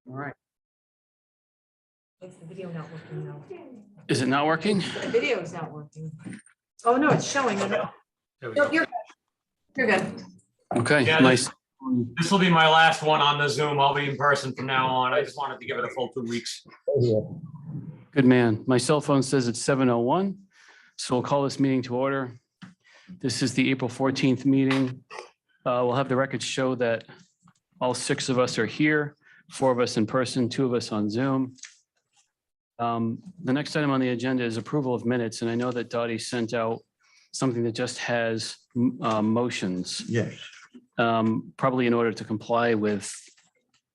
All right. Is the video not working now? Is it not working? The video is not working. Oh, no, it's showing. There we No, go. you're good. Okay, Yeah, nice. This will be my last one on the Zoom. I'll be in person from now on. I just wanted to give it a full 2 weeks. Good man. My cell phone says it's 7:01. So we'll call this meeting to order. This is the April 14th meeting. We'll have the records show that all 6 of us are here, 4 of us in person, 2 of us on Zoom. The next item on the agenda is approval of minutes, and I know that Dottie sent out something that just has motions, Yes, probably in order to comply with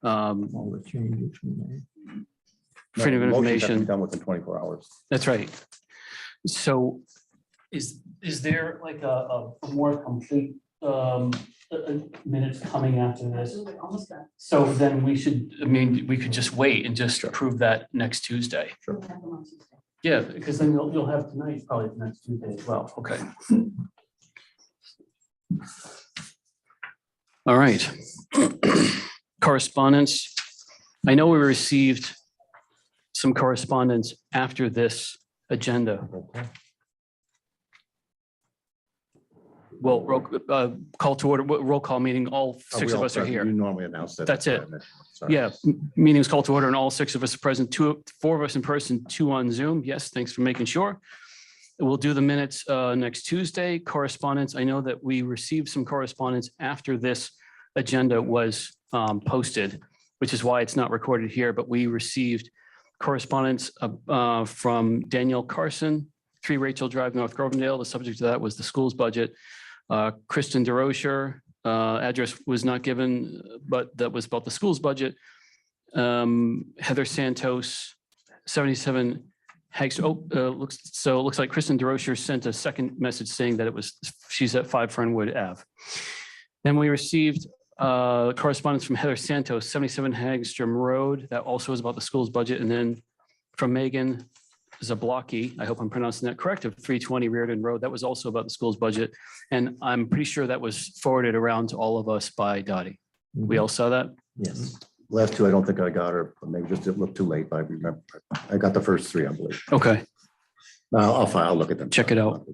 all the changes we made. freedom of Motions have to be information. Done within 24 hours. That's right. So is there like a more complete minutes coming after this? So then we should, I mean, we could just wait and just approve that next Tuesday. Yeah, because then you'll have tonight, probably the next Tuesday as well. Okay. All right. Correspondence. I know we received some correspondence after this agenda. Well, call to order, roll call meeting, all 6 of us are here. You normally announce that. That's it. Sorry. Yeah, meeting's called to order and all 6 of us are present, 4 of us in person, 2 on Zoom. Yes, thanks for making sure. We'll do the minutes next Tuesday. Correspondence, I know that we received some correspondence after this agenda was posted, which is why it's not recorded here, but we received correspondence from Danielle Carson, 3 Rachel Drive, North Grovendale. The subject of that was the school's budget. Kristen DeRocher, address was not given, but that was about the school's budget. Heather Santos, 77 Hags. It looks like Kristen DeRocher sent a second message saying that she's at 5 Fernwood Ave. Then we received correspondence from Heather Santos, 77 Hagstrom Road. That also is about the school's budget. And then from Megan Zablocki, I hope I'm pronouncing that correct, of 320 Reardon Road. That was also about the school's budget. And I'm pretty sure that was forwarded around to all of us by Dottie. We all saw that? Yes. Last 2, I don't think I got her, but maybe just it looked too late, but I remember, I got the first 3, I believe. Okay, I'll look at them. Check it out.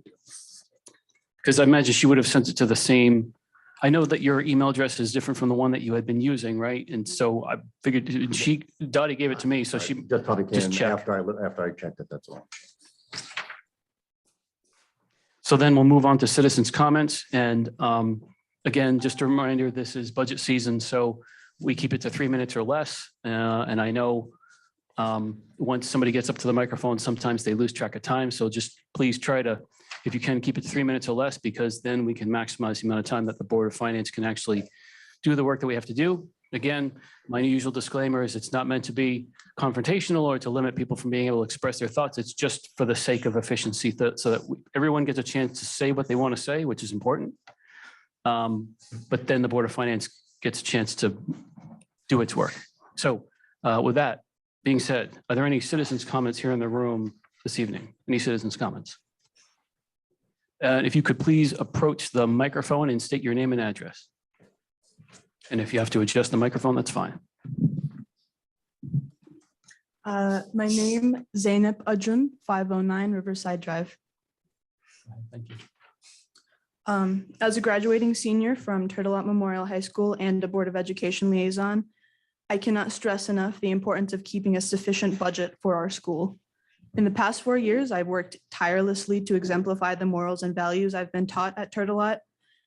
because I imagine she would have sent it to the same. I know that your email address is different from the one that you had been using, right? And so I figured Dottie gave it to me, so she, Just probably just can check. after I checked it, that's all. so then we'll move on to citizens' comments. And again, just a reminder, this is budget season, so we keep it to 3 minutes or less. And I know once somebody gets up to the microphone, sometimes they lose track of time. So just please try to, if you can, keep it to 3 minutes or less, because then we can maximize the amount of time that the Board of Finance can actually do the work that we have to do. Again, my usual disclaimer is it's not meant to be confrontational or to limit people from being able to express their thoughts. It's just for the sake of efficiency, so that everyone gets a chance to say what they want to say, which is important. But then the Board of Finance gets a chance to do its work. So with that being said, are there any citizens' comments here in the room this evening? Any citizens' comments? If you could please approach the microphone and state your name and address. And if you have to adjust the microphone, that's fine. My name, Zainab Ajun, 509 Riverside Drive. Thank you. As a graduating senior from Turtelot Memorial High School and a Board of Education liaison, I cannot stress enough the importance of keeping a sufficient budget for our school. In the past 4 years, I've worked tirelessly to exemplify the morals and values I've been taught at Turtelot.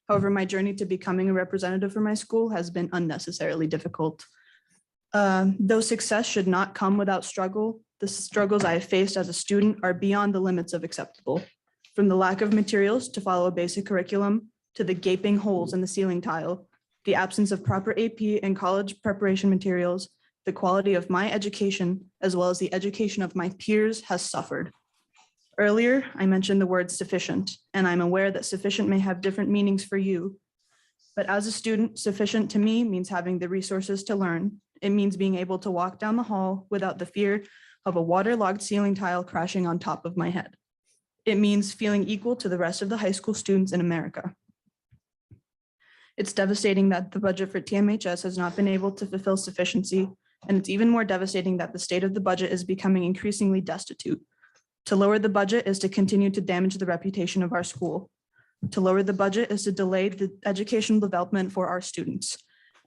However, my journey to becoming a representative for my school has been unnecessarily difficult. Though success should not come without struggle, the struggles I have faced as a student are beyond the limits of acceptable. From the lack of materials to follow a basic curriculum, to the gaping holes in the ceiling tile, the absence of proper AP and college preparation materials, the quality of my education, as well as the education of my peers, has suffered. Earlier, I mentioned the word sufficient, and I'm aware that sufficient may have different meanings for you. But as a student, sufficient to me means having the resources to learn. It means being able to walk down the hall without the fear of a waterlogged ceiling tile crashing on top of my head. It means feeling equal to the rest of the high school students in America. It's devastating that the budget for TMHS has not been able to fulfill sufficiency And it's even more devastating that the state of the budget is becoming increasingly destitute. To lower the budget is to continue to damage the reputation of our school. To lower the budget is to delay the educational development for our students.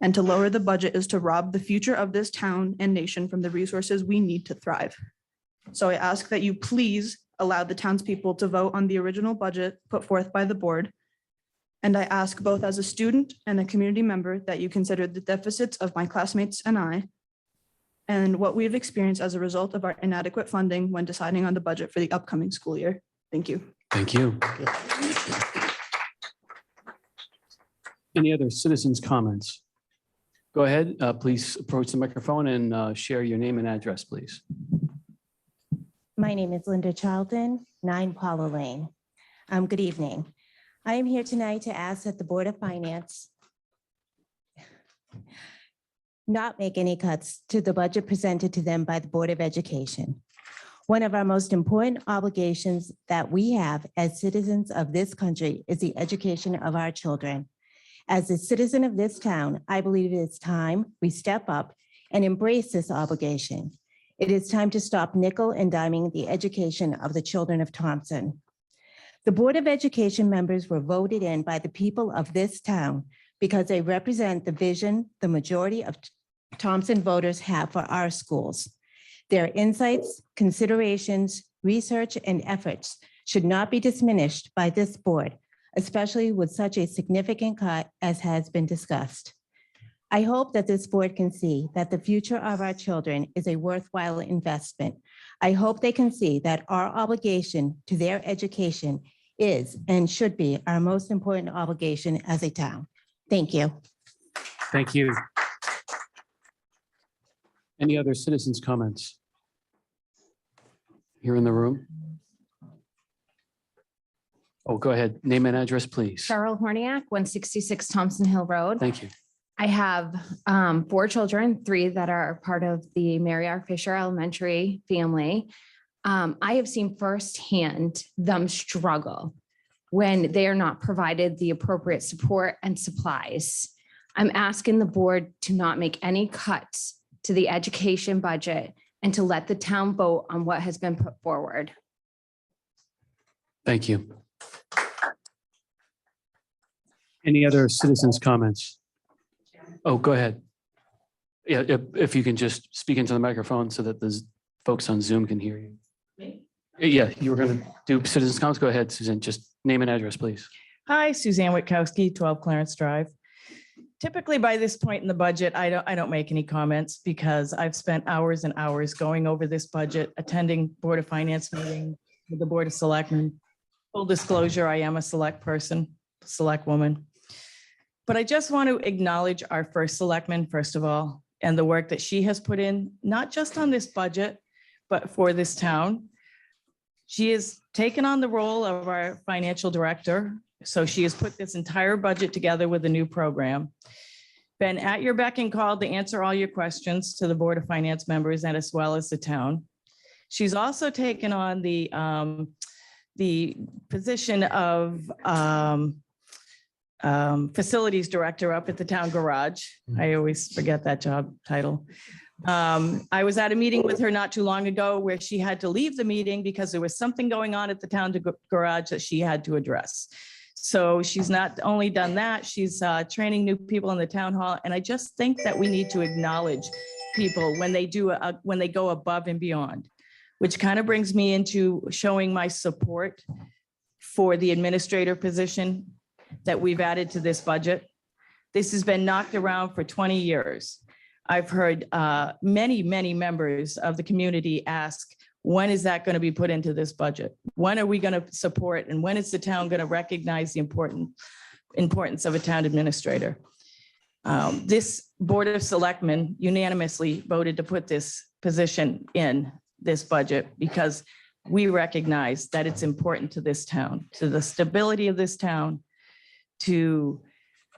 And to lower the budget is to rob the future of this town and nation from the resources we need to thrive. So I ask that you please allow the townspeople to vote on the original budget put forth by the board. And I ask both as a student and a community member that you consider the deficits of my classmates and I, and what we've experienced as a result of our inadequate funding when deciding on the budget for the upcoming school year. Thank you. Thank you. Any other citizens' comments? Go ahead, please approach the microphone and share your name and address, please. My name is Linda Charlton, 9 Paula Lane. Good evening. I am here tonight to ask that the Board of Finance not make any cuts to the budget presented to them by the Board of Education. One of our most important obligations that we have as citizens of this country is the education of our children. As a citizen of this town, I believe it is time we step up and embrace this obligation. It is time to stop nickel and diming the education of the children of Thompson. The Board of Education members were voted in by the people of this town because they represent the vision the majority of Thompson voters have for our schools. Their insights, considerations, research, and efforts should not be diminished by this board, especially with such a significant cut as has been discussed. I hope that this board can see that the future of our children is a worthwhile investment. I hope they can see that our obligation to their education is and should be our most important obligation as a town. Thank you. Thank you. Any other citizens' comments? Here in the room? Oh, go ahead. Name and address, please. Cheryl Horniak, 166 Thompson Hill Road. Thank you. I have 4 children, 3 that are part of the Mary R. Fisher Elementary family. I have seen firsthand them struggle when they are not provided the appropriate support and supplies. I'm asking the board to not make any cuts to the education budget and to let the town vote on what has been put forward. Thank you. Any other citizens' comments? Oh, go ahead. Yeah, if you can just speak into the microphone so that the folks on Zoom can hear you. Yeah, you were going to do citizens' comments. Go ahead, Suzanne. Just name and address, please. Hi, Suzanne Witkowski, 12 Clarence Drive. Typically, by this point in the budget, I don't make any comments because I've spent hours and hours going over this budget, attending Board of Finance meetings with the Board of Selectmen. Full disclosure, I am a select person, select woman. But I just want to acknowledge our first selectman, first of all, and the work that she has put in, not just on this budget, but for this town. She has taken on the role of our financial director. So she has put this entire budget together with a new program. Been at your beck and call to answer all your questions to the Board of Finance members and as well as the town. She's also taken on the position of facilities director up at the town garage. I always forget that job title. I was at a meeting with her not too long ago where she had to leave the meeting because there was something going on at the town garage that she had to address. So she's not only done that, she's training new people in the town hall. And I just think that we need to acknowledge people when they do when they go above and beyond, which kind of brings me into showing my support for the administrator position that we've added to this budget. This has been knocked around for 20 years. I've heard many members of the community ask, when is that going to be put into this budget? When are we going to support and when is the town going to recognize the importance of a town administrator? This Board of Selectmen unanimously voted to put this position in this budget because we recognize that it's important to this town, to the stability of this town, to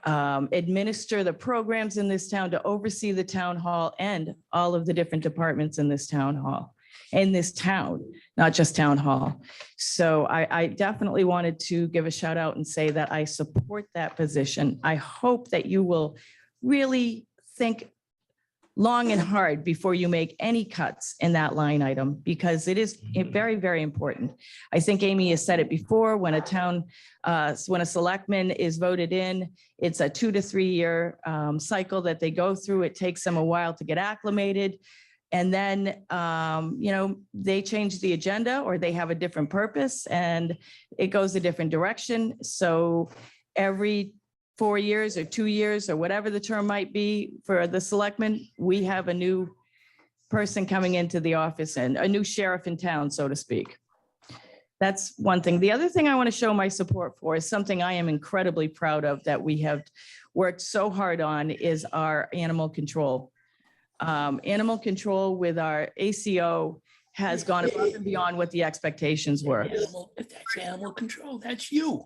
administer the programs in this town, to oversee the town hall and all of the different departments in this town hall, in this town, not just town hall. So I definitely wanted to give a shout out and say that I support that position. I hope that you will really think long and hard before you make any cuts in that line item, because it is very, very important. I think Amy has said it before, when when a selectman is voted in, it's a 2 to 3 year cycle that they go through. It takes them a while to get acclimated. And then, they change the agenda or they have a different purpose and it goes a different direction. So every 4 years or 2 years or whatever the term might be for the selectmen, we have a new person coming into the office and a new sheriff in town, so to speak. That's one thing. The other thing I want to show my support for is something I am incredibly proud of that we have worked so hard on is our animal control. Animal control with our ACO has gone above and beyond what the expectations were. If that's animal control, that's you.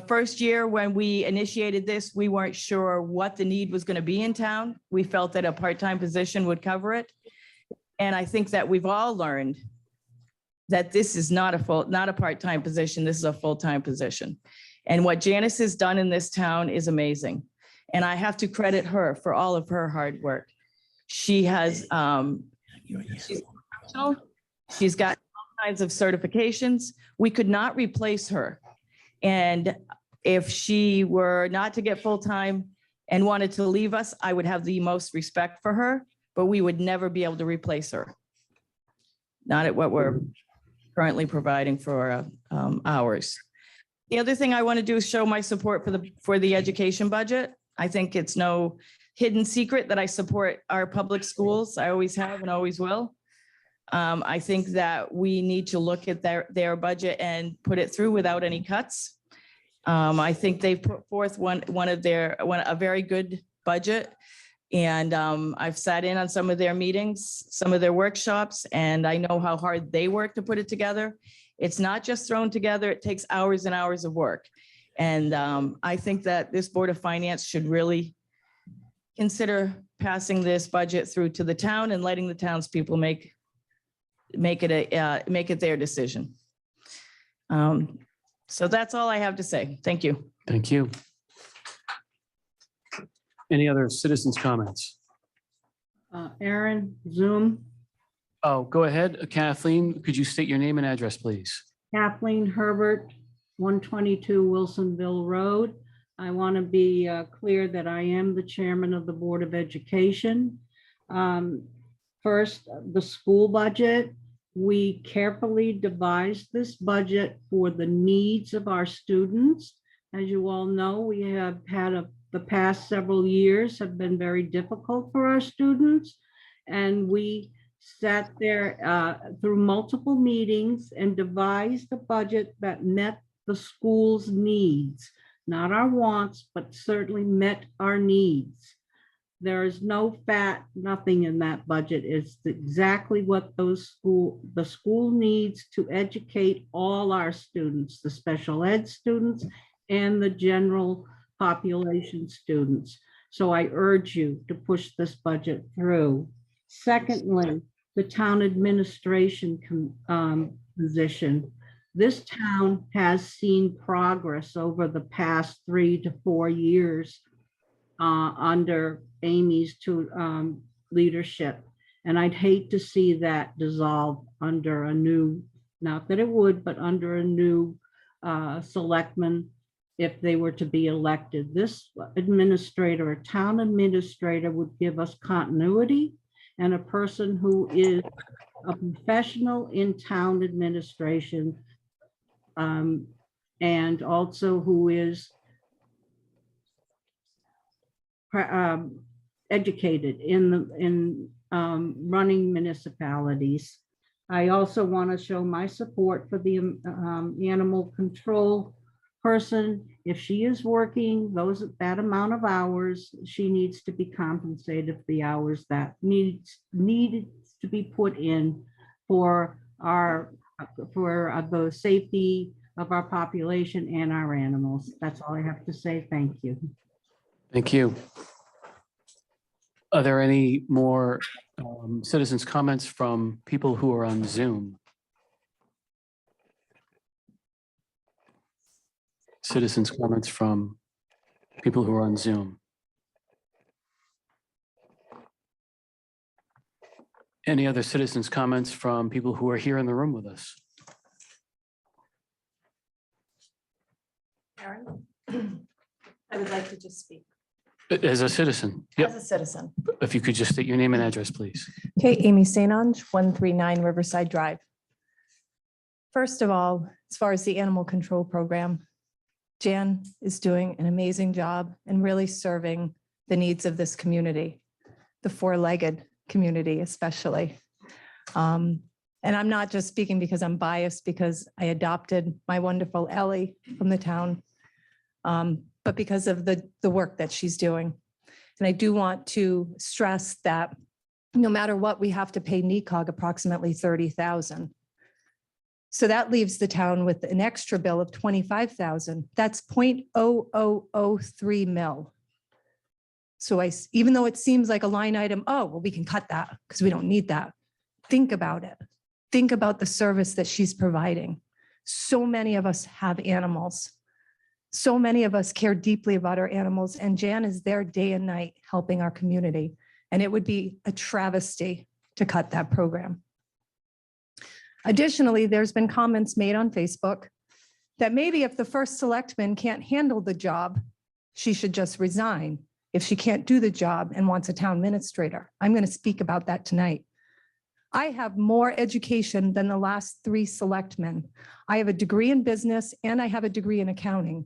First year when we initiated this, we weren't sure what the need was going to be in town. We felt that a part-time position would cover it. And I think that we've all learned that this is not a part-time position. This is a full-time position. And what Janice has done in this town is amazing. And I have to credit her for all of her hard work. She has, she's got all kinds of certifications. We could not replace her. And if she were not to get full-time and wanted to leave us, I would have the most respect for her, but we would never be able to replace her. Not at what we're currently providing for hours. The other thing I want to do is show my support for the education budget. I think it's no hidden secret that I support our public schools. I always have and always will. I think that we need to look at their budget and put it through without any cuts. I think they've put forth a very good budget. And I've sat in on some of their meetings, some of their workshops, and I know how hard they work to put it together. It's not just thrown together. It takes hours and hours of work. And I think that this Board of Finance should really consider passing this budget through to the town and letting the townspeople make it their decision. So that's all I have to say. Thank you. Thank you. Any other citizens' comments? Aaron, Zoom, Oh, go ahead. Kathleen, could you state your name and address, please? Kathleen Herbert, 122 Wilsonville Road. I want to be clear that I am the chairman of the Board of Education. First, the school budget. We carefully devised this budget for the needs of our students. As you all know, we have had the past several years have been very difficult for our students. And we sat there through multiple meetings and devised a budget that met the school's needs, not our wants, but certainly met our needs. There is no fat, nothing in that budget. It's exactly what the school needs to educate all our students, the special ed students and the general population students. So I urge you to push this budget through. Secondly, the town administration position. This town has seen progress over the past 3 to 4 years under Amy's leadership. And I'd hate to see that dissolve under a new, not that it would, but under a new selectman if they were to be elected. This administrator, a town administrator, would give us continuity and a person who is a professional in town administration and also who is educated in running municipalities. I also want to show my support for the animal control person. If she is working that amount of hours, she needs to be compensated for the hours that needed to be put in for the safety of our population and our animals. That's all I have to say. Thank you. Thank you. Are there any more citizens' comments from people who are on Zoom? Citizens' comments from people who are on Zoom. Any other citizens' comments from people who are here in the room with us? Karen? I would like to just speak As a citizen, yep. as a citizen. If you could just state your name and address, please. Okay, Amy St. Ange, 139 Riverside Drive. First of all, as far as the animal control program, Jan is doing an amazing job and really serving the needs of this community, the four-legged community especially. And I'm not just speaking because I'm biased, because I adopted my wonderful Ellie from the town, but because of the work that she's doing. And I do want to stress that no matter what, we have to pay NECOG approximately $30,000. So that leaves the town with an extra bill of $25,000. That's 0.0003 mil. So even though it seems like a line item, oh, well, we can cut that because we don't need that. Think about it. Think about the service that she's providing. So many of us have animals. So many of us care deeply about our animals, and Jan is there day and night helping our community. And it would be a travesty to cut that program. Additionally, there's been comments made on Facebook that maybe if the first selectman can't handle the job, she should just resign if she can't do the job and wants a town administrator. I'm going to speak about that tonight. I have more education than the last 3 selectmen. I have a degree in business and I have a degree in accounting.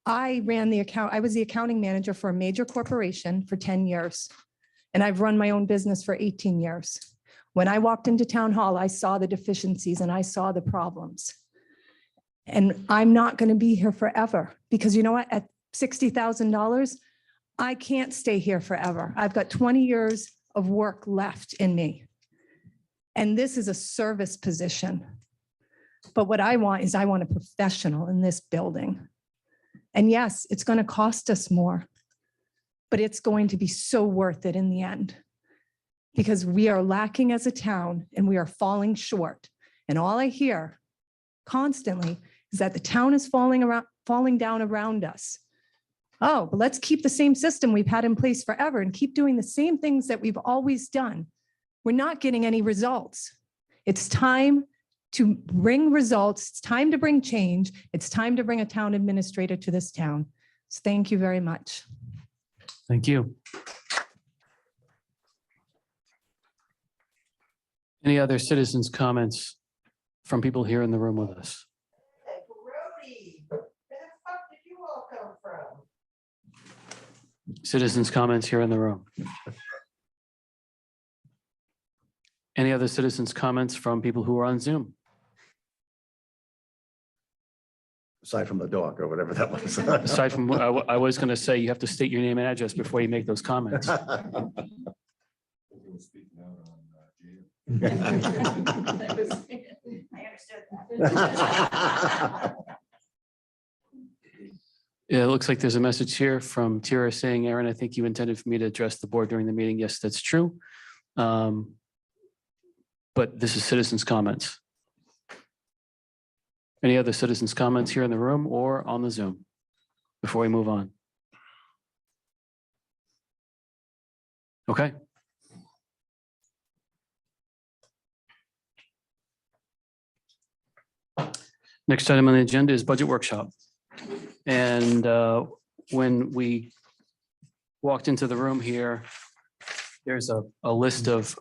I was the accounting manager for a major corporation for 10 years, and I've run my own business for 18 years. When I walked into town hall, I saw the deficiencies and I saw the problems. And I'm not going to be here forever because you know what? At $60,000, I can't stay here forever. I've got 20 years of work left in me. And this is a service position. But what I want is I want a professional in this building. And yes, it's going to cost us more, but it's going to be so worth it in the end, because we are lacking as a town and we are falling short. And all I hear constantly is that the town is falling down around us. Oh, but let's keep the same system we've had in place forever and keep doing the same things that we've always done. We're not getting any results. It's time to bring results. It's time to bring change. It's time to bring a town administrator to this town. So thank you very much. Thank you. Any other citizens' comments from people here in the room with us? Citizens' comments here in the room. Any other citizens' comments from people who are on Zoom? Aside from the dog or whatever that was. Aside from, I was going to say, you have to state your name and address before you make those comments. Yeah, it looks like there's a message here from Tira saying, Aaron, I think you intended for me to address the board during the meeting. Yes, that's true. But this is citizens' comments. Any other citizens' comments here in the room or on the Zoom before we move on? Okay. Next item on the agenda is budget workshop. And when we walked into the room here, there's a list of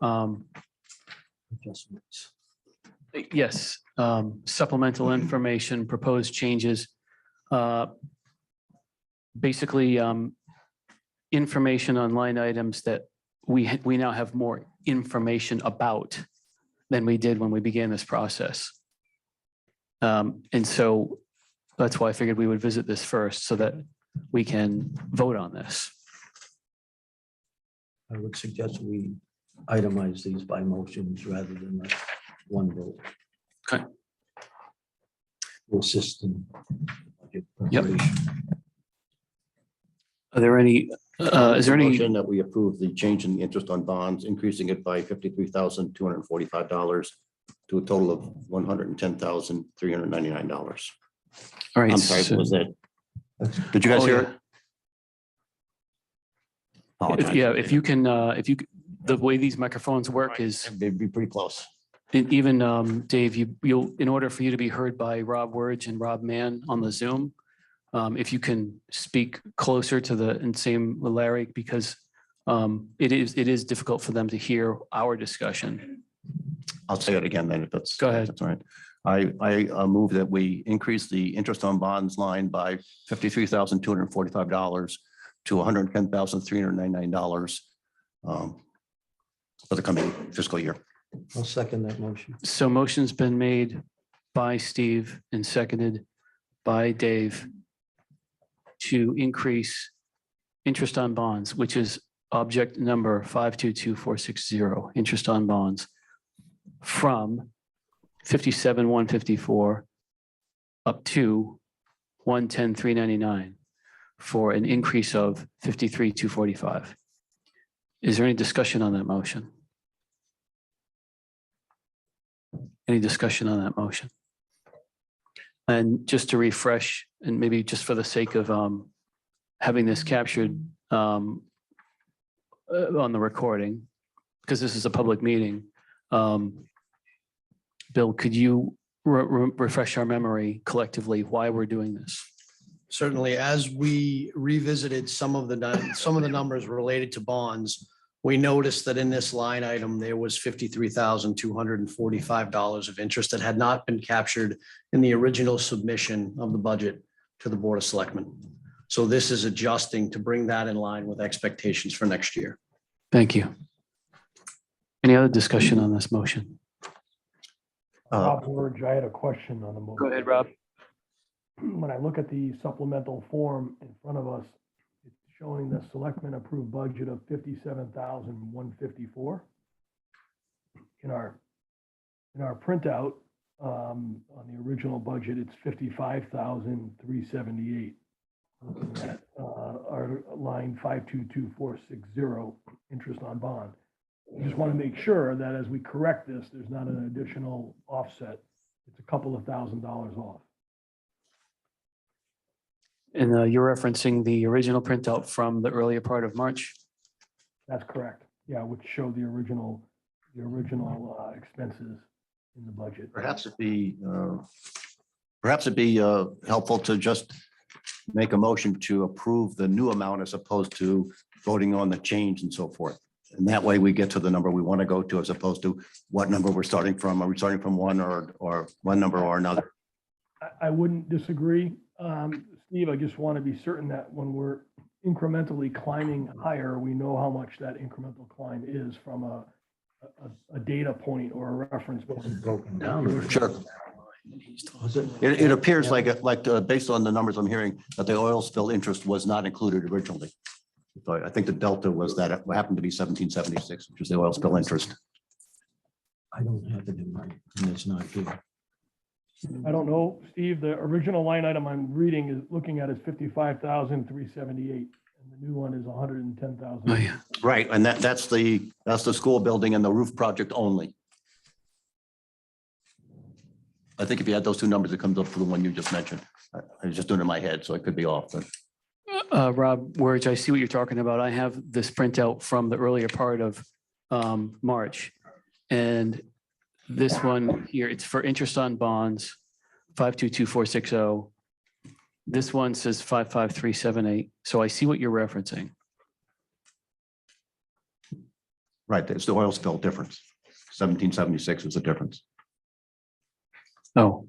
adjustments. Yes, supplemental information, proposed changes. Basically, information on line items that we now have more information about than we did when we began this process. And so that's why I figured we would visit this first so that we can vote on this. I would suggest we itemize these by motions rather than one vote. Okay. Will assist in budget Yep. preparation. Are there any, is there any, Motion that we approve the change in the interest on bonds, increasing it by $53,245 to a total of $110,399. all right. I'm sorry, so- was that? Did you guys Oh, hear yeah. it? Apologize. Yeah, if you can, the way these microphones work is They'd be pretty close. even, Dave, you'll, in order for you to be heard by Rob Wurge and Rob Mann on the Zoom, if you can speak closer to the, and same with Larry, because it is difficult for them to hear our discussion. I'll say it again then if that's. Go ahead. That's all right. I move that we increase the interest on bonds line by $53,245 to $110,399 for the coming fiscal year. I'll second that motion. So motion's been made by Steve and seconded by Dave to increase interest on bonds, which is object number 522460, interest on bonds, from 57,154 up to 110,399 for an increase of 53,245. Is there any discussion on that motion? Any discussion on that motion? And just to refresh, and maybe just for the sake of having this captured on the recording, because this is a public meeting, Bill, could you refresh our memory collectively why we're doing this? Certainly, as we revisited some of the numbers related to bonds, we noticed that in this line item, there was $53,245 of interest that had not been captured in the original submission of the budget to the Board of Selectmen. So this is adjusting to bring that in line with expectations for next year. Thank you. Any other discussion on this motion? Rob Wurge, I had a question on the motion. Go ahead, Rob. When I look at the supplemental form in front of us, it's showing the selectmen approved budget of $57,154. In our printout, on the original budget, it's $55,378. Looking at our line 522460, interest on bond. I just want to make sure that as we correct this, there's not an additional offset. It's a couple of $1,000s off. And you're referencing the original printout from the earlier part of March? That's correct. Yeah, which showed the original expenses in the budget. Perhaps it'd be helpful to just make a motion to approve the new amount as opposed to voting on the change and so forth. And that way we get to the number we want to go to as opposed to what number we're starting from. Are we starting from one or one number or another? I wouldn't disagree. Steve, I just want to be certain that when we're incrementally climbing higher, we know how much that incremental climb is from a data point or a reference point. Broken down. Sure. It appears like based on the numbers I'm hearing, that the oil spill interest was not included originally. So I think the delta was that it happened to be 1776, which is the oil spill interest. I don't have it in my, and it's not here. I don't know, Steve, the original line item I'm reading is looking at is 55,378, and the new one is 110,000. Oh, yeah. Right, and that's the school building and the roof project only. I think if you add those two numbers, it comes up to the one you just mentioned. I was just doing it in my head, so I could be off, but. Rob Wurge, I see what you're talking about. I have this printout from the earlier part of March. And this one here, it's for interest on bonds, 522460. This one says 55378. So I see what you're referencing. Right, it's the oil spill difference. 1776 is the difference. Oh.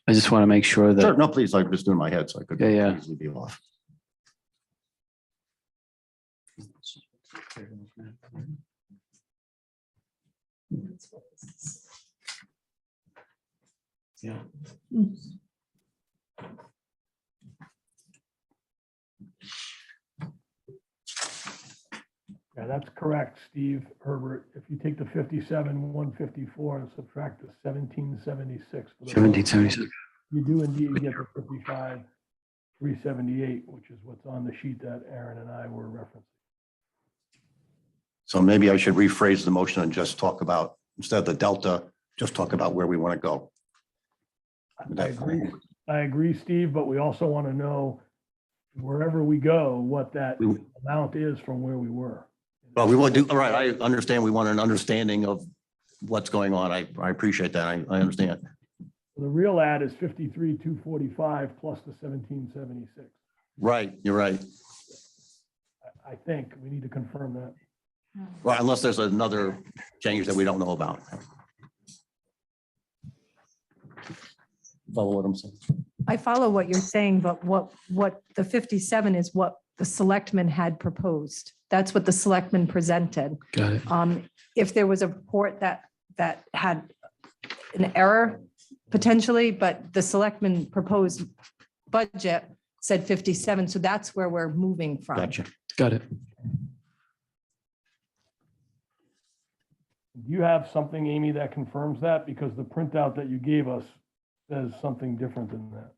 I just want to make sure that. Sure, no, please, I'm just doing my head, so I could Yeah. easily be off. Yeah. Yeah, that's correct, Steve Herbert. If you take the 57,154 and subtract the 1776. 1776. You do indeed get the 55,378, which is what's on the sheet that Aaron and I were referencing. So maybe I should rephrase the motion and just talk about, instead of the delta, just talk about where we want to go. I agree, Steve, but we also want to know wherever we go, what that We- amount is from where we were. Well, we want to do, all right, I understand. We want an understanding of what's going on. I appreciate that. I understand. The real ad is 53,245 plus the 1776. Right, you're right. I think we need to confirm that. Well, unless there's another change that we don't know about. Follow what I'm saying. I follow what you're saying, but what the 57 is what the selectmen had proposed. That's what the selectmen presented. Got it. If there was a report that had an error potentially, but the selectmen proposed budget said 57, so that's where we're moving from. Gotcha. Got it. Do you have something, Amy, that confirms that? Because the printout that you gave us says something different than that.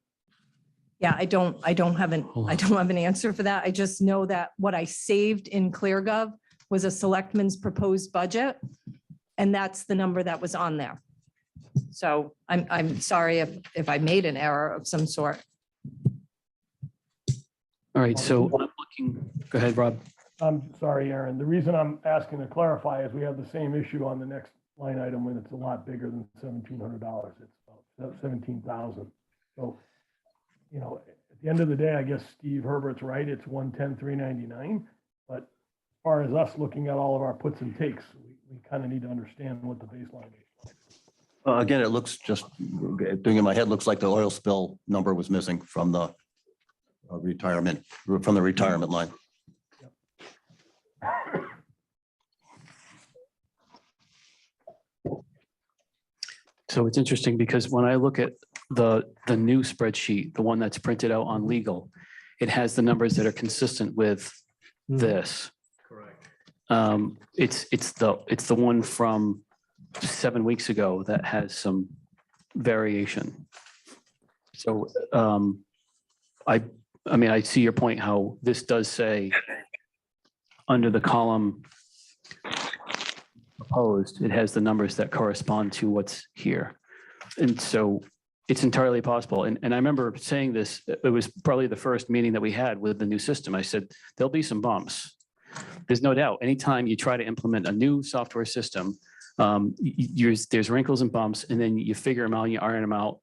Yeah, I don't have an answer for that. I just know that what I saved in ClearGov was a selectman's proposed budget. And that's the number that was on there. So I'm sorry if I made an error of some sort. All right, so I'm looking, go ahead, Rob. I'm sorry, Aaron. The reason I'm asking to clarify is we have the same issue on the next line item when it's a lot bigger than $1,700. It's about 17,000. So, you know, at the end of the day, I guess Steve Herbert's right. It's 110,399. But as far as us looking at all of our puts and takes, we kind of need to understand what the baseline is. Again, it looks just, doing in my head, looks like the oil spill number was missing from the retirement line. So it's interesting because when I look at the new spreadsheet, the one that's printed out on legal, it has the numbers that are consistent with this. Correct. It's the one from 7 weeks ago that has some variation. So I mean, I see your point, how this does say under the column proposed, it has the numbers that correspond to what's here. And so it's entirely possible. And I remember saying this, it was probably the first meeting that we had with the new system. I said, there'll be some bumps. There's no doubt. Anytime you try to implement a new software system, there's wrinkles and bumps, and then you figure them out, and you iron them out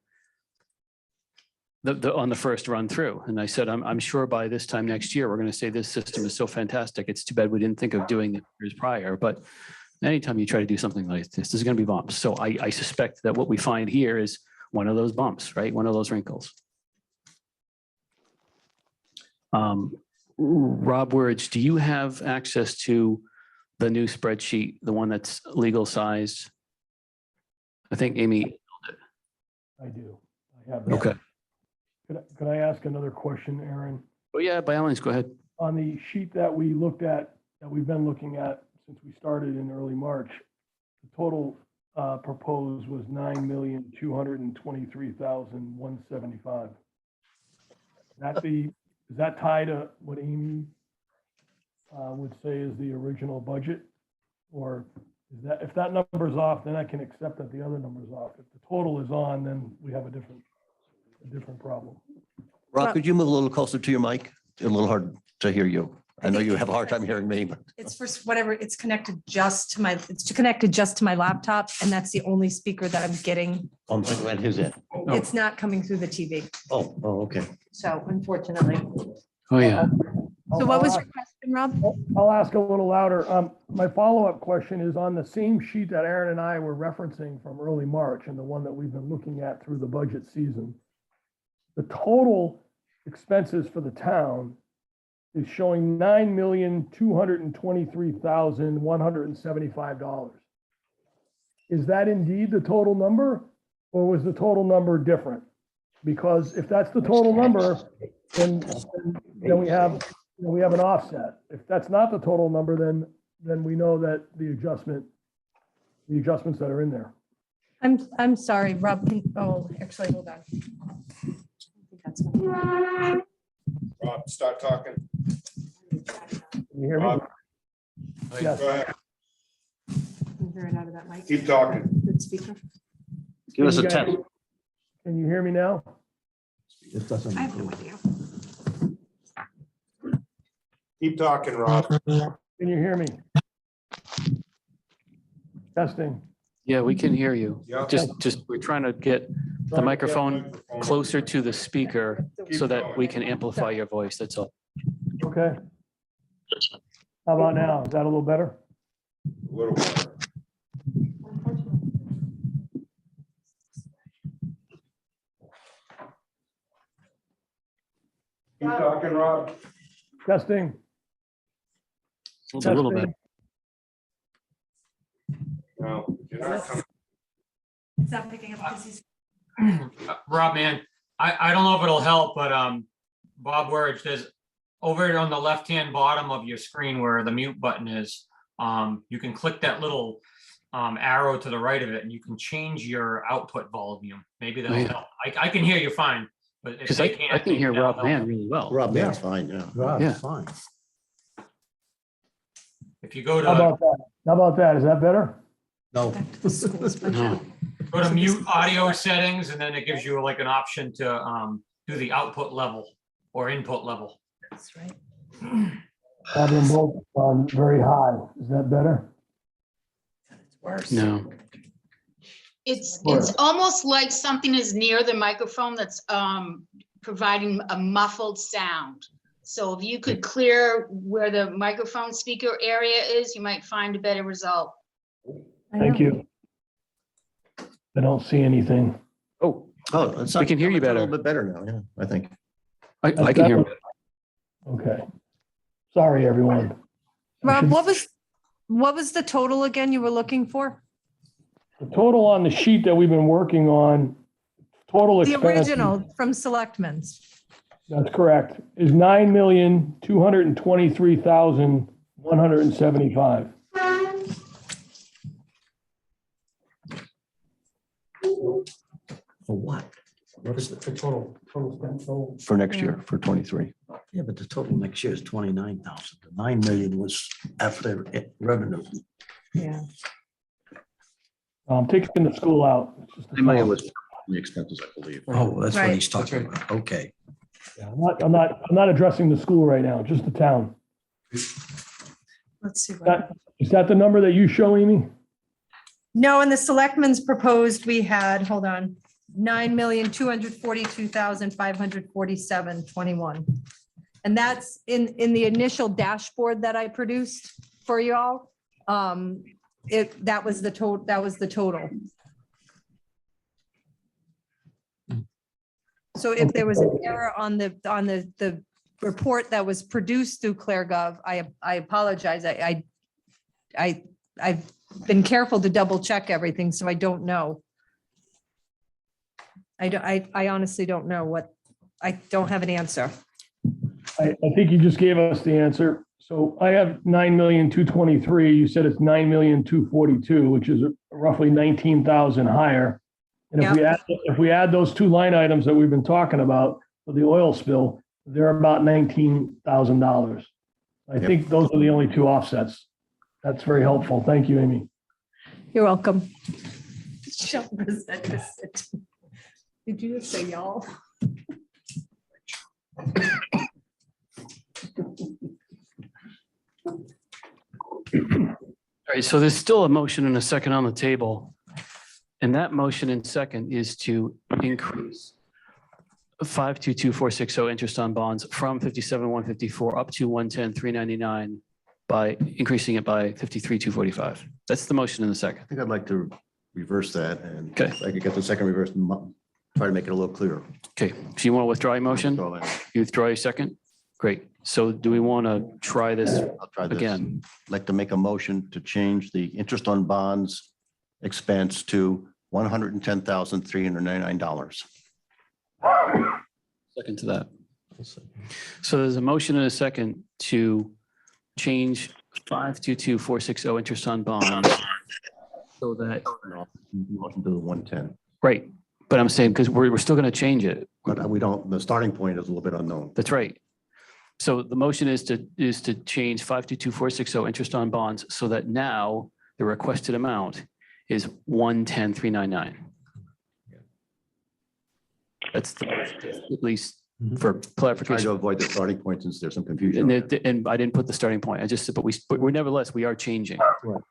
on the first run through. And I said, I'm sure by this time next year, we're going to say this system is so fantastic. It's too bad we didn't think of doing it years prior. But anytime you try to do something like this, there's going to be bumps. So I suspect that what we find here is one of those bumps, right? One of those wrinkles. Rob Words, do you have access to the new spreadsheet, the one that's legal sized? I think Amy. I do. I have that. Okay. Could I ask another question, Aaron? Oh, yeah, by all means, go ahead. On the sheet that we looked at, that we've been looking at since we started in early March, the total proposed was $9,223,175. Is that tied to what Amy would say is the original budget? Or is that, if that number's off, then I can accept that the other number's off. If the total is on, then we have a different problem. Rob, could you move a little closer to your mic? It's a little hard to hear you. I know you have a hard time hearing me, but. It's for whatever, it's connected just to my laptop, and that's the only speaker that I'm getting. I'm thinking about his end. It's not coming through the TV, Oh, okay. so unfortunately. Oh, yeah. So what was your question, Rob? I'll ask a little louder. My follow-up question is on the same sheet that Aaron and I were referencing from early March and the one that we've been looking at through the budget season. The total expenses for the town is showing $9,223,175. Is that indeed the total number, or was the total number different? Because if that's the total number, then we have an offset. If that's not the total number, then we know that the adjustments that are in there. I'm sorry, Rob. Actually, hold on. Rob, start talking. Can you hear me? Rob, Yes. go ahead. Hear it out of that mic. Keep talking. Good speaker. Give us a Can you guys- test. Can you hear me now? It doesn't. I have no idea. Keep talking, Rob. Can you hear me? Testing. Yeah, we can hear you. Yeah. Just, we're trying to get the microphone closer to the speaker so that we can amplify your voice. That's all. Okay. How about now? Is that a little better? A little better. Keep talking, Rob. Testing. It's a little bit. No, you're not coming. It's not picking up because he's. Rob, man, I don't know if it'll help, but Bob Wurge, there's over on the left-hand bottom of your screen where the mute button is, you can click that little arrow to the right of it and you can change your output volume. Maybe that'll yeah. help. I can hear you fine, but if Because they I can't. can hear maybe that'll Rob help. Mann really well. Rob, that's fine, yeah. Rob, Yeah. fine. If you go How to, about that? How about that? Is that better? No. No. go to mute audio settings, and then it gives you like an option to do the output level or input level. That's right. Have them both on very high. Is that better? It's worse. No. It's almost like something is near the microphone that's providing a muffled sound. So if you could clear where the microphone speaker area is, you might find a better result. Thank you. I don't see anything. Oh, Oh, it's We can hear you it's a little better. bit better now, yeah, I think. I can hear him. Okay. Sorry, everyone. I Rob, should- what was the total again you were looking for? The total on the sheet that we've been working on, total The expense. original from Selectmen's. That's correct, is $9,223,175. For what? What is the total spend? For next year, for 23. Yeah, but the total next year is 29,000. The 9 million was after revenue. Yeah. Taking the school out. It's just a Money thought. was the expenses, I believe. Oh, that's what Right. he's talking about. Okay. Yeah, I'm not addressing the school right now, just the town. Let's see. Is that the number that you show, Amy? No, in the Selectmen's proposed, we had, hold on, 9,242,547.21. And that's in the initial dashboard that I produced for y'all. That was the total. So if there was an error on the report that was produced through ClearGov, I apologize. I've been careful to double check everything, so I don't know. I honestly don't know I don't have an answer. I think you just gave us the answer. So I have 9,223,000. You said it's 9,242,000, which is roughly 19,000 higher. And if we add those two line items that we've been talking about for the oil spill, they're about $19,000. I think those are the only two offsets. That's very helpful. Thank you, Amy. You're welcome. Did you just say y'all? All right, so there's still a motion and a second on the table. And that motion and second is to increase 522,460 interest on bonds from 57,154 up to 110,399 by increasing it by 53,245. That's the motion in the second. I think I'd like to reverse that and Okay. if I could get the second reverse and try to make it a little clearer. Okay, so you want to withdraw your motion? Withdraw that. You withdraw your second? Great. So do we want to try this I'll try this. again? I'd like to make a motion to change the interest on bonds expense to $110,399. Second to that. So there's a motion and a second to change 522,460 interest on bonds so that, Motion to the 110. right. But I'm saying, because we're still going to change it. But we don't, the starting point is a little bit unknown. That's right. So the motion is to change 522,460 interest on bonds so that now the requested amount is 110,399. That's at least for Trying clarification. to avoid the starting point since there's some confusion. And on that. and I didn't put the starting point. I just said, but we're nevertheless, we are changing. Right.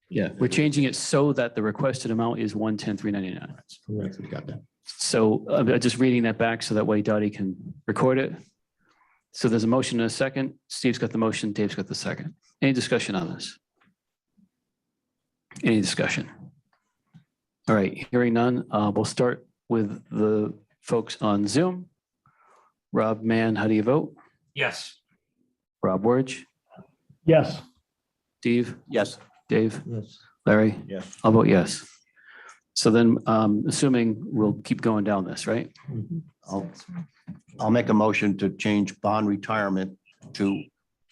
Yeah, we're changing it so that the requested amount is 110,399. Correct. We got that. So just reading that back so that way Dottie can record it. So there's a motion and a second. Steve's got the motion, Dave's got the second. Any discussion on this? Any discussion? All right, hearing none, we'll start with the folks on Zoom. Rob Mann, how do you vote? Yes. Rob Wurch, Yes. Steve, Yes. Dave, Yes. Larry? Yes. I'll vote yes. So then, assuming we'll keep going down this, right? Mhm. I'll make a motion to change bond retirement to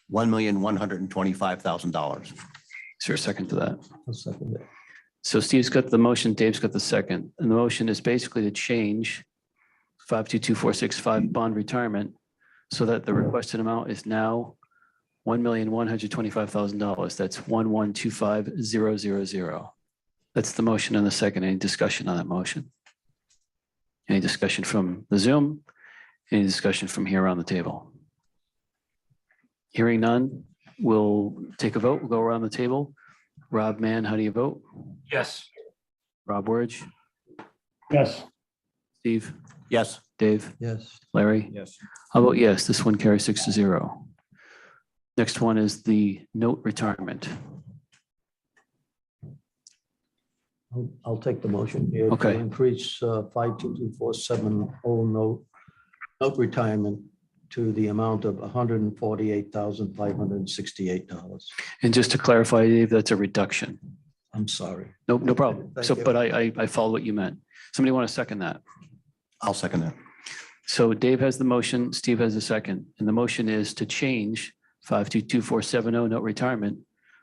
$1,125,000. Is there a second to that? I'll second it. So Steve's got the motion, Dave's got the second, and the motion is basically to change 522465 bond retirement so that the requested amount is now $1,125,000. That's 1125000. That's the motion and the second. Any discussion on that motion? Any discussion from the Zoom? Any discussion from here on the table? Hearing none, we'll take a vote. We'll go around the table. Rob Mann, how do you vote? Yes. Rob Wurch, Yes. Steve, Yes. Dave, Yes. Larry? Yes. How about yes? This one carries 6-0. Next one is the note retirement. I'll take the motion here. to Okay. Increase 522470 note retirement to the amount of $148,568. And just to clarify, Dave, that's a reduction. I'm sorry. No problem. Thank So, you. but I follow what you meant. Somebody want to second that? I'll second that. So Dave has the motion, Steve has the second, and the motion is to change 522470 note retirement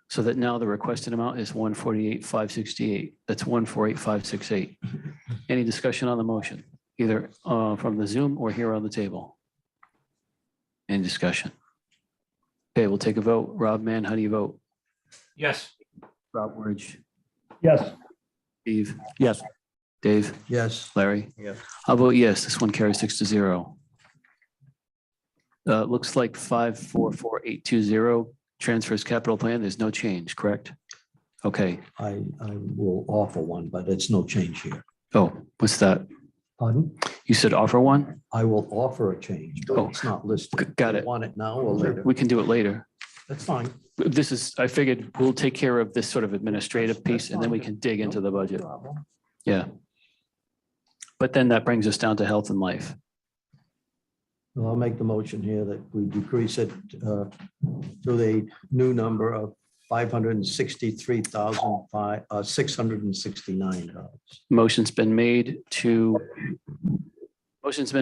so that now the requested amount is 148,568. That's 148,568. Any discussion on the motion, either from the Zoom or here on the table? Any discussion? Okay, we'll take a vote. Rob Mann, how do you vote? Yes. Rob Wurch, Yes. Steve, Yes. Dave, Yes. Larry? Yes. I'll vote yes. This one carries 6-0. Looks like 544820 transfers capital plan. There's no change, correct? Okay. I will offer one, but it's no change here. Oh, what's that? Pardon? You said offer one? I will offer a change, but Oh, it's not listed. got You it. Want it now or later? We can do it later. That's fine. This is, I figured we'll take care of this sort of administrative piece and then we can dig into the budget. No problem. Yeah. But then that brings us down to health and life. Well, I'll make the motion here that we decrease it to the new number of $563,669. Motion's been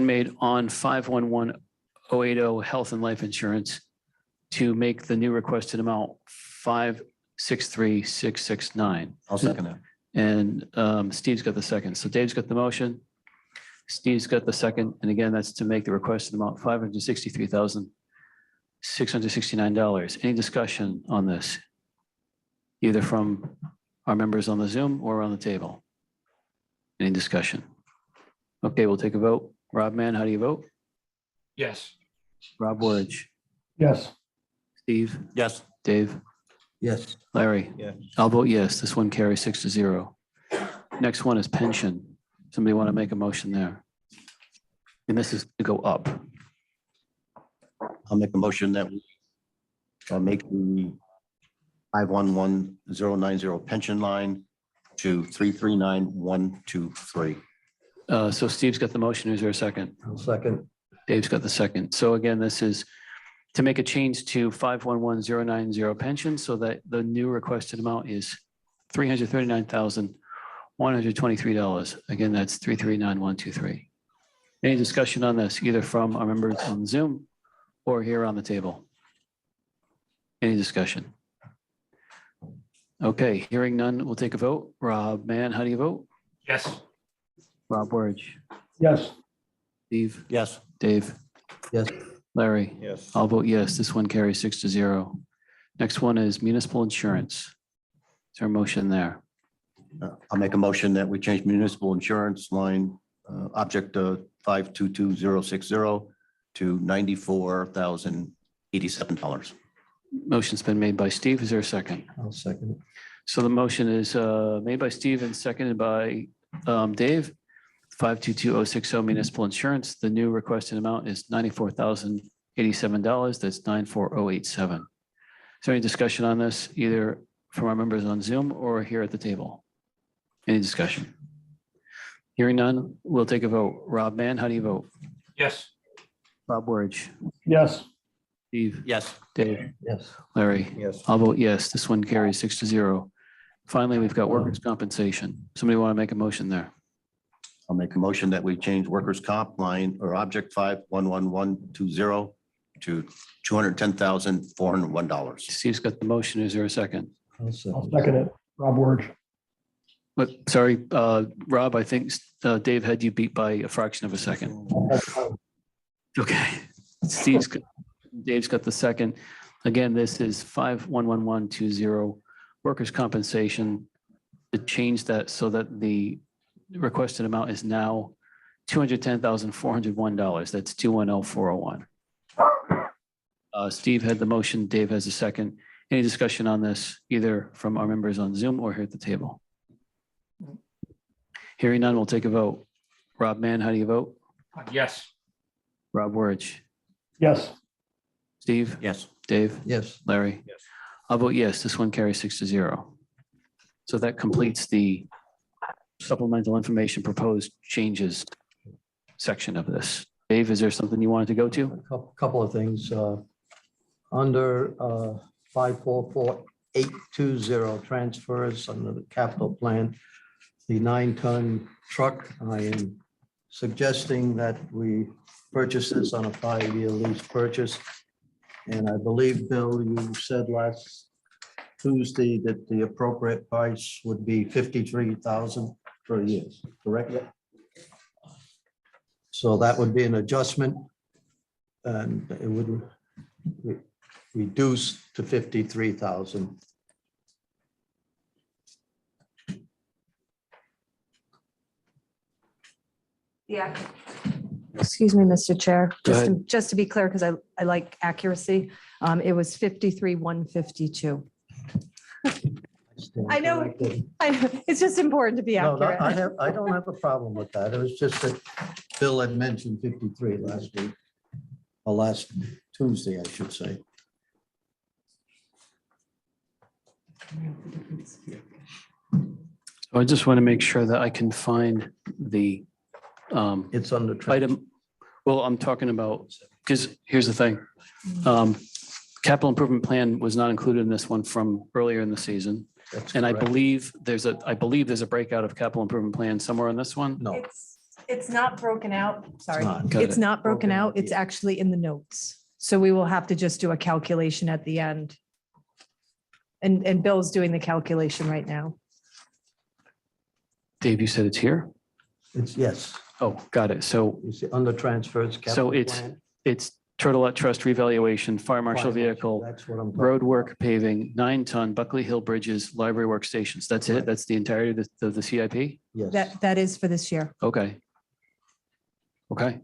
made on 511080 health and life insurance to make the new requested amount 563,669. I'll second that. And Steve's got the second. So Dave's got the motion. Steve's got the second. And again, that's to make the requested amount $563,669. Any discussion on this? Either from our members on the Zoom or on the table? Any discussion? Okay, we'll take a vote. Rob Mann, how do you vote? Yes. Rob Wurch, Yes. Steve, Yes. Dave, Yes. Larry? Yes. I'll vote yes. This one carries 6-0. Next one is pension. Somebody want to make a motion there? And this is to go up. I'll make a motion that we make the 511090 pension line to 339123. So Steve's got the motion. Is there a second? I'll second. Dave's got the second. So again, this is to make a change to 511090 pension so that the new requested amount is $339,123. Again, that's 339123. Any discussion on this, either from our members on Zoom or here on the table? Any discussion? Okay, hearing none, we'll take a vote. Rob Mann, how do you vote? Yes. Rob Wurch, Yes. Steve, Yes. Dave, Yes. Larry? Yes. I'll vote yes. This one carries 6-0. Next one is municipal insurance. Is there a motion there? I'll make a motion that we change municipal insurance line, object 522060 to $94,087. Motion's been made by Steve. Is there a second? I'll second it. So the motion is made by Steve and seconded by Dave. 522060 municipal insurance. The new requested amount is $94,087. That's 94087. Is there any discussion on this, either from our members on Zoom or here at the table? Any discussion? Hearing none, we'll take a vote. Rob Mann, how do you vote? Yes. Bob Werge, Yes. Steve, Yes. Dave, Yes. Larry. Yes. I'll vote yes. This one carries 6-0. Finally, we've got workers' compensation. Somebody want to make a motion there? I'll make a motion that we change workers' comp line or object 511120 to $210,401. Steve's got the motion. Is there a second? I'll I'll second. second it. Rob Word. But sorry, Rob, I think Dave had you beat by a fraction of a second. Okay. Dave's got the second. Again, this is 511120 workers' compensation to change that so that the requested amount is now $210,401. That's 210,401. Steve had the motion. Dave has a second. Any discussion on this, either from our members on Zoom or here at the table? Hearing none, we'll take a vote. Rob Mann, how do you vote? Yes. Rob Werge, Yes. Steve, Yes. Dave, Yes. Larry? Yes. I'll vote yes. This one carries 6-0. So that completes the supplemental information proposed changes section of this. Dave, is there something you wanted to go to? Couple of things. Under 544820 transfers under the capital plan, the 9-ton truck, I am suggesting that we purchase this on a 5-year lease purchase. And I believe, Bill, you said last Tuesday that the appropriate price would be $53,000 per year, correct? So that would be an adjustment, and it would reduce to 53,000. Yeah. Excuse me, Mr. Chair, Go just to be clear, because I like accuracy, it was 53,152. I know. It's just important to be No, accurate. I don't have a problem with that. It was just that Bill had mentioned 53 last week, or last Tuesday, I should say. I just want to make sure that I can find the It's under. item. Well, I'm talking about, because here's the thing. Capital improvement plan was not included in this one from earlier in the season. That's And I correct. believe there's a breakout of capital improvement plan somewhere on this one. No, It's not broken out, sorry. not. Got It's it. not broken Broken out. out, It's yeah. actually in the notes. So we will have to just do a calculation at the end. And Bill's doing the calculation right now. Dave, you said it's here? It's, yes, Oh, got it. So you see, under transfers. capital it's plan, it's Turtleette Trust revaluation, fire marshal fire marshal, vehicle, That's what I'm. talking road about. work paving, 9-ton Buckley Hill bridges, library workstations. That's it? Right. That's the entirety of the CIP? Yes. That is for this year. Okay. Okay.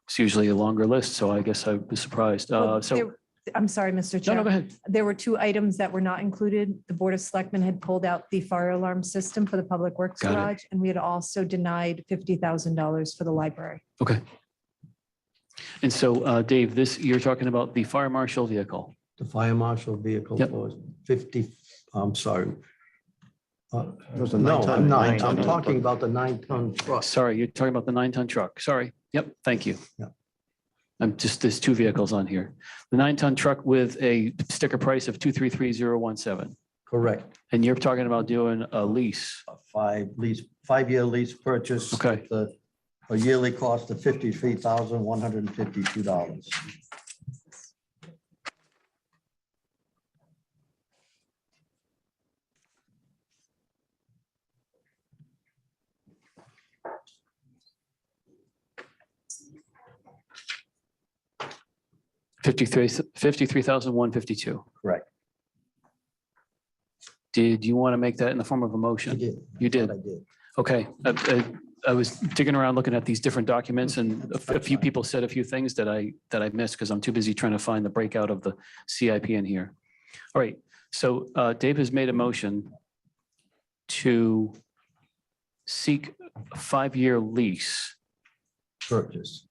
It's usually a longer list, so I guess I was surprised. Well, So, I'm sorry, Mr. no, Chair. no, go ahead. There were 2 items that were not included. The Board of Selectmen had pulled out the fire alarm system for the Public Works Got it. Garage, and we had also denied $50,000 for the library. Okay. And so, Dave, you're talking about the fire marshal vehicle. The fire marshal vehicle Yep. for 50, I'm sorry. It was a No, 9-ton. I'm not. I'm 9-ton. talking about the 9-ton truck. Sorry, you're talking about the 9-ton truck. Sorry. Yep, thank you. Yeah. There's 2 vehicles on here. The 9-ton truck with a sticker price of 233,017. Correct. And you're talking about doing a lease. A 5-year lease purchase. Okay. with a yearly cost of $53,152. $53,152. Correct. Did you want to make that in the form of a I motion? did. You did. I did. Okay. I was digging around looking at these different documents and a few people said a few things that I missed because I'm too busy trying to find the breakout of the CIP in here. All right, so Dave has made a motion to seek a 5-year lease, Purchase,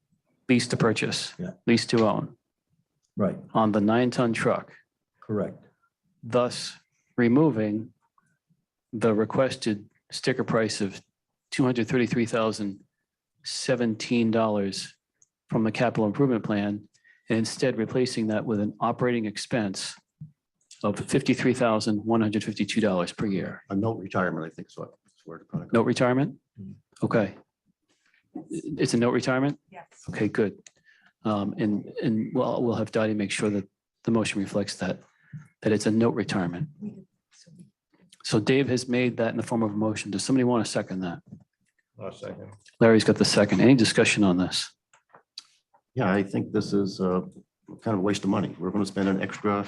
lease to purchase, Yeah. lease to own right, on the 9-ton truck, correct. thus removing the requested sticker price of $233,017 from the capital improvement plan, and instead replacing that with an operating expense of $53,152 per year. A note retirement, I think is what. it's where to put it. Note retirement? Okay. It's a note retirement? Yes. Okay, good. And we'll have Dottie make sure that the motion reflects that it's a note retirement. So Dave has made that in the form of a motion. Does somebody want to second that? I'll second. Larry's got the second. Any discussion on this? Yeah, I think this is kind of a waste of money. We're going to spend an extra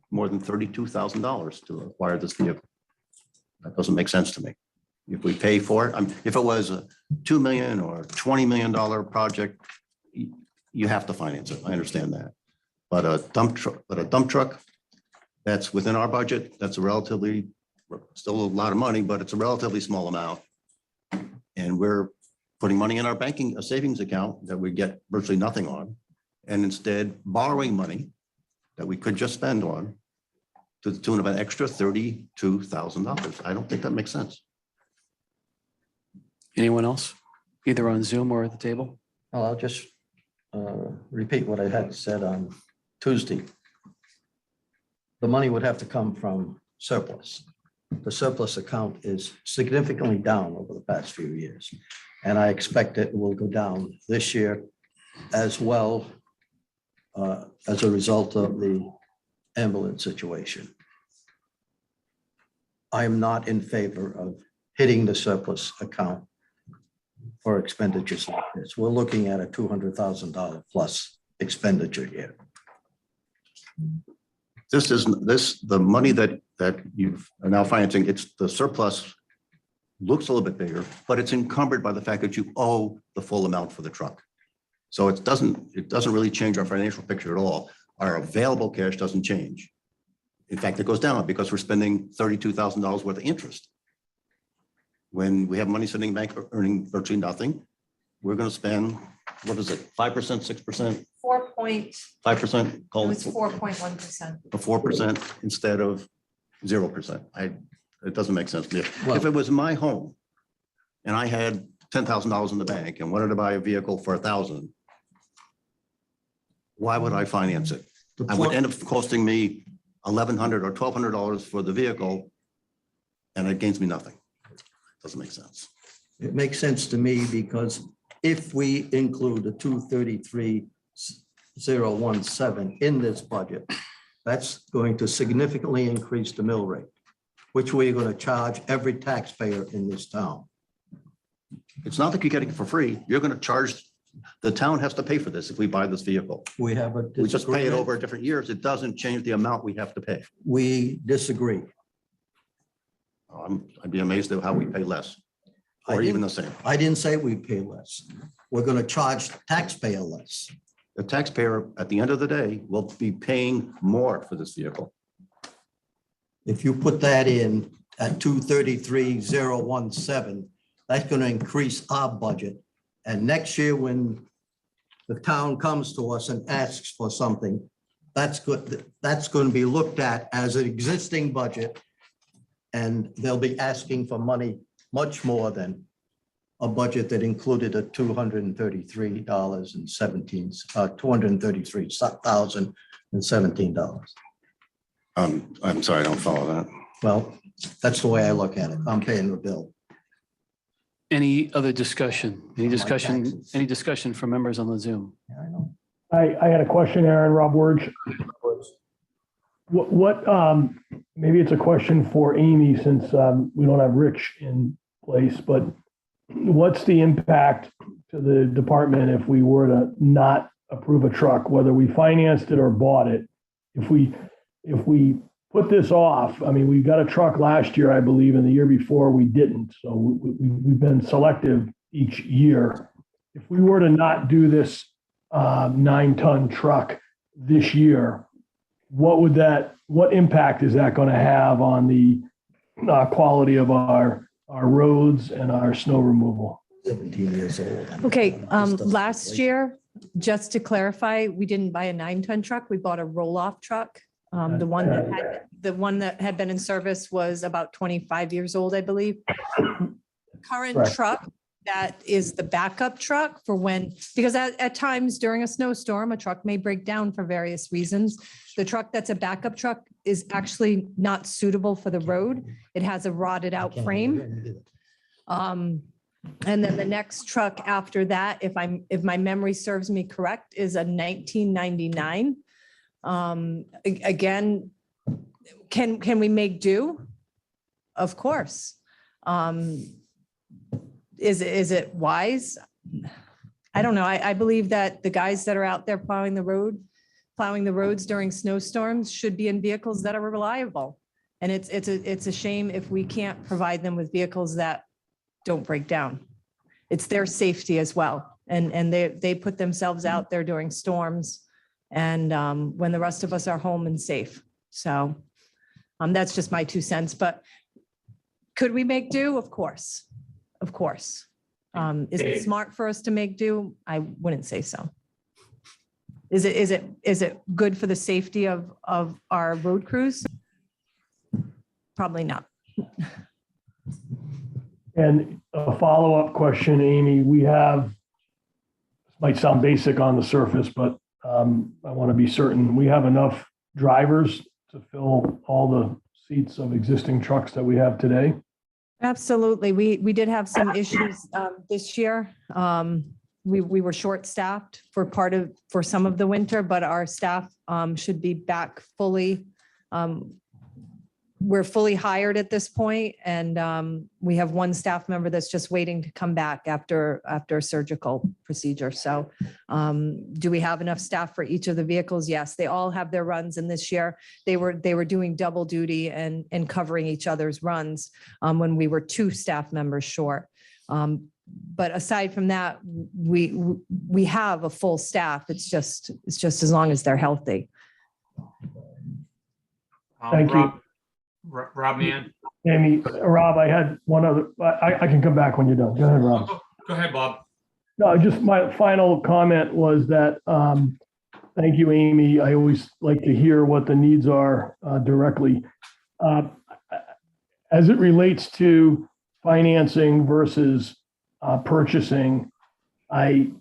more than $32,000 to acquire this vehicle. That doesn't make sense to me. If we pay for it, if it was a $2 million or $20 million project, you have to finance it. I understand that. But a dump truck, that's within our budget. That's a relatively, still a lot of money, but it's a relatively small amount. And we're putting money in our a savings account that we get virtually nothing on, and instead borrowing money that we could just spend on to the tune of an extra $32,000. I don't think that makes sense. Anyone else? Either on Zoom or at the table? Well, I'll just repeat what I had said on Tuesday. The money would have to come from surplus. The surplus account is significantly down over the past few years. And I expect it will go down this year as well as a result of the ambulance situation. I am not in favor of hitting the surplus account for expenditures like this. We're looking at a $200,000 plus expenditure here. The money that you are now financing, it's the surplus looks a little bit bigger, but it's encumbered by the fact that you owe the full amount for the truck. So it doesn't really change our financial picture at all. Our available cash doesn't change. In fact, it goes down because we're spending $32,000 worth of interest. When we have money sitting in the bank earning virtually nothing, we're going to spend, what is it, 5%, 6%, 5%? Call it 4.1%. 4% instead of 0%. It doesn't make sense to me. Well- If it was my home and I had $10,000 in the bank and wanted to buy a vehicle for $1,000, why would I finance it? I would end up costing me $1,100 or $1,200 for the vehicle, and it gains me nothing. Doesn't make sense. It makes sense to me because if we include the 233,017 in this budget, that's going to significantly increase the mill rate, which we're going to charge every taxpayer in this town. It's not like you're getting it for free. You're going to charge, the town has to pay for this if we buy this vehicle. We have a We just pay it disagreement. over different years. It doesn't change the amount we have to pay. We disagree. I'd be amazed at how we pay less I or even didn't- the same. I didn't say we pay less. We're going to charge taxpayer less. The taxpayer, at the end of the day, will be paying more for this vehicle. If you put that in at 233,017, that's going to increase our budget. And next year, when the town comes to us and asks for something, that's good. That's going to be looked at as an existing budget. And they'll be asking for money much more than a budget that included a $233,017. I'm sorry, I don't follow that. Well, that's the way I look at it. I'm paying the bill. Any other discussion? Any My discussion? taxes. Any discussion from members on the Zoom? Yeah, I know. I had a question, Aaron, Rob Wurge. Maybe it's a question for Amy since we don't have Rich in place, but what's the impact to the department if we were to not approve a truck, whether we financed it or bought it? If we put this off. I mean, we got a truck last year, I believe, and the year before we didn't. So we've been selective each year. If we were to not do this 9-ton truck this year, what impact is that going to have on the quality of our roads and our snow removal? 17 years old. Okay, Just doesn't last relate. year, just to clarify, we didn't buy a 9-ton truck. We bought a roll-off truck. The one that had been in service was about 25 years old, I believe. Current Correct. truck, that is the backup truck for when, because at times during a snowstorm, a truck may break down for various reasons. The truck that's a backup truck is actually not suitable for the road. It has a rotted out frame. And then the next truck after that, if my memory serves me correct, is a 1999. Again, can we make do? Of course. Is it wise? I don't know. I believe that the guys that are out there plowing the roads during snowstorms should be in vehicles that are reliable. And it's a shame if we can't provide them with vehicles that don't break down. It's their safety as well. And they put themselves out there during storms and when the rest of us are home and safe. So that's just my 2 cents, but could we make do? Of course. Of course. Is it smart for us to make do? I wouldn't say so. Is it good for the safety of our road crews? Probably not. And a follow-up question, Amy, we have, this might sound basic on the surface, but I want to be certain, we have enough drivers to fill all the seats of existing trucks that we have today? Absolutely. We did have some issues this year. We were short-staffed for some of the winter, but our staff should be back fully. We're fully hired at this point, and we have one staff member that's just waiting to come back after a surgical procedure. So do we have enough staff for each of the vehicles? Yes, they all have their runs, and this year they were doing double duty and covering each other's runs when we were 2 staff members short. But aside from that, we have a full staff. It's just as long as they're healthy. Thank you. Rob Mann. Amy, Rob, I had one other, I can come back when you're done. Go ahead, Rob. Go ahead, Bob. No, just my final comment was that, thank you, Amy. I always like to hear what the needs are directly. As it relates to financing versus purchasing, I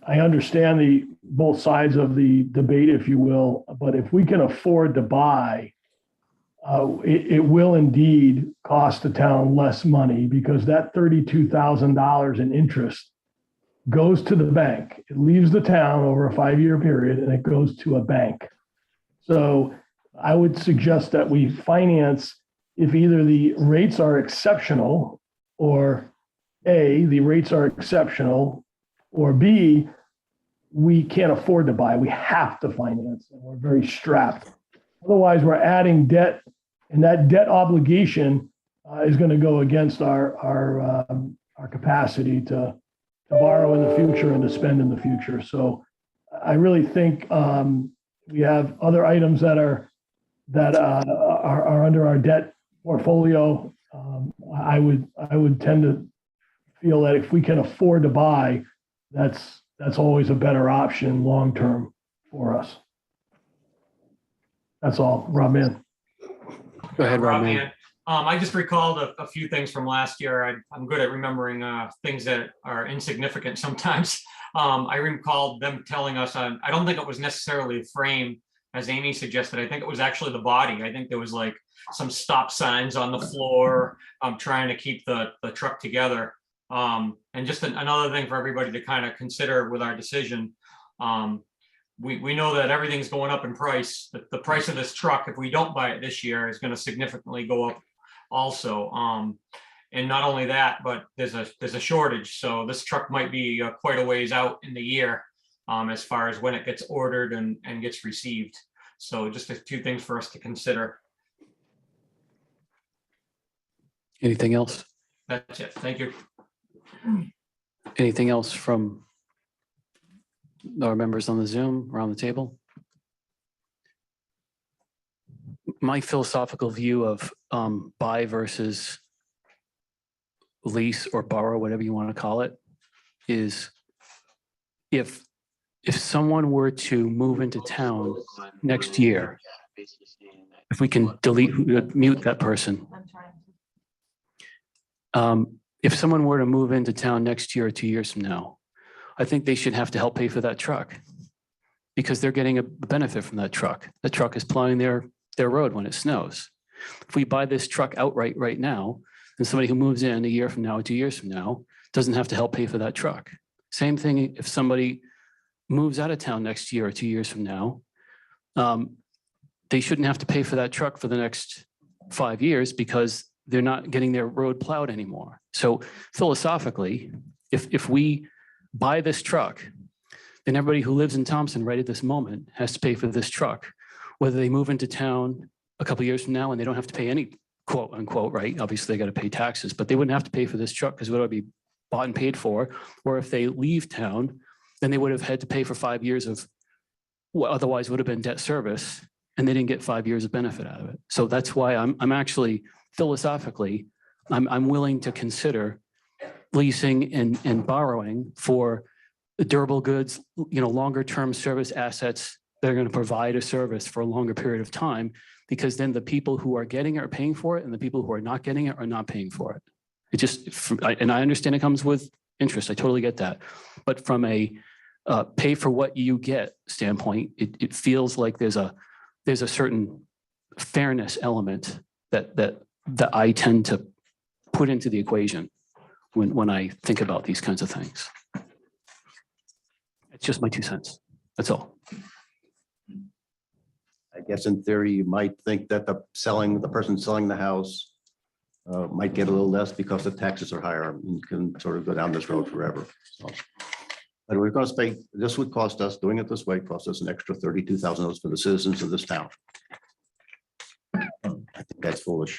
understand both sides of the debate, if you will, but if we can afford to buy, it will indeed cost the town less money because that $32,000 in interest goes to the bank. It leaves the town over a 5-year period and it goes to a bank. So I would suggest that we finance if either the rates are exceptional or A, the rates are exceptional, or B, we can't afford to buy. We have to finance and we're very strapped. Otherwise, we're adding debt, and that debt obligation is going to go against our capacity to borrow in the future and to spend in the future. So I really think we have other items that are under our debt portfolio. I would tend to feel that if we can afford to buy, that's always a better option long term for us. That's all, Rob Mann. Go ahead, Rob Mann. Mann. I just recalled a few things from last year. I'm good at remembering things that are insignificant sometimes. I recalled them telling us, I don't think it was necessarily the frame, as Amy suggested. I think it was actually the body. I think there was like some stop signs on the floor, trying to keep the truck together. And just another thing for everybody to kind of consider with our decision. We know that everything's going up in price. The price of this truck, if we don't buy it this year, is going to significantly go up also. And not only that, but there's a shortage. So this truck might be quite a ways out in the year as far as when it gets ordered and gets received. So just a few things for us to consider. Anything else? That's it. Thank you. Anything else from our members on the Zoom around the table? My philosophical view of buy versus lease or borrow, whatever you want to call it, is if someone were to move into town next year, if we can mute that person. If someone were to move into town next year or 2 years from now, I think they should have to help pay for that truck because they're getting a benefit from that truck. The truck is plowing their road when it snows. If we buy this truck outright right now, then somebody who moves in a year from now, or 2 years from now, doesn't have to help pay for that truck. Same thing if somebody moves out of town next year or 2 years from now, they shouldn't have to pay for that truck for the next 5 years because they're not getting their road plowed anymore. So philosophically, if we buy this truck, then everybody who lives in Thompson right at this moment has to pay for this truck, whether they move into town a couple of years from now and they don't have to pay any quote unquote, right? Obviously they got to pay taxes, but they wouldn't have to pay for this truck because it would be bought and paid for. Or if they leave town, then they would have had to pay for 5 years of what otherwise would have been debt service, and they didn't get 5 years of benefit out of it. So that's why I'm actually philosophically, I'm willing to consider leasing and borrowing for durable goods, longer term service assets that are going to provide a service for a longer period of time, because then the people who are getting it are paying for it and the people who are not getting it are not paying for it. It just, and I understand it comes with interest. I totally get that. But from a pay for what you get standpoint, it feels like there's a certain fairness element that I tend to put into the equation when I think about these kinds of things. It's just my 2 cents. That's all. I guess in theory, you might think that the person selling the house might get a little less because the taxes are higher. You can sort of go down this road forever. So, but we're going to spend, this would cost us, doing it this way, cost us an extra $32,000 for the citizens of this town. I think that's foolish.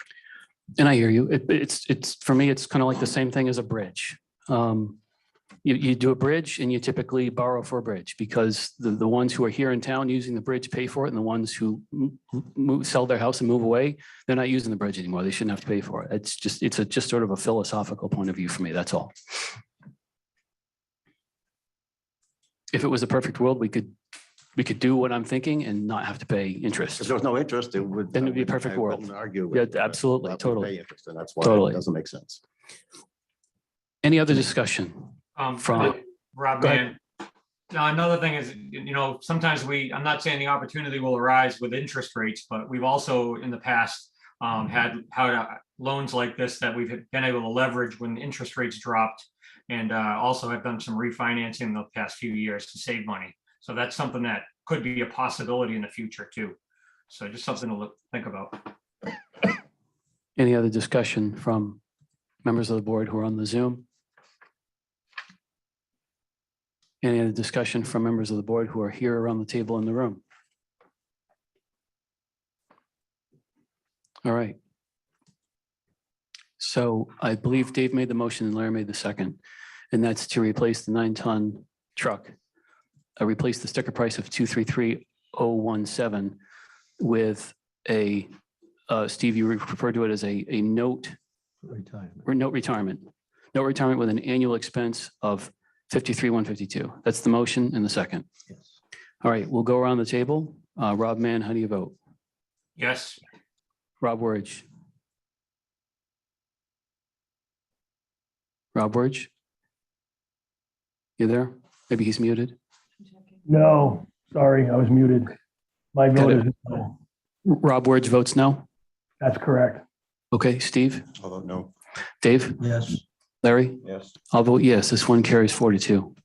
And I hear you. It's for me, it's kind of like the same thing as a bridge. You do a bridge and you typically borrow for a bridge because the ones who are here in town using the bridge pay for it, and the ones who sell their house and move away, they're not using the bridge anymore. They shouldn't have to pay for it. It's just sort of a philosophical point of view for me. That's all. If it was a perfect world, we could do what I'm thinking and not have to pay interest. If there was no interest, it would. Then it'd be a perfect I world. wouldn't argue. Yeah, with absolutely, that we totally. pay interest, and that's why Totally. it doesn't make sense. Any other discussion? From- Rob, Go ahead. man. Now, another thing is, sometimes I'm not saying the opportunity will arise with interest rates, but we've also in the past had loans like this that we've been able to leverage when interest rates dropped, and also have done some refinancing in the past few years to save money. So that's something that could be a possibility in the future too. So just something to think about. Any other discussion from members of the board who are on the Zoom? Any other discussion from members of the board who are here around the table in the room? All right. So I believe Dave made the motion and Larry made the second, and that's to replace the 9-ton truck. Replace the sticker price of 233,017 with a, Steve, you referred to it as a note Retirement. or note retirement. Note retirement with an annual expense of 53,152. That's the motion and the second. Yes. All right, we'll go around the table. Rob Mann, how do you vote? Yes. Rob Wurge. Rob Wurge? You there? Maybe he's muted. No, sorry, I was muted. My Got vote it. is no. Rob Wurge votes no. That's correct. Okay, Steve? Although, no. Dave? Yes. Larry? Yes. I'll vote yes. This one carries 4-2.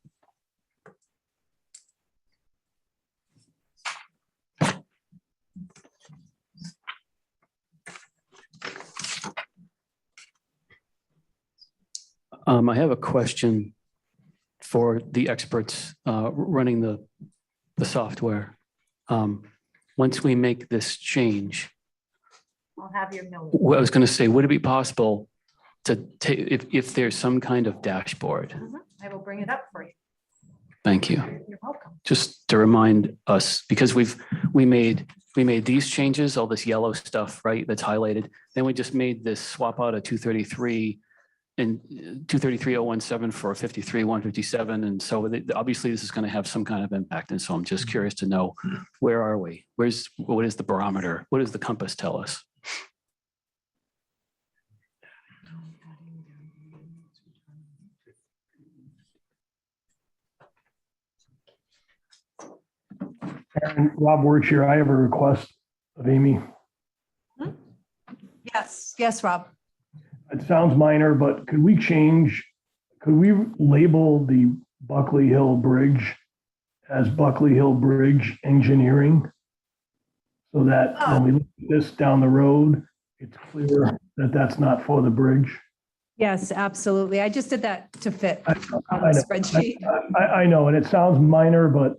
I have a question for the experts running the software. Once we make this change, I'll have your note. what I was going to say, would it be possible to take, if there's some kind of dashboard. I will bring it up for you. Thank you. You're welcome. Just to remind us, because we made these changes, all this yellow stuff, right, that's highlighted. Then we just made this swap out of 233 and 233,017 for 53,157. And so obviously this is going to have some kind of impact. And so I'm just curious to know, where are we? What is the barometer? What does the compass tell us? Aaron, Rob Wirtz here. I have a request of Amy. Yes, Rob. It sounds minor, but could we label the Buckley Hill Bridge as Buckley Hill Bridge Engineering? So that when we look at this down the road, it's clear that that's not for the bridge. Yes, absolutely. I just did that to fit I on know. the spreadsheet. I know, and it sounds minor, but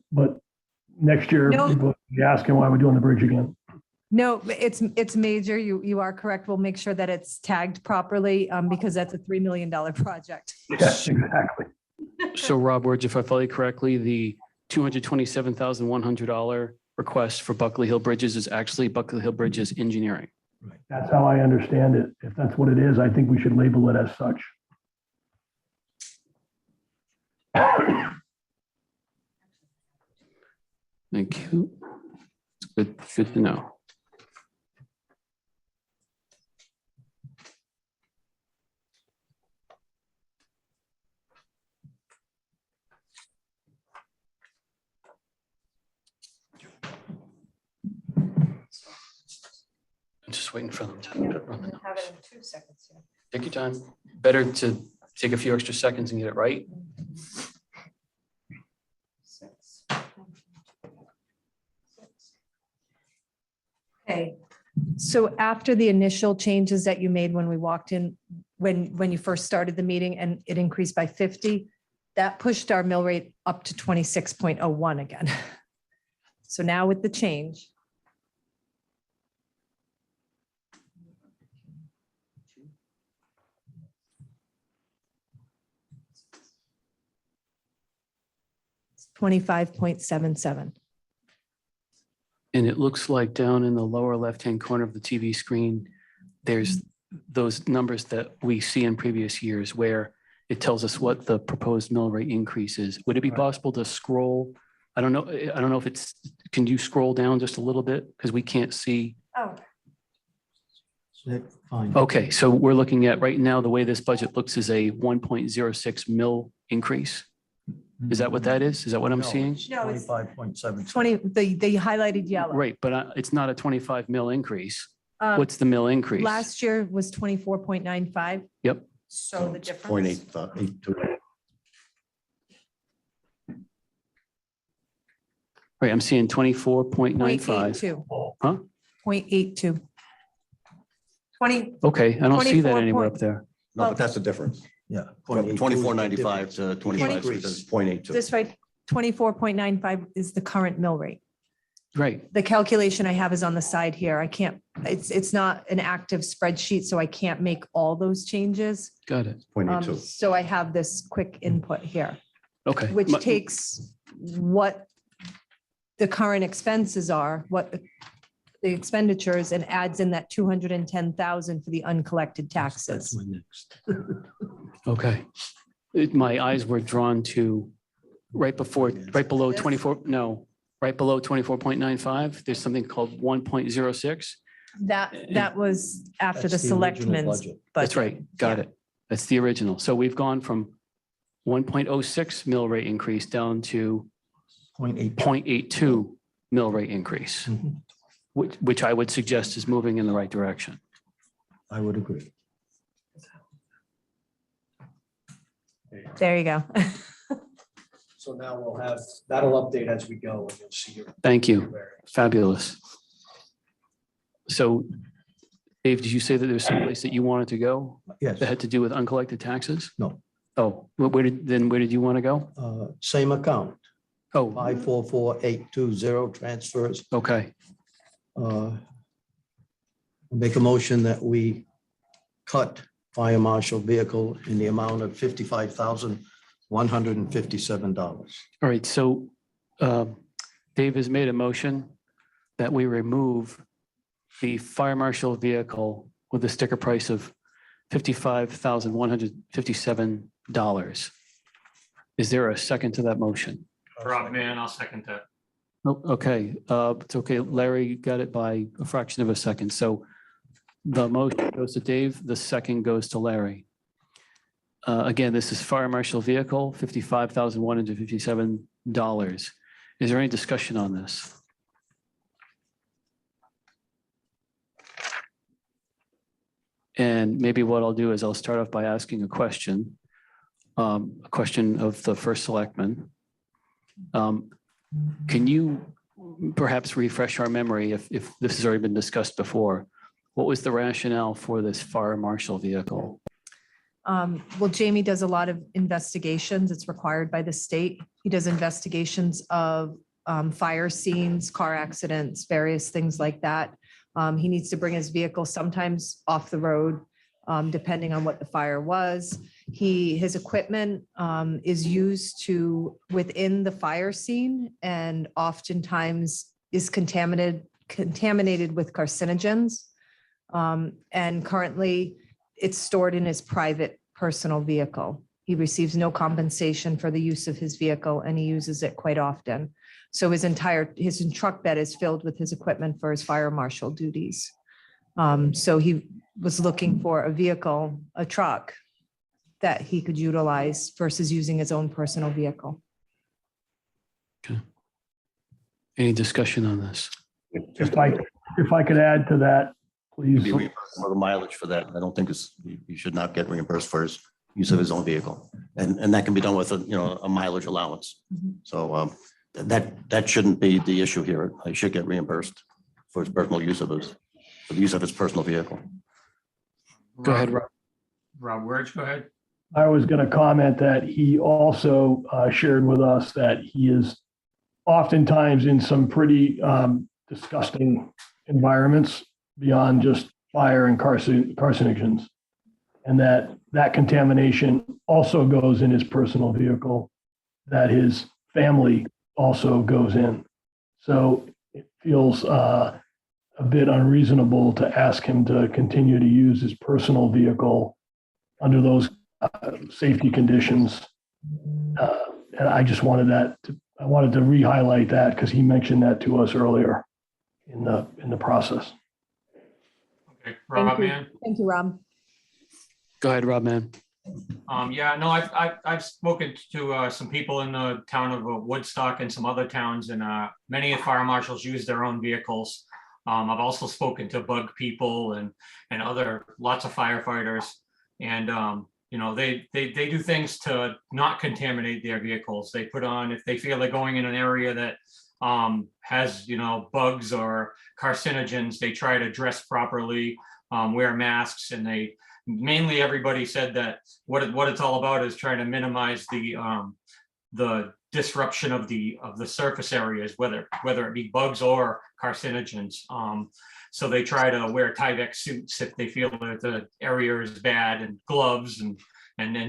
next year, No. people will be asking why we're doing the bridge again. No, it's major. You are correct. We'll make sure that it's tagged properly because that's a $3 million project. Yes, exactly. So Rob Wirtz, if I follow you correctly, the $227,100 request for Buckley Hill Bridges is actually Buckley Hill Bridges Engineering. That's how I understand it. If that's what it is, I think we should label it as such. Thank you. It's good to know. I'm just waiting for them to run the numbers. 2 seconds. Take your time. Better to take a few extra seconds and get it right. Okay, so after the initial changes that you made when we walked in, when you first started the meeting and it increased by 50, that pushed our mill rate up to 26.01 again. So now with the change. It's 25.77. And it looks like down in the lower left-hand corner of the TV screen, there's those numbers that we see in previous years where it tells us what the proposed mill rate increase is. Would it be possible to scroll? I don't know if it's, can you scroll down just a little bit? Because we can't see. Oh. Fine. Okay, so we're looking at right now, the way this budget looks is a 1.06 mil increase. Is that what that is? Is that what I'm seeing? No, it's 25.7. 20, the highlighted yellow. Right, but it's not a 25 mil increase. Um, What's the mill increase? Last year was 24.95. Yep. So the difference. 0.82. Right, I'm seeing 24.95. 0.82. Huh? 0.82. 20, Okay, I don't see that 24 anywhere point- up there. No, but that's the difference. Yeah. From 24.95 to 25, Increase. so it's 0.82. this right, 24.95 is the current mill rate. Right, The calculation I have is on the side here. I can't, it's not an active spreadsheet, so I can't make all those changes. got it. 0.82. So I have this quick input here, Okay. which My- takes what the current expenses are, what the expenditures, and adds in that 210,000 for the uncollected That's taxes. my next. Okay. My eyes were drawn to right below 24, no, right below 24.95. There's something called 1.06. That was after the That's the original selectmen's budget. That's budget. right. Got it. That's the original. So we've gone from 1.06 mill rate increase down to 0.8. 0.82 mill rate increase, Mhm. which I would suggest is moving in the right direction. I would agree. There you go. So now we'll have, that'll update as we go and you'll see your. Thank your you. variance. Fabulous. So Dave, did you say that there's some place that you wanted to go Yes, that had to do with uncollected taxes? No. Oh, where did you want to go? same account, Oh, 544820 transfers. okay. Make a motion that we cut fire marshal vehicle in the amount of $55,157. All right, so Dave has made a motion that we remove the fire marshal vehicle with a sticker price of $55,157. Is there a second to that motion? Rob Mann, I'll second that. Oh, okay, it's okay. Larry got it by a fraction of a second. So the motion goes to Dave, the second goes to Larry. Again, this is fire marshal vehicle, $55,157. Is there any discussion on this? And maybe what I'll do is I'll start off by asking a question of the first selectman. Can you perhaps refresh our memory if this has already been discussed before? What was the rationale for this fire marshal vehicle? Well, Jamie does a lot of investigations. It's required by the state. He does investigations of fire scenes, car accidents, various things like that. He needs to bring his vehicle sometimes off the road, depending on what the fire was. His equipment is used within the fire scene and oftentimes is contaminated with carcinogens. And currently it's stored in his private personal vehicle. He receives no compensation for the use of his vehicle and he uses it quite often. So his truck bed is filled with his equipment for his fire marshal duties. So he was looking for a vehicle, a truck that he could utilize versus using his own personal vehicle. Okay. Any discussion on this? If I could add to that, please. Be reimbursed for the mileage for that. I don't think he should not get reimbursed for his use of his own vehicle. And that can be done with a mileage allowance. So that shouldn't be the issue here. He should get reimbursed for his personal use of for the use of his personal vehicle. Go ahead, Rob. Rob Wirch, go ahead. I was going to comment that he also shared with us that he is oftentimes in some pretty disgusting environments beyond just fire and carcinogens. And that contamination also goes in his personal vehicle, that his family also goes in. So it feels a bit unreasonable to ask him to continue to use his personal vehicle under those safety conditions. And I just wanted to re-highlight that because he mentioned that to us earlier in the process. Okay, Rob Mann. Thank you, Rob. Go ahead, Rob, man. Yeah, no, I've spoken to some people in the town of Woodstock and some other towns, and many of fire marshals use their own vehicles. I've also spoken to bug people and lots of firefighters, and they do things to not contaminate their vehicles. They put on, if they feel they're going in an area that has bugs or carcinogens, they try to dress properly, wear masks, and mainly everybody said that what it's all about is trying to minimize the disruption of the surface areas, whether it be bugs or carcinogens. So they try to wear Tyvek suits if they feel that the area is bad, and gloves and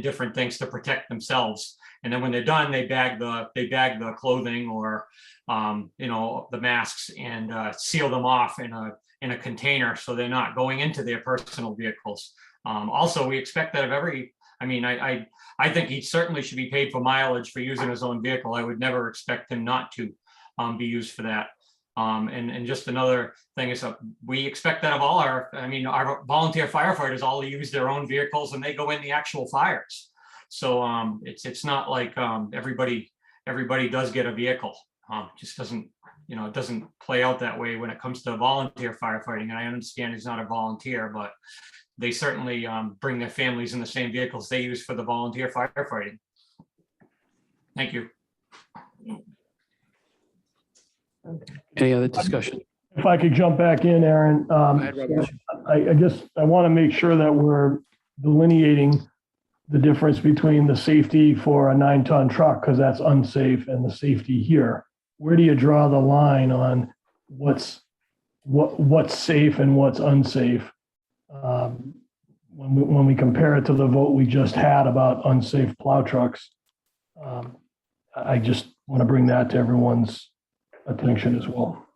different things to protect themselves. And then when they're done, they bag the clothing or the masks and seal them off in a container so they're not going into their personal vehicles. Also, we expect that of I think he certainly should be paid for mileage for using his own vehicle. I would never expect him not to be used for that. And just another thing is we expect that of all our volunteer firefighters all use their own vehicles and they go in the actual fires. So it's not like everybody does get a vehicle. Just doesn't, it doesn't play out that way when it comes to volunteer firefighting. And I understand he's not a volunteer, but they certainly bring their families in the same vehicles they use for the volunteer firefighting. Thank you. Any other discussion? If I could jump back in, Aaron, ahead, Robert. I want to make sure that we're delineating the difference between the safety for a 9-ton truck, because that's unsafe, and the safety here. Where do you draw the line on what's safe and what's unsafe? when we compare it to the vote we just had about unsafe plow trucks, I just want to bring that to everyone's attention as well.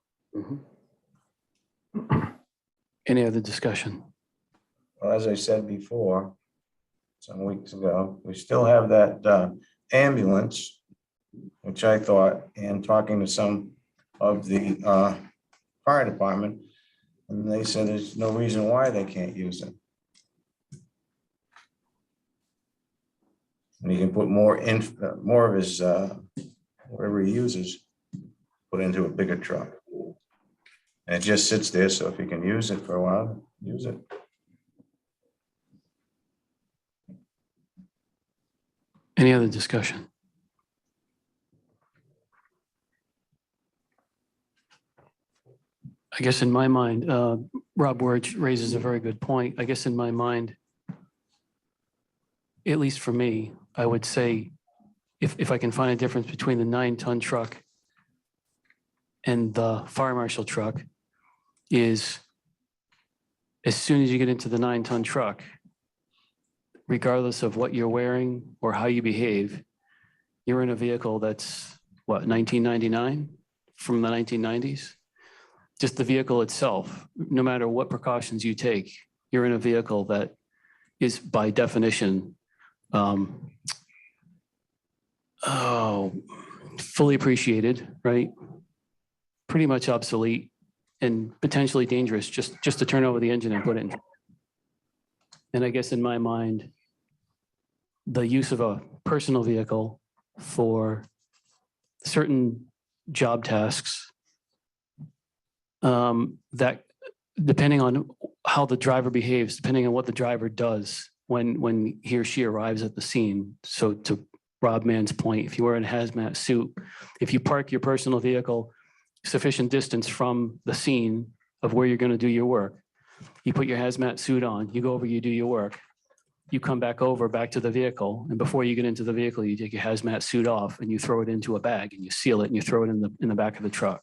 Any other discussion? Well, as I said before, some weeks ago, we still have that ambulance, which I thought, and talking to some of the fire department, and they said there's no reason why they can't use it. And he can put more of his, whatever he uses, put into a bigger truck. And it just sits there, so if he can use it for a while, use it. Any other discussion? I guess in my mind, Rob Wurch raises a very good point. I guess in my mind, at least for me, I would say if I can find a difference between the 9-ton truck and the fire marshal truck is as soon as you get into the 9-ton truck, regardless of what you're wearing or how you behave, you're in a vehicle that's what, 1999 from the 1990s? Just the vehicle itself, no matter what precautions you take, you're in a vehicle that is by definition fully appreciated, right? Pretty much obsolete and potentially dangerous just to turn over the engine and put it in. And I guess in my mind, the use of a personal vehicle for certain job tasks that depending on how the driver behaves, depending on what the driver does when he or she arrives at the scene. So to Rob Mann's point, if you wear a hazmat suit, if you park your personal vehicle sufficient distance from the scene of where you're going to do your work, you put your hazmat suit on, you go over, you do your work, you come back to the vehicle, and before you get into the vehicle, you take your hazmat suit off and you throw it into a bag and you seal it and you throw it in the back of the truck.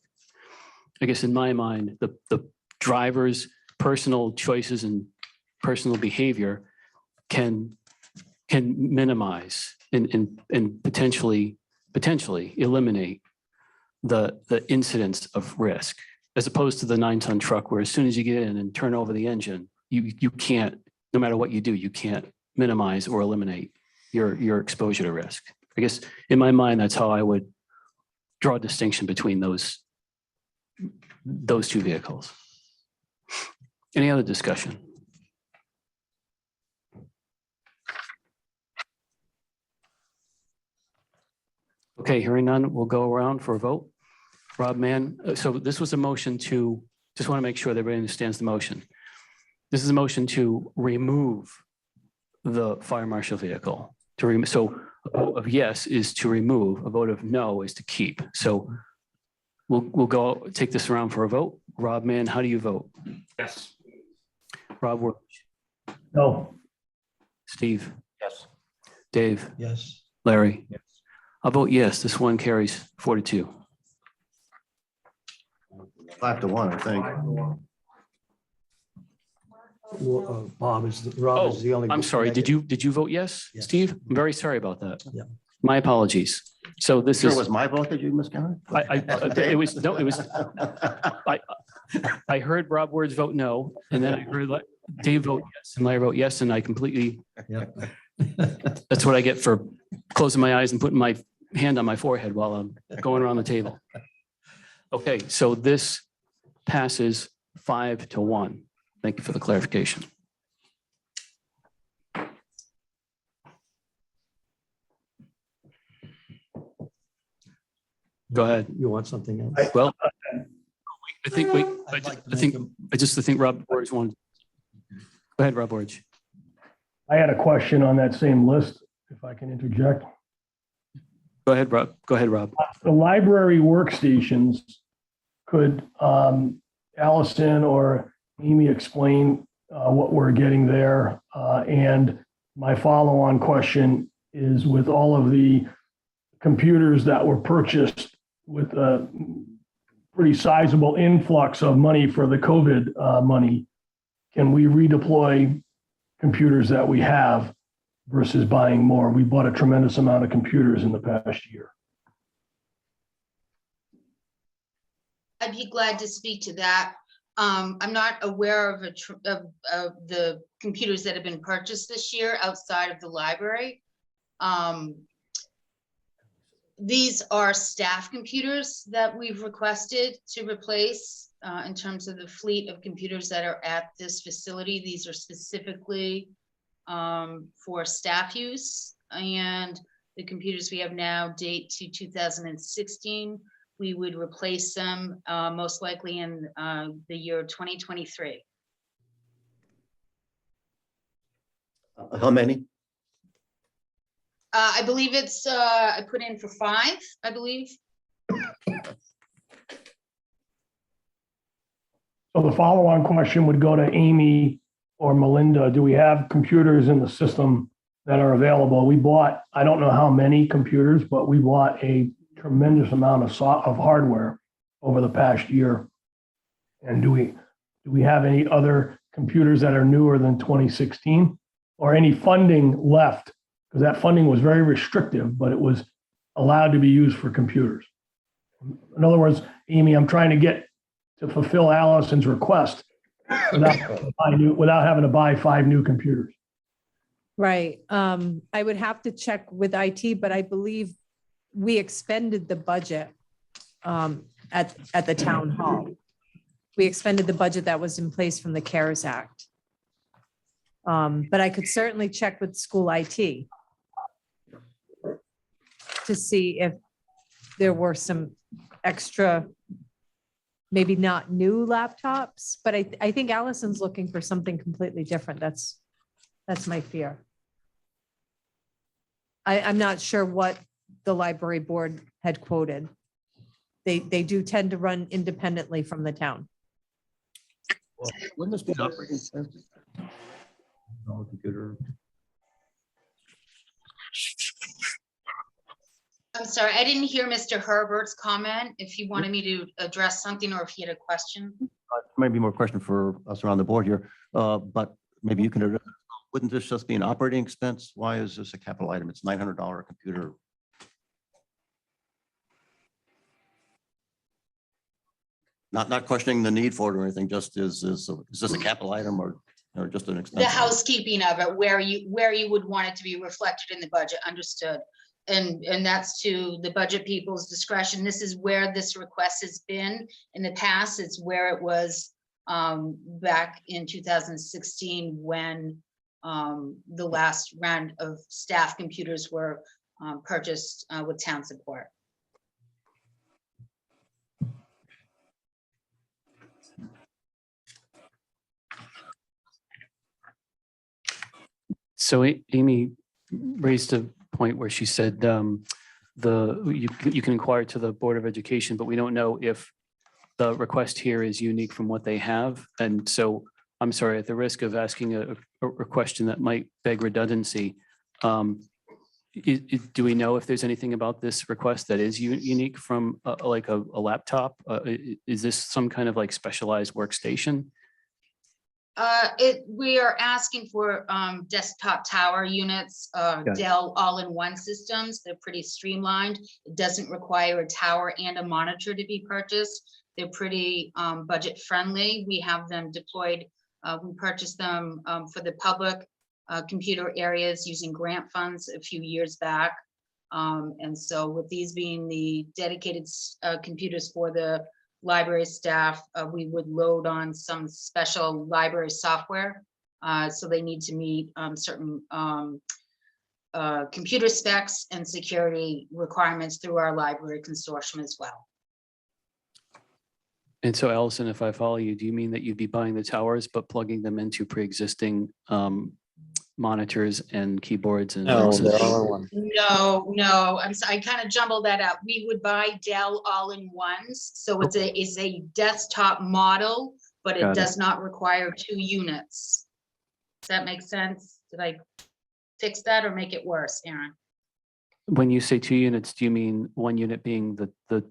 I guess in my mind, the driver's personal choices and personal behavior can minimize and potentially eliminate the incidence of risk, as opposed to the 9-ton truck, where as soon as you get in and turn over the engine, you can't, no matter what you do, you can't minimize or eliminate your exposure to risk. I guess in my mind, that's how I would draw a distinction between those two vehicles. Any other discussion? Okay, hearing none, we'll go around for a vote. Rob Mann, so this was a motion to, just want to make sure that everybody understands the motion. This is a motion to remove the fire marshal vehicle. So a vote of yes is to remove, a vote of no is to keep. So we'll go take this around for a vote. Rob Mann, how do you vote? Yes. Rob Wurch, No. Steve, Yes. Dave, Yes. Larry. Yes. I'll vote yes. This one carries 4-2. 5-1, I think. Well, Rob is the only. I'm sorry. Did you vote yes, Yes. Steve? I'm very sorry about that. Yeah. My apologies. So this Sure is, was my vote that you miscounted? I heard Rob Word's vote no, and then I heard Dave vote yes, and Larry vote yes, and I completely, Yeah. that's what I get for closing my eyes and putting my hand on my forehead while I'm going around the table. Okay, so this passes 5-1. Thank you for the clarification. Go ahead. You want something else? Well, I think I'd like to make a- I think Rob Borge wanted. Go ahead, Rob Borge. I had a question on that same list, if I can interject. Go ahead, Rob. Go ahead, Rob. The library workstations, could Allison or Amy explain what we're getting there? And my follow-on question is, with all of the computers that were purchased with a pretty sizable influx of money for the COVID money, can we redeploy computers that we have versus buying more. We bought a tremendous amount of computers in the past year. I'd be glad to speak to that. I'm not aware of of the computers that have been purchased this year outside of the library. These are staff computers that we've requested to replace in terms of the fleet of computers that are at this facility. These are specifically for staff use, and the computers we have now date to 2016. We would replace them most likely in the year 2023. How many? I believe it's, I put in for 5, I believe. So the follow-on question would go to Amy or Melinda. Do we have computers in the system that are available? We bought, I don't know how many computers, but we bought a tremendous amount of hardware over the past year. And do we have any other computers that are newer than 2016 or any funding left? Because that funding was very restrictive, but it was allowed to be used for computers. In other words, Amy, I'm trying to get to fulfill Allison's request without having to buy 5 new computers. Right. I would have to check with IT, but I believe we expended the budget at the town hall. We expended the budget that was in place from the CARES Act. But I could certainly check with school IT to see if there were some extra, maybe not new laptops, but I think Allison's looking for something completely different. That's my fear. I'm not sure what the library board had quoted. They do tend to run independently from the town. Well, wouldn't this be an operating expense? No computer. I'm sorry, I didn't hear Mr. Herbert's comment, if he wanted me to address something or if he had a question. Maybe more question for us around the board here, but maybe you can address. Wouldn't this just be an operating expense? Why is this a capital item? It's $900 computer. Not questioning the need for it or anything, just is this a capital item or just an expense? The housekeeping of it, where you would want it to be reflected in the budget, understood. And that's to the budget people's discretion. This is where this request has been in the past. It's where it was back in 2016 when the last round of staff computers were purchased with town support. So Amy raised a point where she said you can inquire to the Board of Education, but we don't know if the request here is unique from what they have. And so I'm sorry, at the risk of asking a question that might beg redundancy, do we know if there's anything about this request that is unique from like a laptop? Is this some kind of like specialized workstation? We are asking for desktop tower units, Dell all-in-one systems. They're pretty streamlined. It doesn't require a tower and a monitor to be purchased. They're pretty budget friendly. We have them deployed. We purchased them for the public computer areas using grant funds a few years back. And so with these being the dedicated computers for the library staff, we would load on some special library software. So they need to meet certain computer specs and security requirements through our library consortium as well. And so Allison, if I follow you, do you mean that you'd be buying the towers, but plugging them into pre-existing monitors and keyboards? And No, I'm sorry, I kind of jumbled that up. We would buy Dell all-in-ones. So it's a desktop model, but it does not require 2 units. Does that make sense? Did I fix that or make it worse, Aaron? When you say 2 units, do you mean 1 unit being the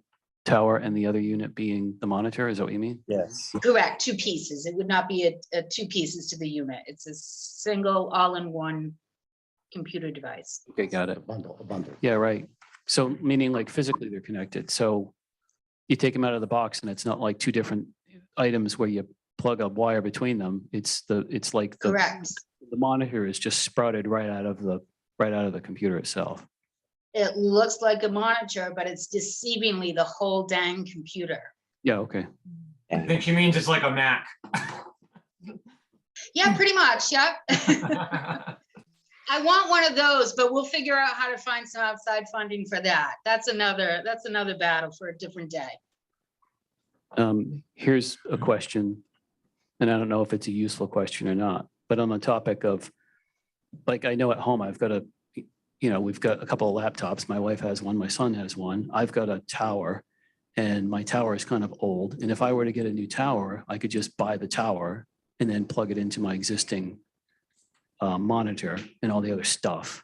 tower and the other unit being the monitor? Is that what you mean? Yes. Correct, two pieces. It would not be a two pieces to the unit. It's a single all-in-one computer device. Okay, got it. A bundle. Yeah, right. So meaning like physically they're connected. So you take them out of the box and it's not like two different items where you plug a wire between them. It's like Correct. the monitor is just sprouted right out of the computer itself. It looks like a monitor, but it's deceivingly the whole dang computer. Yeah, okay. I think she means it's like a Mac. Yeah, pretty much, yep. I want one of those, but we'll figure out how to find some outside funding for that. That's another battle for a different day. Here's a question, and I don't know if it's a useful question or not, but on the topic of, like, I know at home I've got we've got a couple of laptops. My wife has one, my son has one. I've got a tower, and my tower is kind of old. And if I were to get a new tower, I could just buy the tower and then plug it into my existing monitor and all the other stuff.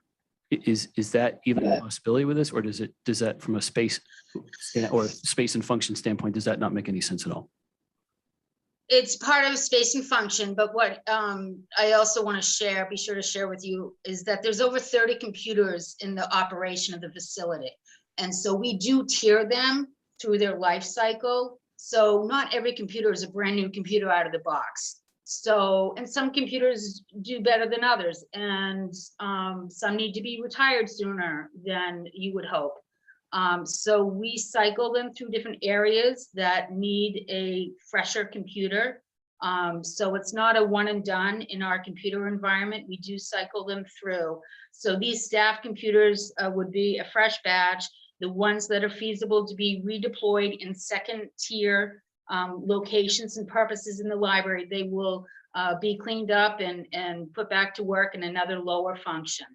Is that even a possibility with this, or does that from a space and function standpoint, does that not make any sense at all? It's part of space and function, but what I also want to be sure to share with you is that there's over 30 computers in the operation of the facility. And so we do tier them through their life cycle. So not every computer is a brand new computer out of the box. So, and some computers do better than others, and some need to be retired sooner than you would hope. So we cycle them through different areas that need a fresher computer. So it's not a one and done in our computer environment. We do cycle them through. So these staff computers would be a fresh batch. The ones that are feasible to be redeployed in second tier locations and purposes in the library, they will be cleaned up and put back to work in another lower function.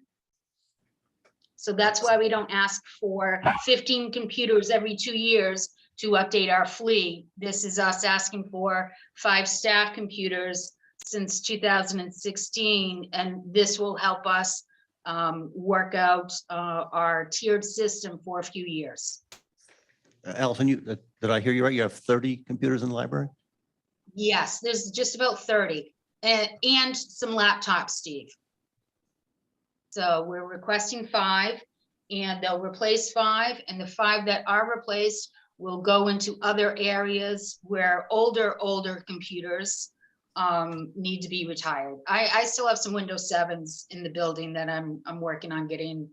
So that's why we don't ask for 15 computers every 2 years to update our fleet. This is us asking for 5 staff computers since 2016, and this will help us work out our tiered system for a few years. Allison, did I hear you right? You have 30 computers in the library? Yes, there's just about 30 and some laptops, Steve. So we're requesting 5, and they'll replace 5, and the 5 that are replaced will go into other areas where older computers need to be retired. I still have some Windows 7s in the building that I'm working on getting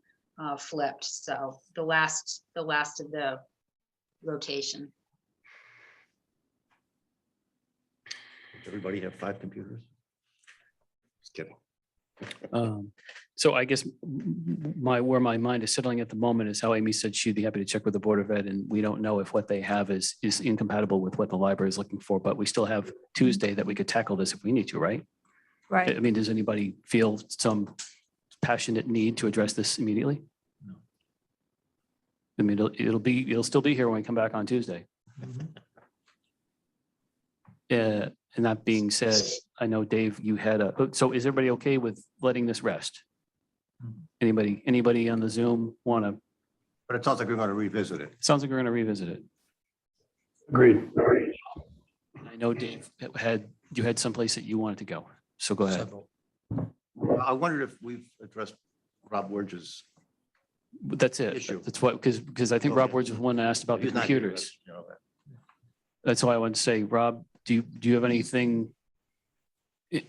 flipped. So the last of the rotation. Does everybody have 5 computers? Just kidding. So I guess where my mind is settling at the moment is how Amy said she'd be happy to check with the Board of Ed, and we don't know if what they have is incompatible with what the library is looking for, but we still have Tuesday that we could tackle this if we need to, right? Right. I mean, does anybody feel some passionate need to address this immediately? No. I mean, it'll still be here when we come back on Tuesday. And that being said, I know, Dave, you had so is everybody okay with letting this rest? Anybody on the Zoom want to? But it sounds like we're going to revisit it. Sounds like we're going to revisit it. Agreed. I know, Dave, you had someplace that you wanted to go, so go ahead. Several. I wondered if we've addressed Rob Wurge's. But that's it. Issue. That's what, because I think Rob Okay. Woods was one that asked about the He's not here, computers. but, you know, that- That's why I wanted to say, Rob, do you have anything? Are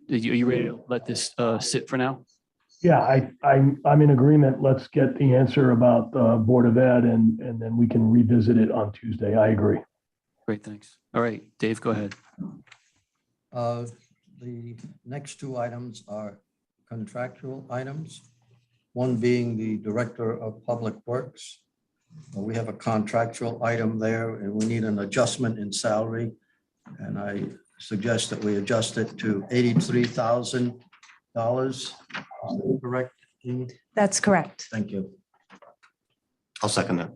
you ready to let this sit for now? Yeah, I'm in agreement. Let's get the answer about the Board of Ed and then we can revisit it on Tuesday. I agree. Great, thanks. All right, Dave, go ahead. The next 2 items are contractual items. One being the Director of Public Works. We have a contractual item there, and we need an adjustment in salary. And I suggest that we adjust it to $83,000. Is that correct, Amy? That's correct. Thank you. I'll second that.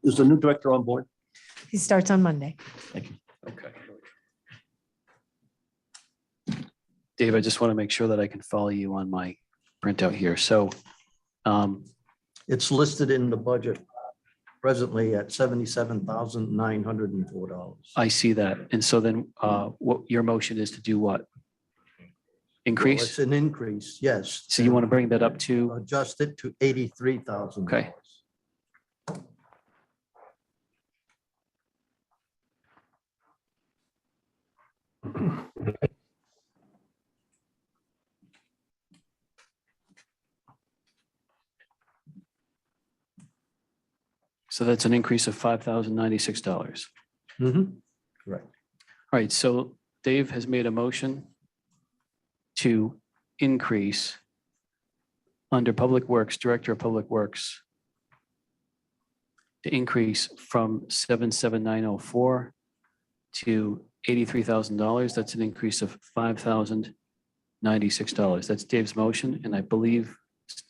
Is the new director on board? He starts on Monday. Okay. Dave, I just want to make sure that I can follow you on my printout here. So It's listed in the budget presently at $77,904. I see that. And so then what your motion is to do what? Well, Increase? It's an increase, yes. So you want to bring that up to, Adjust it to $83,000. Okay. so that's an increase of $5,096. Mhm. Correct. All right, so Dave has made a motion to increase under Public Works, Director of Public Works, to increase from 77904 to $83,000. That's an increase of $5,096. That's Dave's motion, and I believe,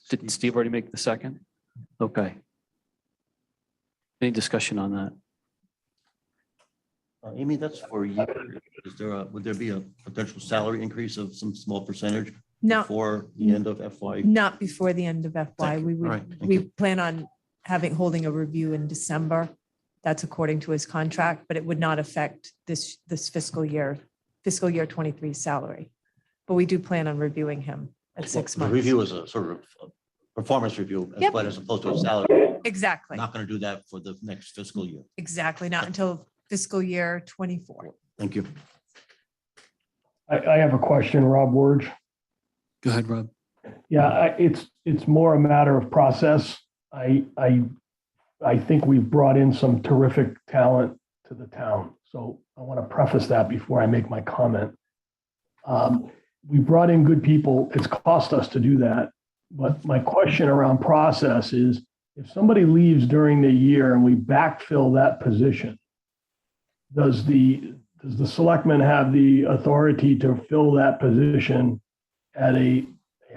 didn't Steve already make the second? Okay. Any discussion on that? Amy, that's for you. Would there be a potential salary increase of some small percentage No, before the end of FY? not before the end of FY. Thank you. We All right, would, thank we you. plan on holding a review in December. That's according to his contract, but it would not affect this fiscal year 23 salary. But we do plan on reviewing him at 6 The months. review is a sort of performance review, Yep. but as opposed to a salary. Exactly, Not going to do that for the next fiscal year. exactly. Not until fiscal year 24. Thank you. I have a question, Rob Wurge. Go ahead, Rob. Yeah, it's more a matter of process. I think we've brought in some terrific talent to the town. So I want to preface that before I make my comment. We brought in good people. It's cost us to do that. But my question around process is, if somebody leaves during the year and we backfill that position, does the selectman have the authority to fill that position at a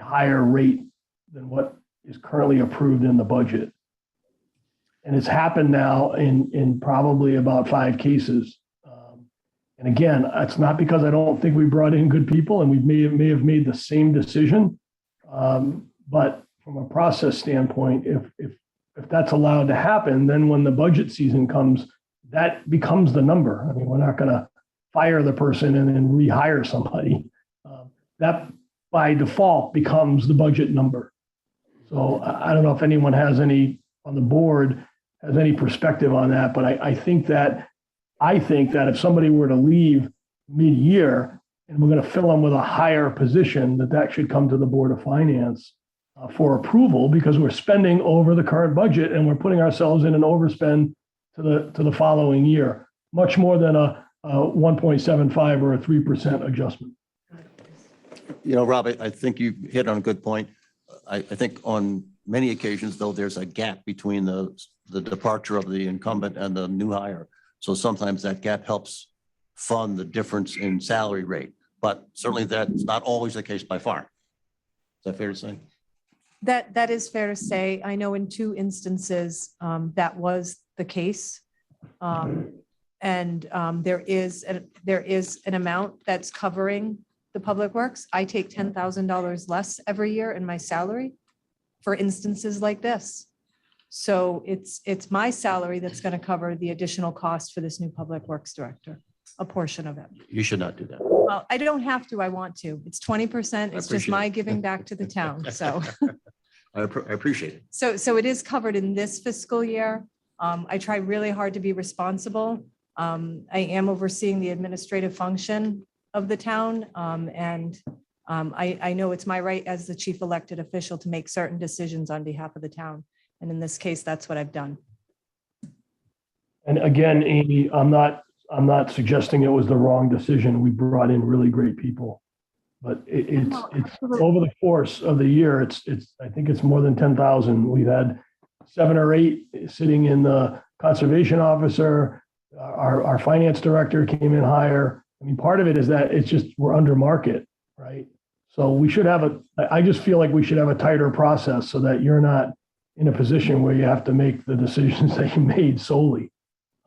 higher rate than what is currently approved in the budget? And it's happened now in probably about 5 cases. And again, it's not because I don't think we brought in good people and we may have made the same decision. But from a process standpoint, if that's allowed to happen, then when the budget season comes, that becomes the number. I mean, we're not going to fire the person and then rehire somebody. That by default becomes the budget number. So I don't know if anyone has any on the board has any perspective on that, but I think that if somebody were to leave mid-year and we're going to fill them with a higher position, that should come to the Board of Finance for approval, because we're spending over the current budget and we're putting ourselves in an overspend to the following year, much more than a 1.75 or a 3% adjustment. You know, Rob, I think you hit on a good point. I think on many occasions, though, there's a gap between the departure of the incumbent and the new hire. So sometimes that gap helps fund the difference in salary rate, but certainly that's not always the case by far. Is that fair to say? That is fair to say. I know in 2 instances that was the case. And there is an amount that's covering the public works. I take $10,000 less every year in my salary for instances like this. So it's my salary that's going to cover the additional cost for this new public works director, a portion of it. You should not do that. Well, I don't have to, I want to. It's 20%. It's just appreciate my it. giving back to the town. So. I appreciate it. So it is covered in this fiscal year. I try really hard to be responsible. I am overseeing the administrative function of the town. I know it's my right as the chief elected official to make certain decisions on behalf of the town. And in this case, that's what I've done. And again, Amy, I'm not suggesting it was the wrong decision. We brought in really great people. But it's over the course of the year, I think it's more than 10,000. We've had 7 or 8 sitting in the conservation officer. Our finance director came in higher. I mean, part of it is that it's just, we're under market, right? So we should have I just feel like we should have a tighter process so that you're not in a position where you have to make the decisions that you made solely.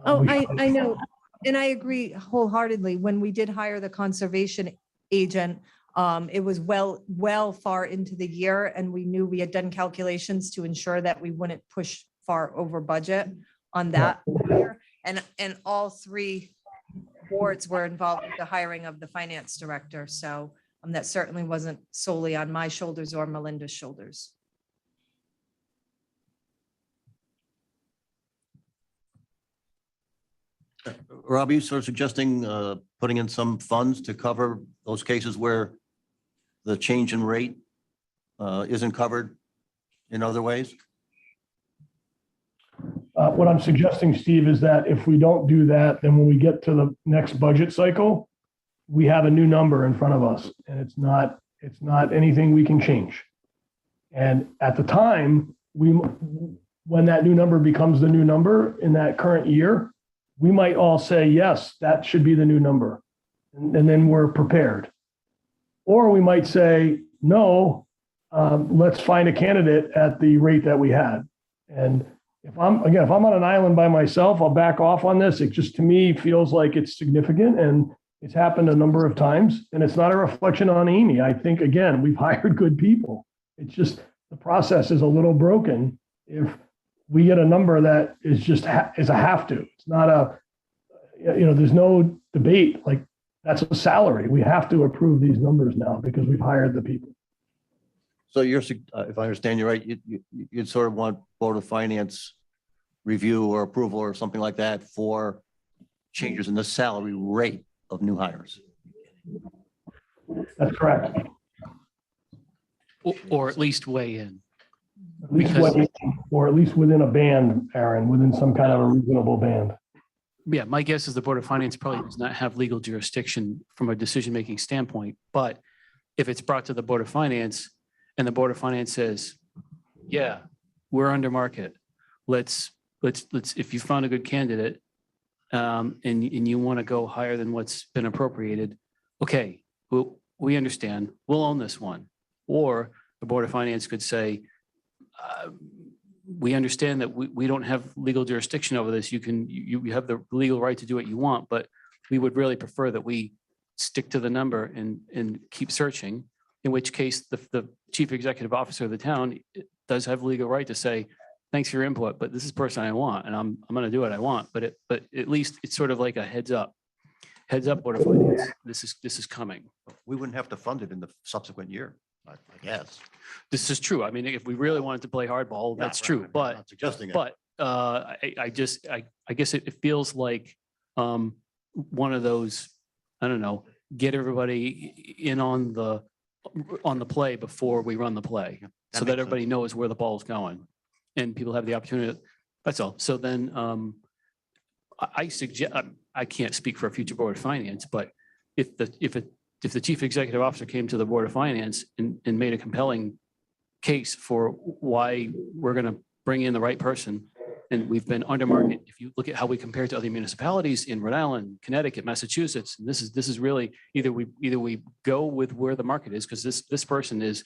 Oh, We- I know. And I agree wholeheartedly. When we did hire the conservation agent, it was well far into the year, and we knew we had done calculations to ensure that we wouldn't push far over budget on that. hire. And all three boards were involved with the hiring of the finance director. So that certainly wasn't solely on my shoulders or Melinda's shoulders. Rob, you sort of suggesting putting in some funds to cover those cases where the change in rate isn't covered in other ways? What I'm suggesting, Steve, is that if we don't do that, then when we get to the next budget cycle, we have a new number in front of us, and it's not anything we can change. And at the time, when that new number becomes the new number in that current year, we might all say, yes, that should be the new number. And then we're prepared. Or we might say, no, let's find a candidate at the rate that we had. And if I'm on an island by myself, I'll back off on this. It just, to me, feels like it's significant, and it's happened a number of times, and it's not a reflection on Amy. I think, again, we've hired good people. It's just the process is a little broken if we get a number that is just is a have to. It's not a, there's no debate. Like, that's a salary. We have to approve these numbers now because we've hired the people. So if I understand you right, you'd sort of want Board of Finance review or approval or something like that for changes in the salary rate of new hires. That's correct. Or at least weigh in. At least Because- or at least within a band, Aaron, within some kind of a reasonable band. Yeah, my guess is the Board of Finance probably does not have legal jurisdiction from a decision-making standpoint. But if it's brought to the Board of Finance and the Board of Finance says, yeah, we're under market. Let's, if you found a good candidate and you want to go higher than what's been appropriated, okay, we understand, we'll own this one. Or the Board of Finance could say, we understand that we don't have legal jurisdiction over this. You have the legal right to do what you want, but we would really prefer that we stick to the number and keep searching, in which case the chief executive officer of the town does have legal right to say, thanks for your input, but this is the person I want, and I'm going to do what I want. But at least it's sort of like a heads up, Board of Finance, this is coming. We wouldn't have to fund it in the subsequent year, I guess. This is true. I mean, if we really wanted to play hardball, that's Yeah, true. right. I'm But not suggesting it. But I guess it feels like one of those, I don't know, get everybody in on the play before we run the play, so that everybody knows where the ball's going and people have the opportunity. That's all. So then I suggest, I can't speak for a future Board of Finance, but if the chief executive officer came to the Board of Finance and made a compelling case for why we're going to bring in the right person, and we've been under market. If you look at how we compare to other municipalities in Rhode Island, Connecticut, Massachusetts, and this is really either we go with where the market is, because this person is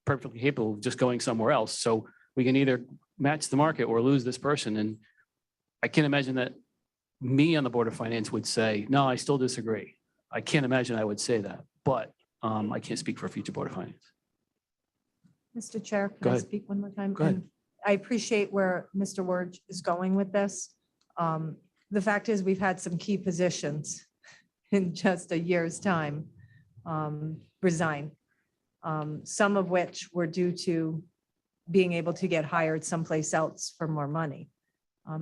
perfectly capable of just going somewhere else. So we can either match the market or lose this person. And I can't imagine that me on the Board of Finance would say, no, I still disagree. I can't imagine I would say that, but I can't speak for a future Board of Finance. Mr. Chair, Go can I ahead. speak one more time? Go ahead. And I appreciate where Mr. Word is going with this. The fact is, we've had some key positions in just a year's time resign, some of which were due to being able to get hired someplace else for more money.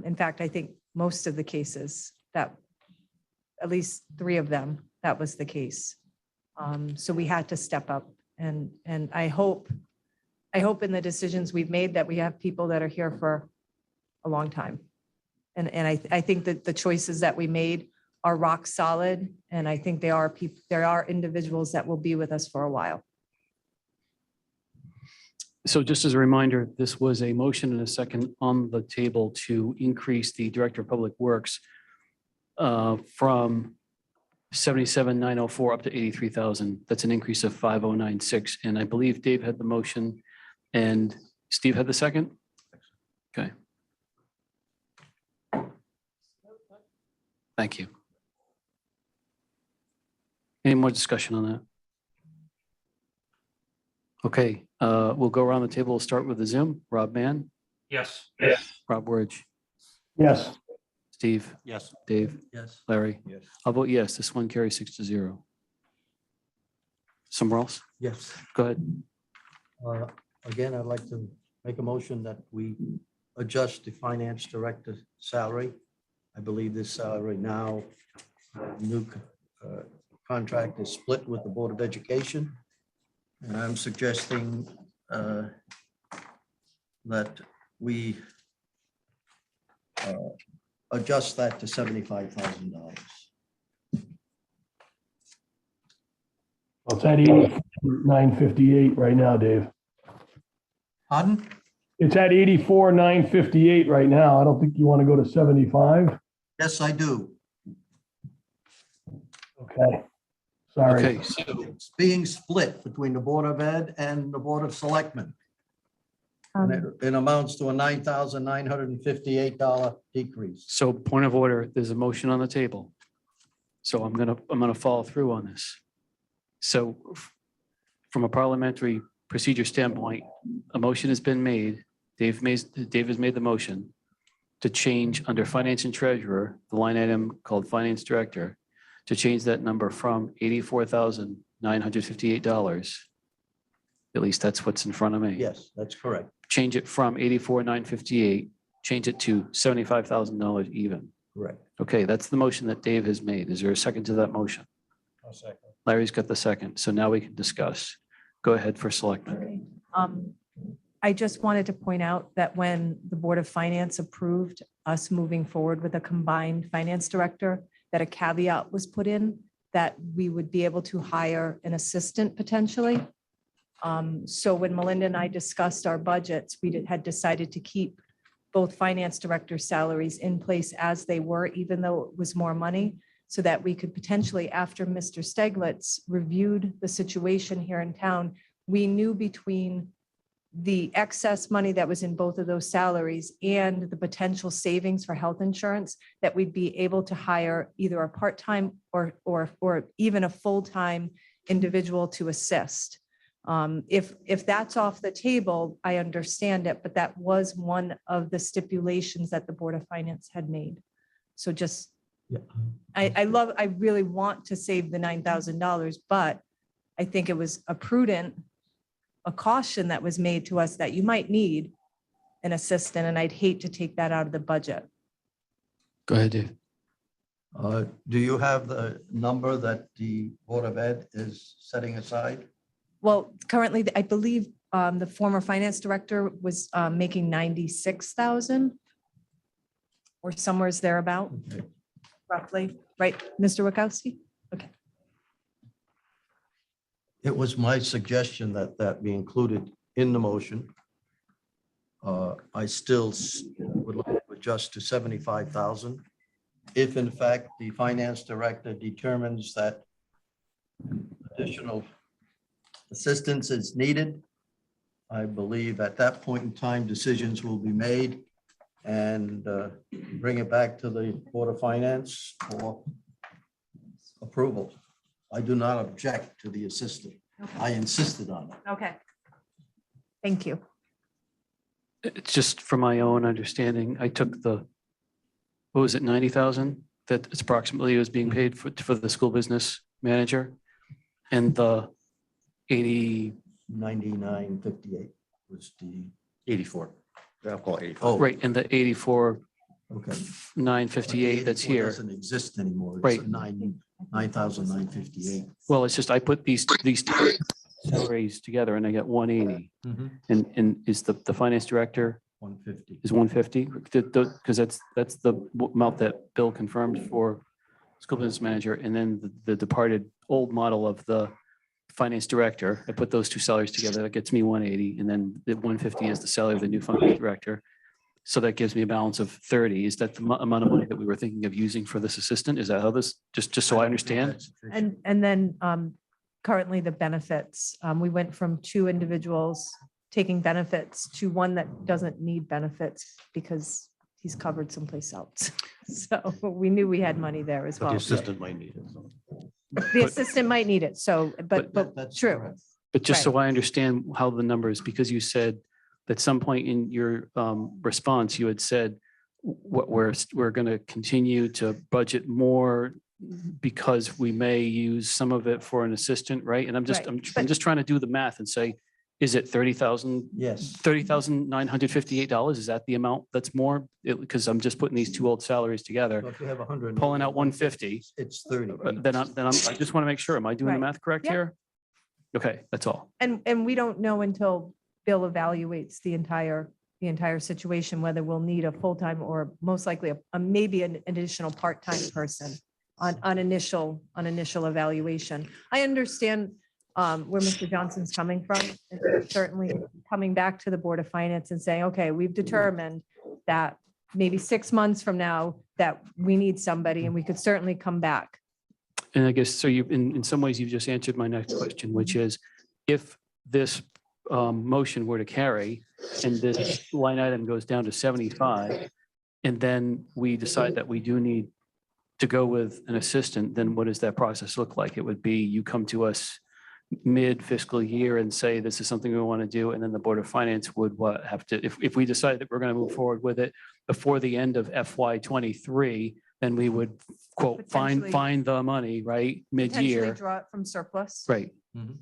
In fact, I think most of the cases that, at least 3 of them, that was the case. So we had to step up, and I hope in the decisions we've made that we have people that are here for a long time. And I think that the choices that we made are rock solid, and I think there are individuals that will be with us for a while. So just as a reminder, this was a motion and a second on the table to increase the Director of Public Works from 77,904 up to 83,000. That's an increase of 5,096. And I believe Dave had the motion and Steve had the second. Okay. Thank you. Any more discussion on that? Okay, we'll go around the table. We'll start with the Zoom. Rob Mann, Yes. Rob Word, Yes. Steve, Yes. Dave, Yes. Larry. Yes. I'll vote yes. This one carries 6-0. Somewhere else? Yes. Go ahead. Again, I'd like to make a motion that we adjust the finance director salary. I believe this salary now, new contract is split with the Board of Education. And I'm suggesting that we adjust that to $75,000. Well, it's at 84,958 right now, Dave. Pardon? It's at 84,958 right now. I don't think you want to go to 75. Yes, I do. Okay. Sorry. Okay, so It's being split between the Board of Ed and the Board of Selectmen. And it amounts to a $9,958 decrease. So point of order, there's a motion on the table. So I'm gonna follow through on this. So from a parliamentary procedure standpoint, a motion has been made. Dave has made the motion to change under finance and treasurer, the line item called finance director, to change that number from $84,958. At least that's what's in front of me. Yes, that's correct. Change it from $84,958, change it to $75,000 even. Correct. Okay, that's the motion that Dave has made. Is there a second to that motion? I'll second. Larry's got the second, so now we can discuss. Go ahead for selectmen. I just wanted to point out that when the Board of Finance approved us moving forward with a combined finance director, that a caveat was put in that we would be able to hire an assistant potentially. So when Melinda and I discussed our budgets, we had decided to keep both finance director salaries in place as they were, even though it was more money, so that we could potentially, after Mr. Steglitz reviewed the situation here in town, we knew between the excess money that was in both of those salaries and the potential savings for health insurance, that we'd be able to hire either a part-time or even a full-time individual to assist. If that's off the table, I understand it, but that was one of the stipulations that the Board of Finance had made. So just, I really want to save the $9,000, but I think it was a caution that was made to us that you might need an assistant, and I'd hate to take that out of the budget. Go ahead, Dave. Do you have the number that the Board of Ed is setting aside? Well, currently, I believe the former finance director was making 96,000 or somewhere's thereabout, Okay. roughly, right, Mr. Wachowski? Okay. It was my suggestion that that be included in the motion. I still would like to adjust to 75,000. If in fact the finance director determines that additional assistance is needed, I believe at that point in time, decisions will be made and bring it back to the Board of Finance for approval. I do not object to the assistant. I insisted on it. Okay. Thank you. It's just from my own understanding, I took what was it, 90,000 that it's approximately was being paid for the school business manager, and the 99.58 was the 84. I'll call it 84. Oh, right, and the 84,958 okay. that's 84 here. Doesn't exist anymore. It's Right. 9,958. Well, it's just I put these two salaries together and I got 180. And is the finance director 150. is 150? Because that's the amount that Bill confirmed for school business manager, and then the departed old model of the finance director. I put those two salaries together. That gets me 180, and then the 150 is the salary of the new finance director. So that gives me a balance of 30. Is that the amount of money that we were thinking of using for this assistant? Is that how this, just so I understand? And then currently the benefits, we went from 2 individuals taking benefits to one that doesn't need benefits because he's covered someplace else. So we knew we had money there as But the well. assistant might need it. so. The assistant might need it. So, but That's true. correct. But just so I understand how the numbers, because you said at some point in your response, you had said what we're going to continue to budget more because we may use some of it for an assistant, right? And I'm Right, I'm but- just trying to do the math and say, is it Yes. $30,958? Is that the amount that's more? Because I'm just putting these two old salaries together, So if you have 100. pulling out 150. It's 30. Then I just want to make sure, am I doing the Right. math correct Yeah. here? Okay, that's all. And we don't know until Bill evaluates the entire situation, whether we'll need a full-time or most likely maybe an additional part-time person on initial evaluation. I understand where Mr. Johnson's coming from. And certainly coming back to the Board of Finance and saying, okay, we've determined that maybe 6 months from now that we need somebody and we could certainly come back. And I guess, so you, in some ways, you've just answered my next question, which is if this motion were to carry and this line item goes down to 75, and then we decide that we do need to go with an assistant, then what does that process look like? It would be you come to us mid fiscal year and say, this is something we want to do. And then the Board of Finance would have to, if we decide that we're going to move forward with it before the end of FY '23, then we would quote, Potentially- find the money, right? Potentially Mid-year, draw it from surplus. right?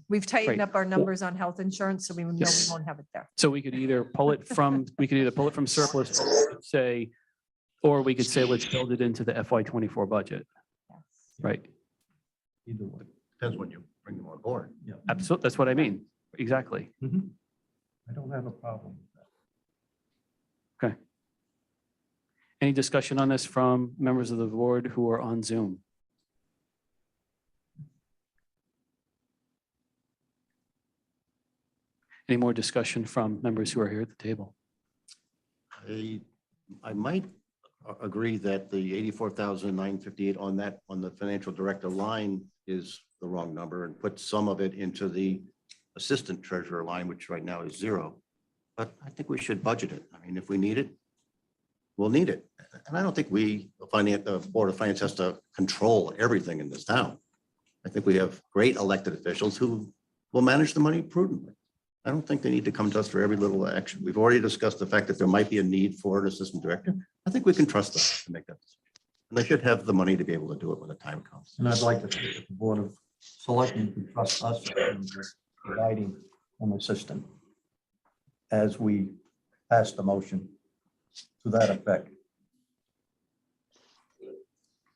We've tightened Right. up our numbers on health insurance, so we know we Yes. won't have it there. So we could either pull it from surplus, say, or we could say, let's build it into the FY '24 budget, right? Either way. Depends when you bring them on board. Yeah. Absolutely, that's what I mean. Exactly. I don't have a problem with that. Okay. Any discussion on this from members of the board who are on Zoom? Any more discussion from members who are here at the table? I might agree that the 84,958 on that, on the financial director line is the wrong number and put some of it into the assistant treasurer line, which right now is 0. But I think we should budget it. I mean, if we need it, we'll need it. And I don't think the Board of Finance has to control everything in this town. I think we have great elected officials who will manage the money prudently. I don't think they need to come to us for every little action. We've already discussed the fact that there might be a need for an assistant director. I think we can trust them to make that decision. And they should have the money to be able to do it when the time comes. And I'd like to think that the Board of Selectmen can trust us in providing an assistant as we pass the motion to that effect.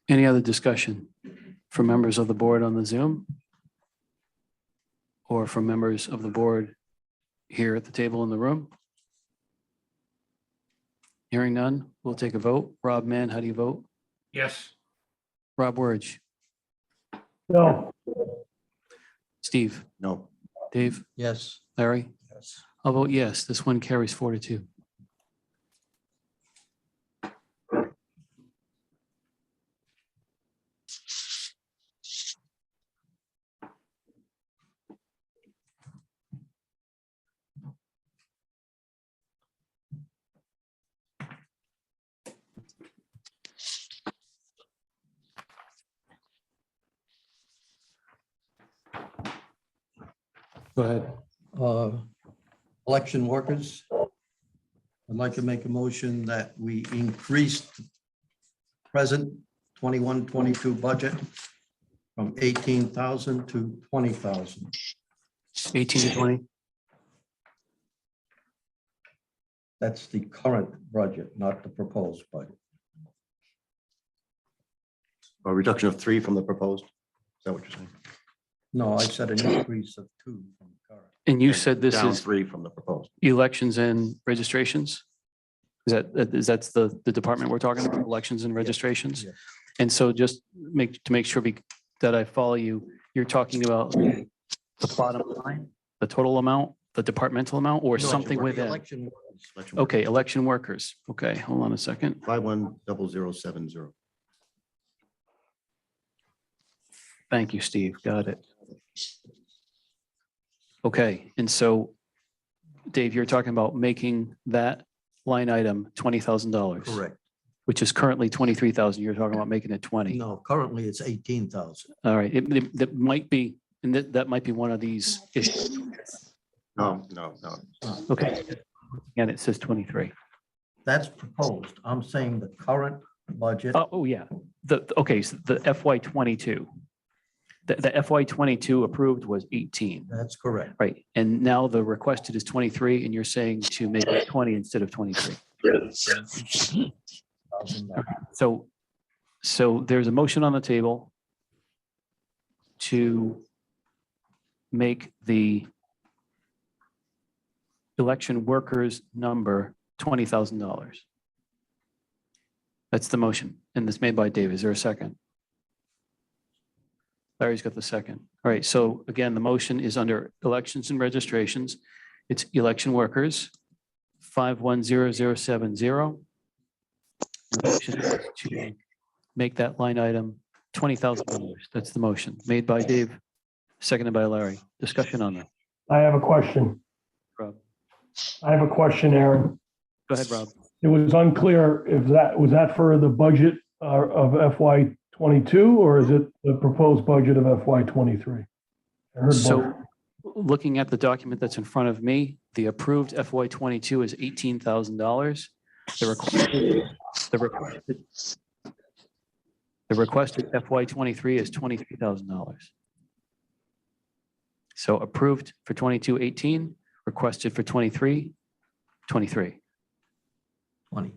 Any other discussion from members of the board on the Zoom? Or from members of the board here at the table in the room? Hearing none, we'll take a vote. Rob Mann, how do you vote? Yes. Rob Wurge, No. Steve, No. Dave, Yes. Larry? Yes. I'll vote yes. This one carries 4-2. Go ahead. Election workers. I'd like to make a motion that we increase the present 21-22 budget from 18,000 to 20,000. 18 to 20. That's the current budget, not the proposed budget. A reduction of 3 from the proposed. Is that what you're saying? No, I said an increase of 2 from the current. And you said this Down is 3 from the proposed. elections and registrations? Is that the department we're talking about, elections and registrations? Yes. And so just to make sure that I follow you, you're talking about the bottom line, the total amount, the departmental amount, or No, something the within? election workers. Election Okay, election workers. Okay, hold on a second. 510070. Thank you, Steve. Got it. Okay, and so Dave, you're talking about making that line item $20,000. Correct. Which is currently 23,000. You're talking about making it 20. No, currently it's 18,000. All right, that might be, and that might be one of these issues. No. Okay. And it says 23. That's proposed. I'm saying the current budget. Oh, yeah. Okay, so the FY 22. The FY 22 approved was 18, That's correct. right? And now the requested is 23, and you're saying to make it 20 instead of 23. So there's a motion on the table to make the election workers number $20,000. That's the motion, and it's made by Dave. Is there a second? Larry's got the second. All right, so again, the motion is under elections and registrations. It's election workers, 510070. Motion is to make that line item $20,000. That's the motion made by Dave, seconded by Larry. Discussion on that. I have a question. Rob. I have a question, Aaron. Go ahead, Rob. It was unclear if was that for the budget of FY 22 or is it the proposed budget of FY 23? I heard both. So looking at the document that's in front of me, the approved FY 22 is $18,000. The requested FY 23 is $23,000. So approved for 22, 18, requested for 23, 23. 20.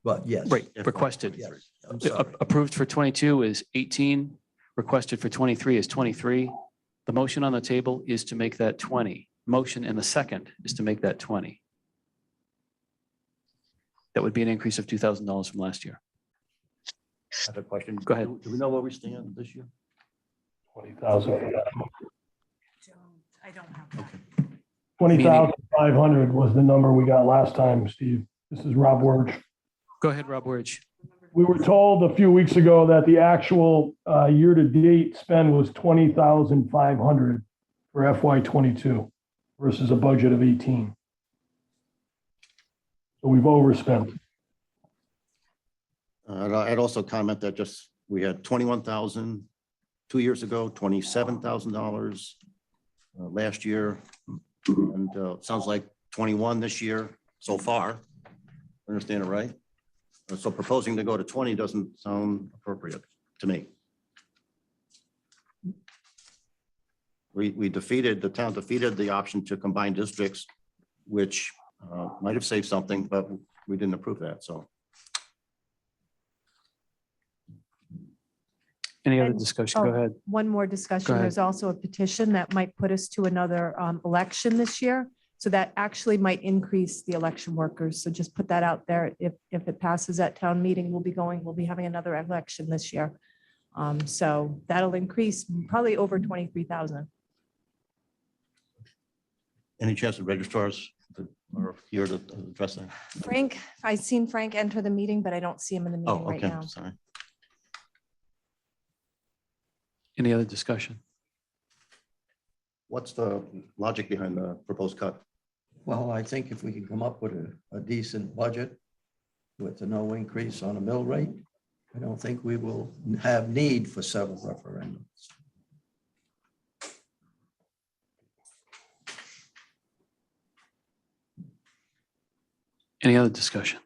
But yes. Right, requested. Yes, I'm sorry. Approved for 22 is 18, requested for 23 is 23. The motion on the table is to make that 20. Motion in the second is to make that 20. That would be an increase of $2,000 from last year. I have a question. Go ahead. Do we know where we stand this year? 20,000. I don't have. 20,500 was the number we got last time, Steve. This is Rob Wirch. Go ahead, Rob Wirch. We were told a few weeks ago that the actual year-to-date spend was 20,500 for FY 22 versus a budget of 18. So we've overspent. I'd also comment that just, we had 21,000 2 years ago, $27,000 last year. And sounds like 21 this year so far. Understand it right? So proposing to go to 20 doesn't sound appropriate to me. The town defeated the option to combine districts, which might have saved something, but we didn't approve that, so. Any other And- discussion? Go oh, ahead. One more discussion. ahead. There's also a petition that might put us to another election this year. So that actually might increase the election workers. So just put that out there. If it passes at town meeting, we'll be having another election this year. So that'll increase probably over 23,000. Any chance the registrars are here to address that? Frank, I've seen Frank enter the meeting, but I don't see him in the Oh, meeting right okay, now. sorry. Any other discussion? What's the logic behind the proposed cut? Well, I think if we can come up with a decent budget with a no increase on a mill rate, I don't think we will have need for several referendums. Any other discussion?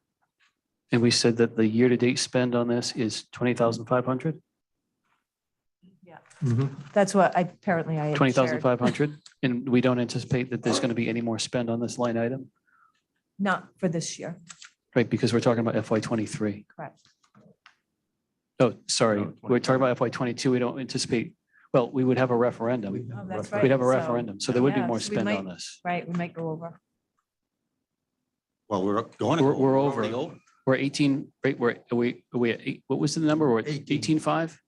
And we said that the year-to-date spend on this is 20,500? That's what apparently I had shared. 20,500? And we don't anticipate that there's going to be any more spend on this line item, Not for this year, right? Because we're talking about FY 23. correct. Oh, sorry, No, we're talking about FY 22. We don't anticipate, well, we would have a referendum. Oh, that's We'd have a right. So, referendum, so there would be yeah, more so we spend on might- this. Right, we might go over. Well, we're going. We're over. already We're 18, right, are we at eight, what was the number? We're at 18. 18.5?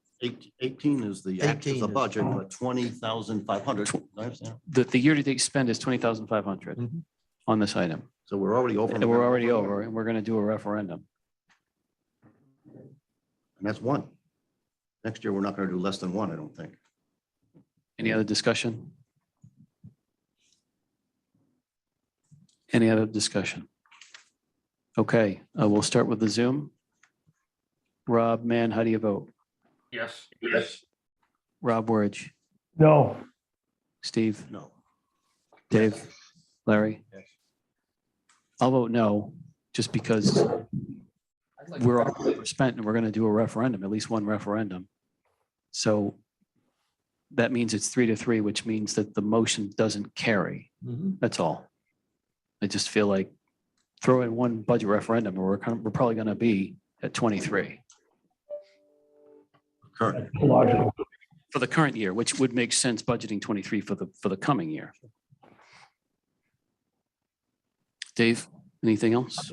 18 is the act of 18 the is- budget, but 20,500. I understand. The year-to-date spend is 20,500 Mhm. on this item. So we're already over. And we're already over, and we're going to do a referendum. And that's one. Next year, we're not going to do less than one, I don't think. Any other discussion? Any other discussion? Okay, we'll start with the Zoom. Rob, Mann, how do you vote? Yes. Rob Wurge, No, Steve, No. Dave, Larry? Yes. I'll vote no, just because we're all spent and we're going to do a referendum, at least one referendum. So that means it's 3-3, which means that the motion doesn't carry. That's all. I just feel like throw in one budget referendum, or we're probably going to be at 23 Current. logical. for the current year, which would make sense budgeting 23 for the coming year. Dave, anything else?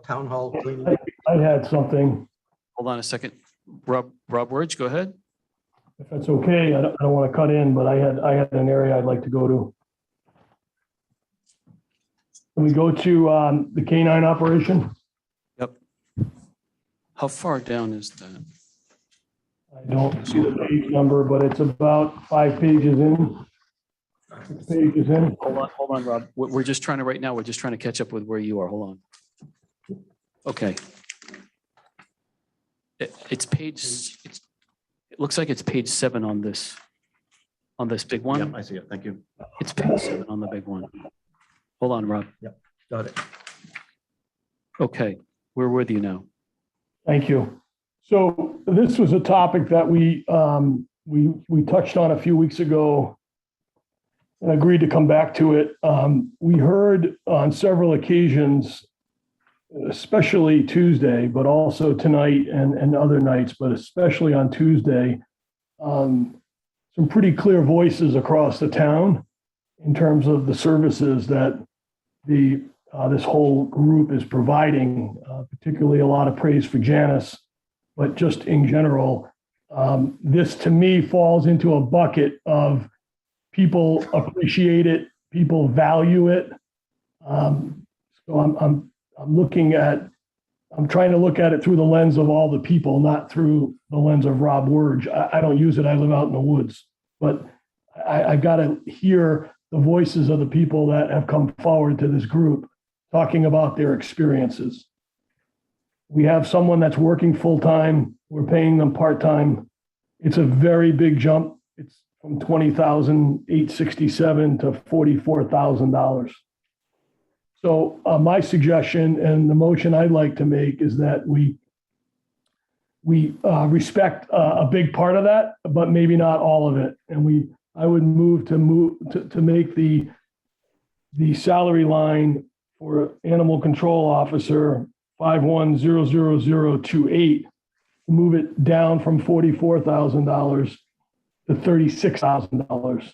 Town hall cleaning. I had something, Hold on a second. Rob Wurge, go ahead. if that's okay, I don't want to cut in, but I had an area I'd like to go to. Can we go to the K-9 operation? Yep. How far down is that? I don't see the page number, but it's about 5 pages in. 6 pages in. Hold on, Rob. We're just trying to, right now, we're just trying to catch up with where you are. Hold on. Okay. It's page, it looks like it's page 7 on this big Yep, one. I see it. Thank you. It's page 7 on the big one. Hold on, Rob. Got it. Okay, we're with you now. Thank you. So this was a topic that we touched on a few weeks ago and agreed to come back to it. We heard on several occasions, especially Tuesday, but also tonight and other nights, but especially on Tuesday, some pretty clear voices across the town in terms of the services that this whole group is providing, particularly a lot of praise for Janice, but just in general, this to me falls into a bucket of people appreciate it, people value it. So I'm trying to look at it through the lens of all the people, not through the lens of Rob Wurge. I don't use it. I live out in the woods, but I got to hear the voices of the people that have come forward to this group talking about their experiences. We have someone that's working full-time. We're paying them part-time. It's a very big jump. It's from $20,867 to $44,000. So my suggestion and the motion I'd like to make is that we respect a big part of that, but maybe not all of it. And I would move to make the salary line for animal control officer 51,00028, move it down from $44,000 to $36,000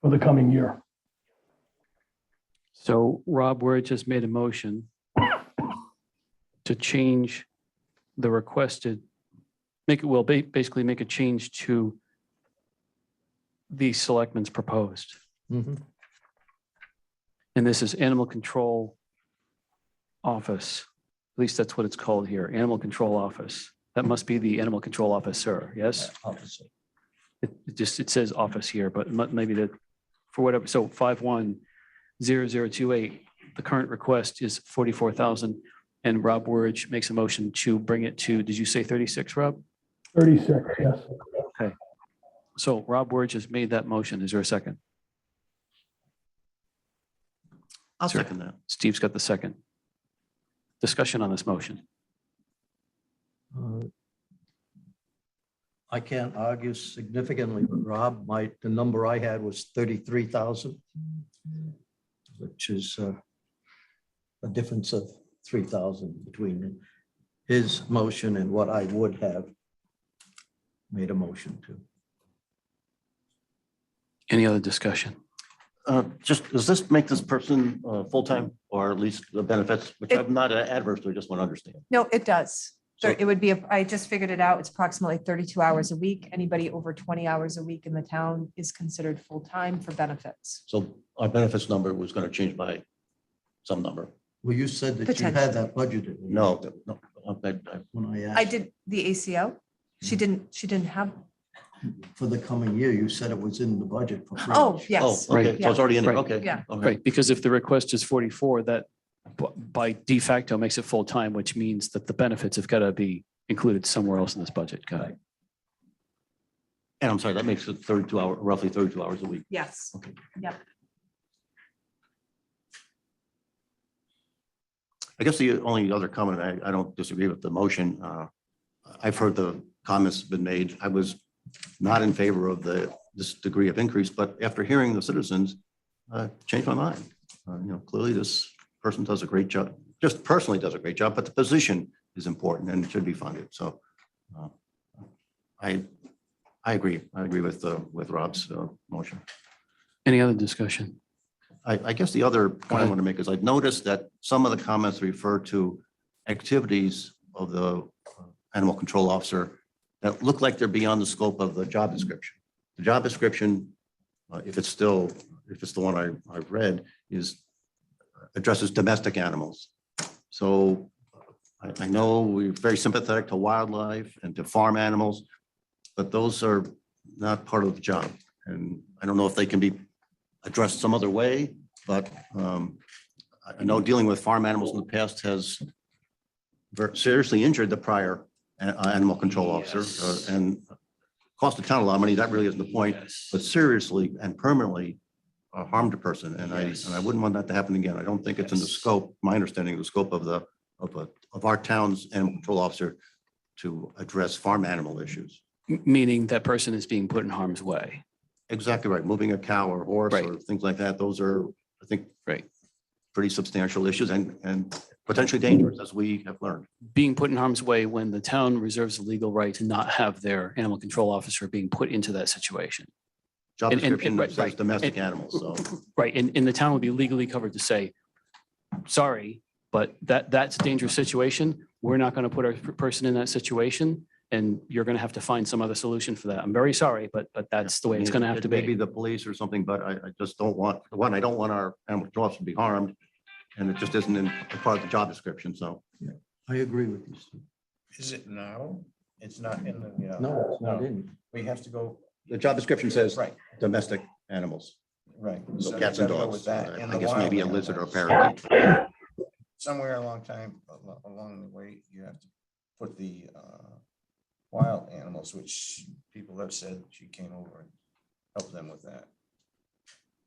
for the coming year. So Rob Wurge just made a motion to change the requested, basically make a change to the selectmen's proposed. Mhm. And this is animal control office. At least that's what it's called here, animal control office. That must be the animal control officer, yes? Officer. It says office here, but maybe that, for whatever, so 51,00028, the current request is 44,000. And Rob Wurge makes a motion to bring it to, did you say 36, Rob? 36, yes. Okay. So Rob Wurge has made that motion. Is there a second? I'll Sure. second that. Steve's got the second. Discussion on this motion. I can't argue significantly with Rob. The number I had was 33,000, which is a difference of 3,000 between his motion and what I would have made a motion to. Any other discussion? Does this make this person full-time or at least the benefits, which I'm not adverse to, I just want to understand. No, it does. So- It would be, I just figured it out. It's approximately 32 hours a week. Anybody over 20 hours a week in the town is considered full-time for benefits. So our benefits number was going to change by some number. Well, you said that you had that budgeted. No, When I asked. I did the ACO. She didn't have, for the coming year, you said it was in the budget for. free. Oh, Oh, yes. okay, so it's already in there, Right. okay. Yeah. okay. Right, because if the request is 44, that by de facto makes it full-time, which means that the benefits have got to be included somewhere else in this budget. Got it. And I'm sorry, that makes it 32 hour, roughly 32 hours a week. Yes. Okay. Yep. I guess the only other comment, I don't disagree with the motion. I've heard the comments been made. I was not in favor of this degree of increase, but after hearing the citizens, changed my mind. Clearly this person does a great job, just personally does a great job, but the position is important and should be funded. So I agree. I agree with Rob's motion. Any other discussion? I guess the other point I want to make is I've noticed that some of the comments refer to activities of the animal control officer that look like they're beyond the scope of the job description. The job description, if it's the one I've read, addresses domestic animals. So I know we're very sympathetic to wildlife and to farm animals, but those are not part of the job. And I don't know if they can be addressed some other way, but I know dealing with farm animals in the past has seriously injured the prior animal control officer and cost the town a lot of money. That really isn't the point, but seriously and permanently harmed a person. And I wouldn't want that to happen again. I don't think it's in the scope, my understanding of the scope of our town's animal control officer to address farm animal issues. Meaning that person is being put in harm's way. Exactly right. Moving a cow or horse or things like that. Those are, I think, pretty substantial issues and potentially dangerous, as we have learned. Being put in harm's way when the town reserves the legal right to not have their animal control officer being put into that situation. Job And- description right, says right. domestic And- animals, so. Right, and the town would be legally covered to say, sorry, but that's a dangerous situation. We're not going to put our person in that situation, and you're going to have to find some other solution for that. I'm very sorry, but that's the way it's going to have to Maybe be. the police or something, but I just don't want, I don't want our animal control officer to be harmed. And it just isn't in part of the job description, so. I agree with you, Steve. Is it now? It's not in the. No, it's not in. We have to go, The job description says right, domestic animals, right. so So cats you and gotta go dogs. with that, and I the guess maybe a wild lizard or a animals. parakeet. Somewhere along the way, you have to put the wild animals, which people have said she came over and helped them with that.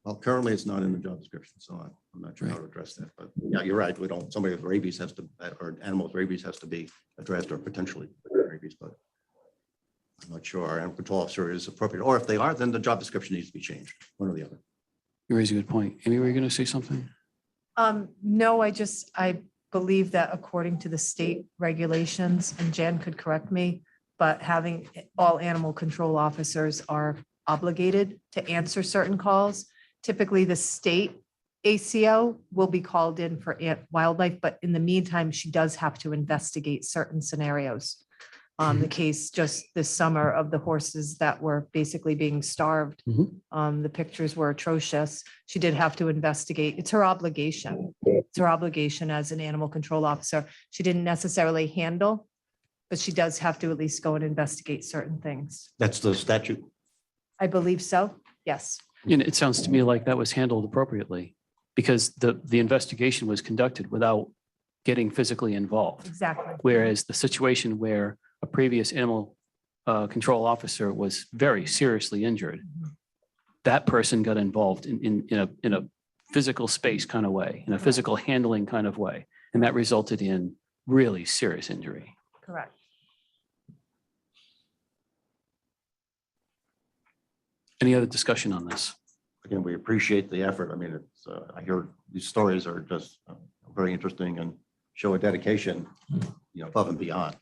Well, currently it's not in the job description, so I'm not sure how to address that, but yeah, you're right. Somebody with rabies has to, or animal with rabies has to be addressed or potentially rabies, but I'm not sure our animal control officer is appropriate, or if they are, then the job description needs to be changed, one or the other. You raise a good point. Amy, were you going to say something? No, I believe that according to the state regulations, and Jan could correct me, but having all animal control officers are obligated to answer certain calls. Typically, the state ACO will be called in for wildlife, but in the meantime, she does have to investigate certain scenarios. The case just this summer of the horses that were basically being starved. The pictures were atrocious. She did have to investigate. It's her obligation. It's her obligation as an animal control officer. She didn't necessarily handle, but she does have to at least go and investigate certain things. That's the statute. I believe so. Yes. And it sounds to me like that was handled appropriately because the investigation was conducted without getting physically involved. Exactly. Whereas the situation where a previous animal control officer was very seriously injured, that person got involved in a physical space kind of way, in a physical handling kind of way. And that resulted in really serious injury. Correct. Any other discussion on this? Again, we appreciate the effort. I mean, it's, I hear these stories are just very interesting and show a dedication, above and beyond.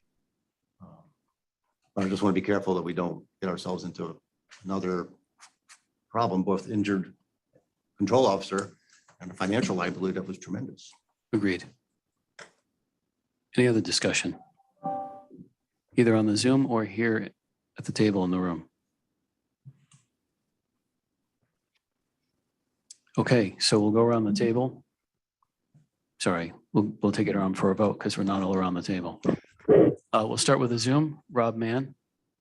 But I just want to be careful that we don't get ourselves into another problem, both injured control officer and the financial liability that was tremendous. Agreed. Any other discussion? Either on the Zoom or here at the table in the room? Okay, so we'll go around the table. Sorry, we'll take it around for a vote because we're not all around the table. We'll start with the Zoom. Rob Mann,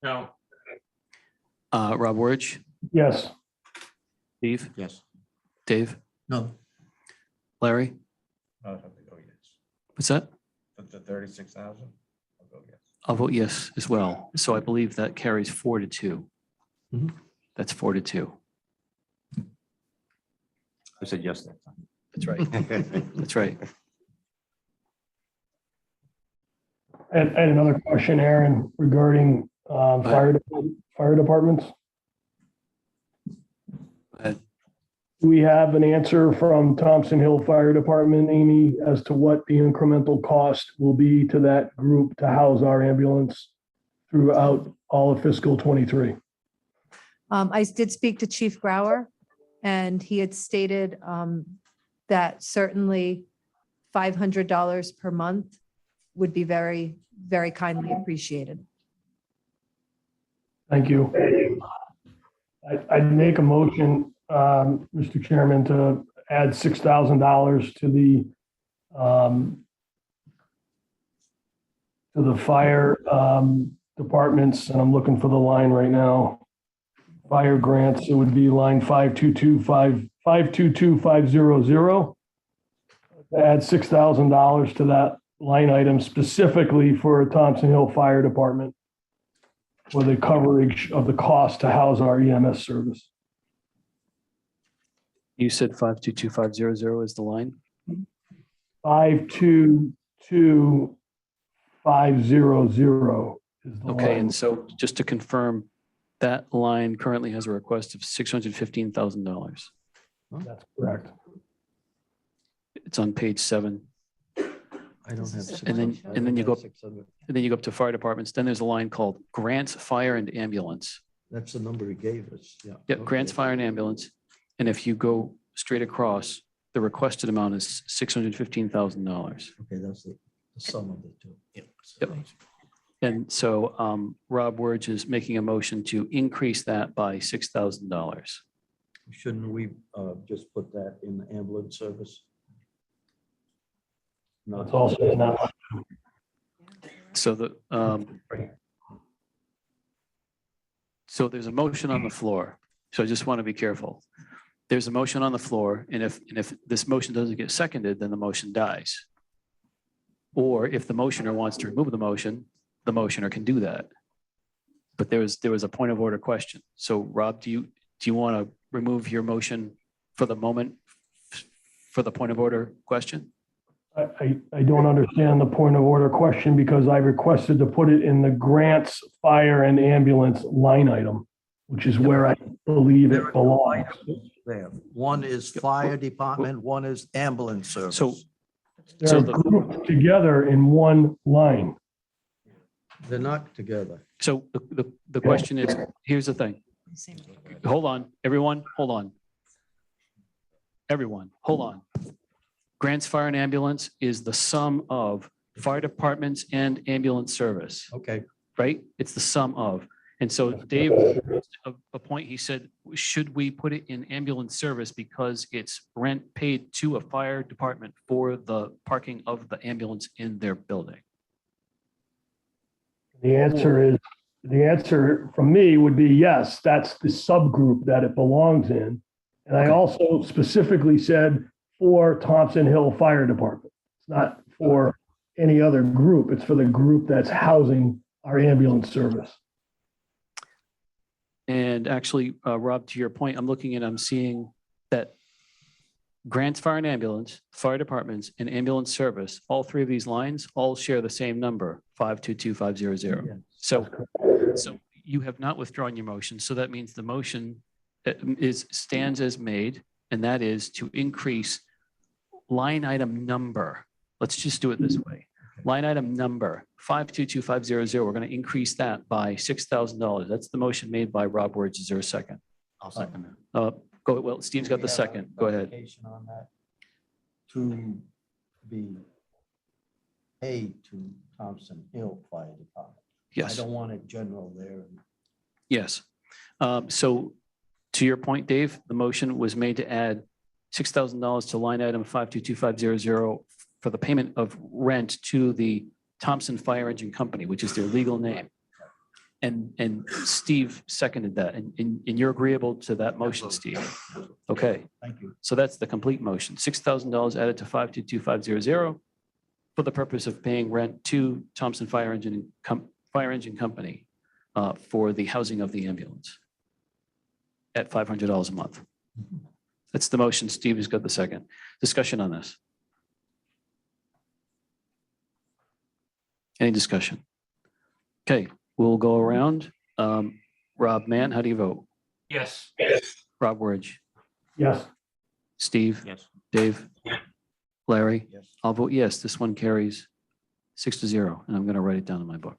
No, Rob Wurch, Yes. Steve, Yes. Dave, No. Larry, I'll have to go yes. what's that? The 36,000? I'll go yes. I'll vote yes as well. So I believe that carries 4-2. Mhm. That's 4-2. I said yes that time. That's right. That's right. And another question, Aaron, regarding fire departments. Go ahead. Do we have an answer from Thompson Hill Fire Department, Amy, as to what the incremental cost will be to that group to house our ambulance throughout all of fiscal '23? I did speak to Chief Grauer, and he had stated that certainly $500 per month would be very, very kindly appreciated. Thank you. I'd make a motion, Mr. Chairman, to add $6,000 to the fire departments, and I'm looking for the line right now. Fire grants, it would be line 522,500. Add $6,000 to that line item specifically for Thompson Hill Fire Department for the coverage of the cost to house our EMS service. You said 522,500 is the line? 522,500 is the Okay, line. and so just to confirm, that line currently has a request of $615,000. That's correct. It's on page 7. I don't have. And then- I and then don't you go have 600. And then you go up to fire departments. Then there's a line called grants, fire and ambulance. That's the number he gave us, yeah. Yep, Okay. grants, fire and ambulance. And if you go straight across, the requested amount is $615,000. Okay, that's the sum of the two. Yep. And so Rob Wurge is making a motion to increase that by $6,000. Shouldn't we just put that in the ambulance service? No, It's also in that line. So so there's a motion on the floor. So I just want to be careful. There's a motion on the floor, and if this motion doesn't get seconded, then the motion dies. Or if the motioner wants to remove the motioner can do that. But there was a point of order question. So Rob, do you want to remove your motion for the moment for the point of order question? I don't understand the point of order question because I requested to put it in the grants, fire and ambulance line item, which is where I believe it belongs. there. One is fire department, one is ambulance service. So They're grouped together in one line. They're not together. So the question is, here's the thing. Hold on, everyone, hold on. Everyone, hold on. Grants, fire and ambulance is the sum of fire departments and ambulance service, Okay, right? It's the sum of. And so Dave, a point, he said, should we put it in ambulance service because it's rent paid to a fire department for the parking of the ambulance in their building? The answer from me would be yes, that's the subgroup that it belongs in. And I also specifically said for Thompson Hill Fire Department. It's not for any other group. It's for the group that's housing our ambulance service. And actually, Rob, to your point, I'm seeing that grants, fire and ambulance, fire departments and ambulance service, all three of these lines all share the same number, 522,500. So you have not withdrawn your motion. So that means the motion stands as made, and that is to increase line item number. Let's just do it this way. Line item number 522,500. We're going to increase that by $6,000. That's the motion made by Rob Wurge. Is there a second? I'll second that. Well, Steve's got the second. Go ahead. on that to be paid to Thompson Hill Fire Department. Yes. I don't want it general there. Yes. So to your point, Dave, the motion was made to add $6,000 to line item 522,500 for the payment of rent to the Thompson Fire Engine Company, which is their legal name. And Steve seconded that, and you're agreeable to that motion, Steve? Okay, Thank you. so that's the complete motion. $6,000 added to 522500 for the purpose of paying rent to Thompson Fire Engine Company for the housing of the ambulance at $500 a month. That's the motion. Steve has got the second. Discussion on this? Any discussion? Okay, we'll go around. Rob Mann, how do you vote? Yes. Rob Wedge, Yes. Steve, Yes. Dave, Larry? Yes. I'll vote yes. This one carries 6-0, and I'm going to write it down in my book.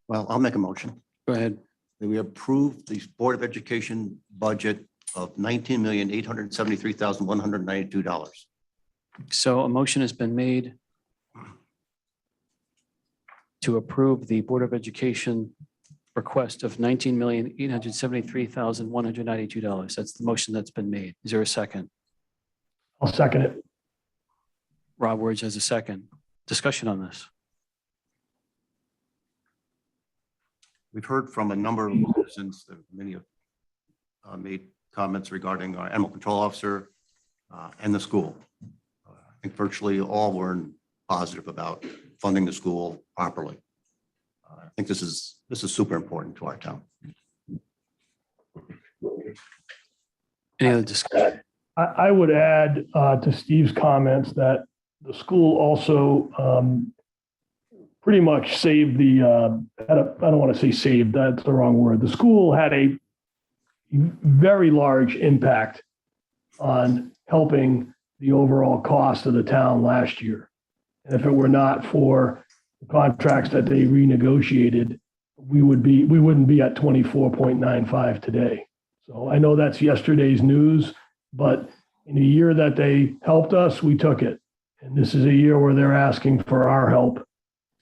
Well, I'll make a motion. Go ahead. That we approve the Board of Education budget of $19,873,192. So a motion has been made to approve the Board of Education request of $19,873,192. That's the motion that's been made. Is there a second? I'll second it. Rob Wedge has a second. Discussion on this? We've heard from a number of citizens, that many have made comments regarding our animal control officer and the school. I think virtually all were positive about funding the school properly. I think this is super important to our town. Any other discussion? I would add to Steve's comments that the school also pretty much saved the, I don't want to say saved, that's the wrong word. The school had a very large impact on helping the overall cost of the town last year. And if it were not for the contracts that they renegotiated, we wouldn't be at 24.95 today. So I know that's yesterday's news, but in a year that they helped us, we took it. And this is a year where they're asking for our help.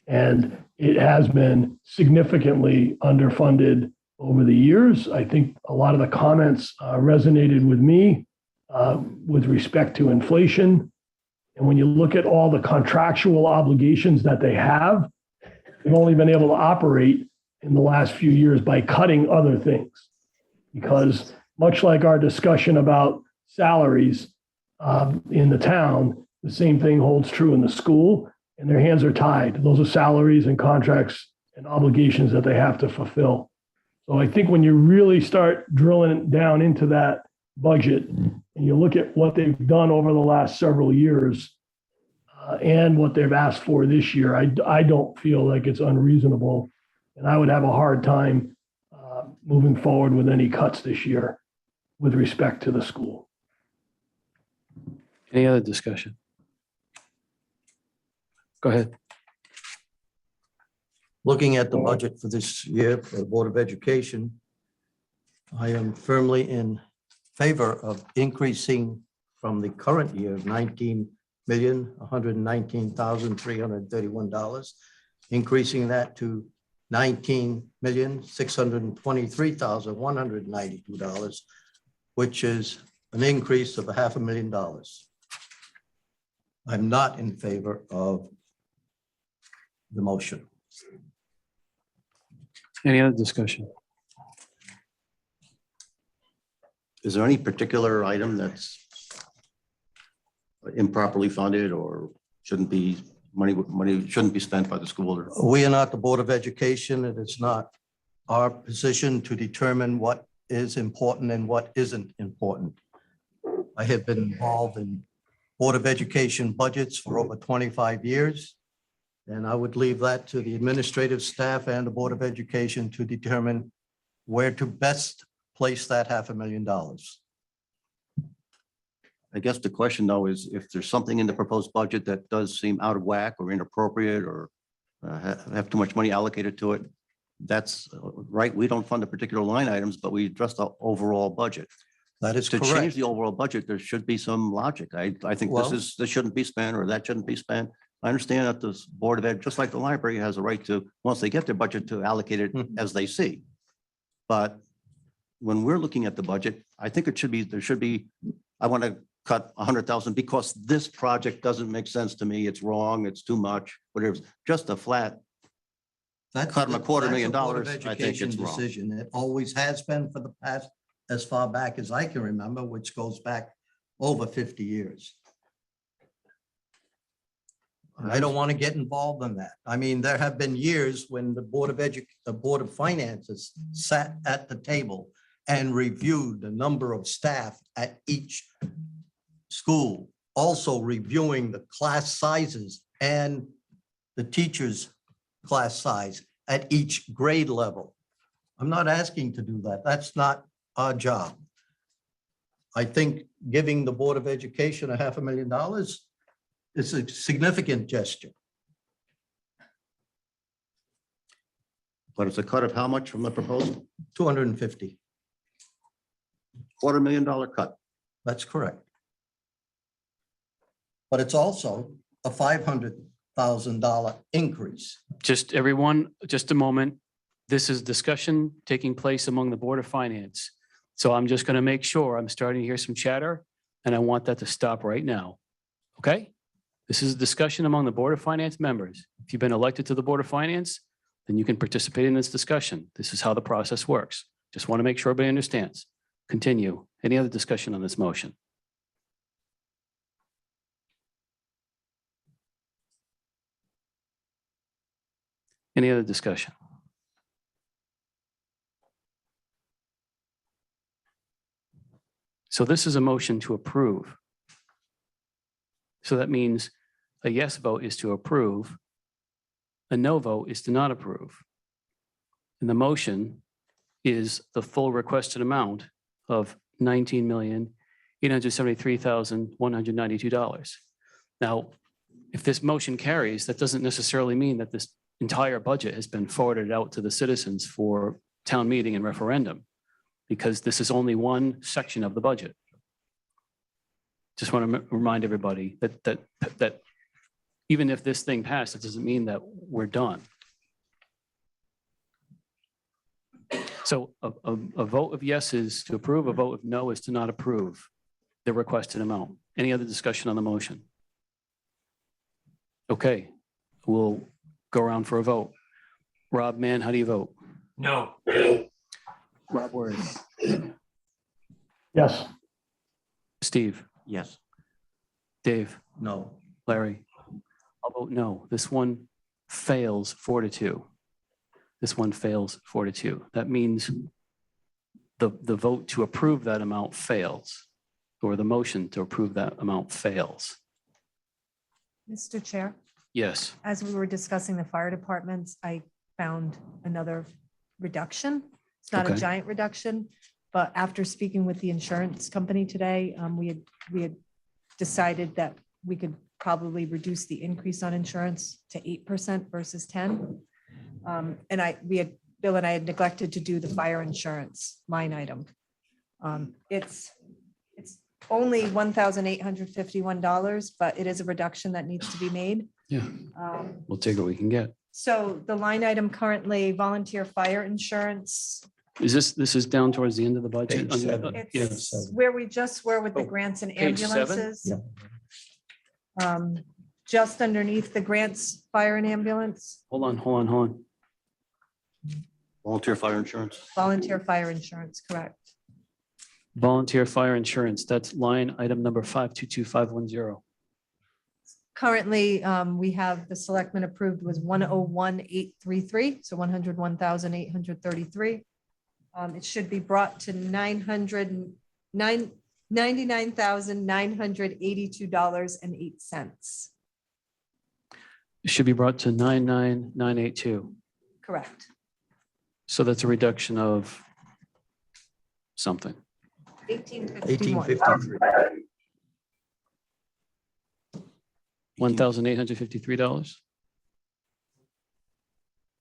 And it has been significantly underfunded over the years. I think a lot of the comments resonated with me with respect to inflation. And when you look at all the contractual obligations that they have, they've only been able to operate in the last few years by cutting other things. Because much like our discussion about salaries in the town, the same thing holds true in the school. And their hands are tied. Those are salaries and contracts and obligations that they have to fulfill. So I think when you really start drilling down into that budget and you look at what they've done over the last several years and what they've asked for this year, I don't feel like it's unreasonable. And I would have a hard time moving forward with any cuts this year with respect to the school. Any other discussion? Go ahead. Looking at the budget for this year for the Board of Education, I am firmly in favor of increasing from the current year of $19,119,331, increasing that to $19,623,192, which is an increase of $500,000. I'm not in favor of the motion. Any other discussion? Is there any particular item that's improperly funded or shouldn't be, money shouldn't be spent by the school? Or We are not the Board of Education. It is not our position to determine what is important and what isn't important. I have been involved in Board of Education budgets for over 25 years. And I would leave that to the administrative staff and the Board of Education to determine where to best place that $500,000. I guess the question though is if there's something in the proposed budget that does seem out of whack or inappropriate or have too much money allocated to it. That's right. We don't fund the particular line items, but we address the overall budget. That is To change correct. the overall budget, there should be some logic. I think Well- this shouldn't be spent or that shouldn't be spent. I understand that the Board of Ed, just like the library, has a right to, once they get their budget, to allocate it Mhm. as they see. But when we're looking at the budget, I think there should be, I want to cut 100,000 because this project doesn't make sense to me. It's wrong, it's too much, whatever. Just a flat, That's cut 'em a $250,000, that's a Board of I think Education it's wrong. decision. It always has been for the past, as far back as I can remember, which goes back over 50 years. I don't want to get involved in that. I mean, there have been years when the Board of Finances sat at the table and reviewed the number of staff at each school, also reviewing the class sizes and the teachers' class size at each grade level. I'm not asking to do that. That's not our job. I think giving the Board of Education $500,000 is a significant gesture. but it's a cut of how much from the proposal? 250. $250,000 cut. That's correct. But it's also a $500,000 increase. Just everyone, just a moment. This is discussion taking place among the Board of Finance. So I'm just going to make sure I'm starting to hear some chatter and I want that to stop right now. Okay? This is a discussion among the Board of Finance members. If you've been elected to the Board of Finance, then you can participate in this discussion. This is how the process works. Just want to make sure everybody understands. Continue. Any other discussion on this motion? Any other discussion? So this is a motion to approve. So that means a yes vote is to approve. A no vote is to not approve. And the motion is the full requested amount of $19,873,192. Now, if this motion carries, that doesn't necessarily mean that this entire budget has been forwarded out to the citizens for town meeting and referendum, because this is only one section of the budget. Just want to remind everybody that even if this thing passed, it doesn't mean that we're done. So a vote of yes is to approve, a vote of no is to not approve the requested amount. Any other discussion on the motion? Okay, we'll go around for a vote. Rob Mann, how do you vote? No. Rob Word. Yes. Steve? Yes. Dave? No. Larry? I'll vote no. This one fails 4-2. This one fails 4-2. That means the vote to approve that amount fails, or the motion to approve that amount fails. Mr. Chair, Yes. as we were discussing the fire departments, I found another reduction. It's not a Okay. giant reduction, but after speaking with the insurance company today, we had decided that we could probably reduce the increase on insurance to 8% versus 10. And Bill and I had neglected to do the fire insurance line item. It's only $1,851, but it is a reduction that needs to be made. Yeah, we'll take what we can get. So the line item currently, volunteer fire insurance, This is down towards the end of the budget? Page 7. Yeah. it's where we just were with the Oh, grants and page 7? ambulances. Just underneath the grants, fire and ambulance, Hold on. Volunteer fire insurance. volunteer fire insurance, correct? Volunteer fire insurance, that's line item number 522510. Currently, we have the selectmen approved was 101,833, so 101,833. It should be brought to $99,982.08. It should be brought to 99982. Correct. So that's a reduction of something. 1851. 1853. $1,853.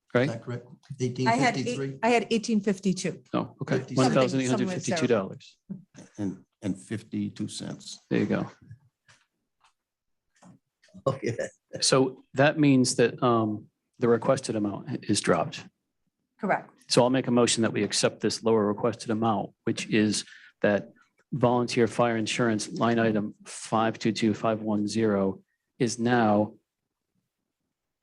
Is right? that correct? I had 1853? I had 1852. Oh, okay, Something- $1,852. And 52 cents. There you go. Okay. So that means that the requested amount is dropped. Correct. So I'll make a motion that we accept this lower requested amount, which is that volunteer fire insurance line item 522510 is now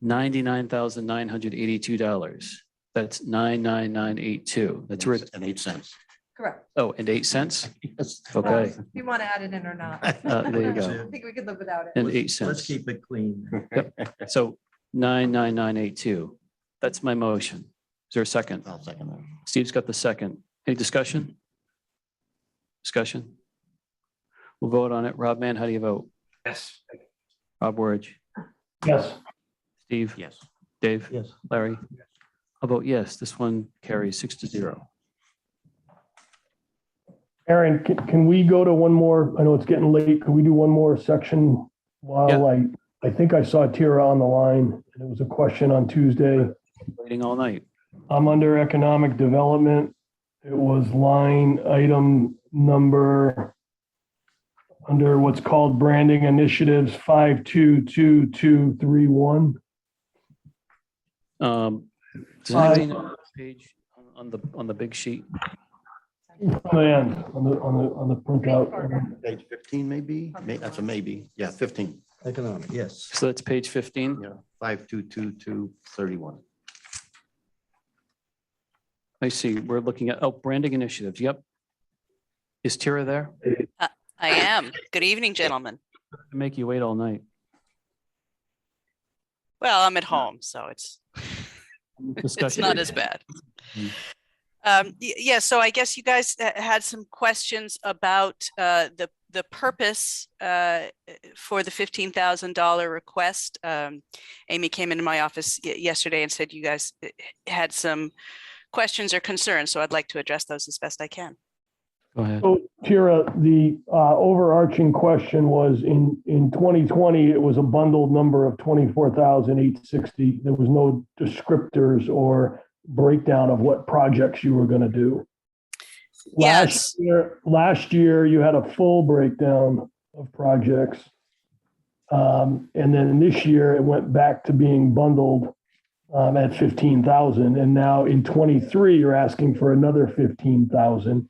$99,982. That's 99982. That's where, And 8 cents. Correct. oh, and 8 cents? Yes. Okay, If you want to add it in or not. there you go. I think we could live without it. And 8 Let's cents. keep it clean. So 99982. That's my motion. Is there a second? I'll second that. Steve's got the second. Any discussion? Discussion? We'll vote on it. Rob Mann, how do you vote? Yes. Rob Word, Yes. Steve? Yes. Dave? Yes. Larry? I'll vote yes. This one carries 6-0. Aaron, can we go to one more? I know it's getting late. Can we do one more section while I think I saw Tira on the line and it was a question on Tuesday. Waiting all night. I'm under economic development. It was line item number under what's called branding initiatives 522231. Does anybody know the page on the big sheet? And on the printout. Page 15 maybe? That's a maybe. Yeah, 15. Economic, yes. So that's page 15. Yeah, 522231. I see. We're looking at, branding initiatives. Yep. Is Tira there? I am. Good evening, gentlemen. Make you wait all night. Well, I'm at home, so it's Discussion. not as bad. Yeah, so I guess you guys had some questions about the purpose for the $15,000 request. Amy came into my office yesterday and said you guys had some questions or concerns, so I'd like to address those as best I can. Go ahead. So Tira, the overarching question was in 2020, it was a bundled number of 24,860. There was no descriptors or breakdown of what projects you were going to do. Yes. Last year you had a full breakdown of projects. And then this year it went back to being bundled at 15,000. And now in 23, you're asking for another 15,000.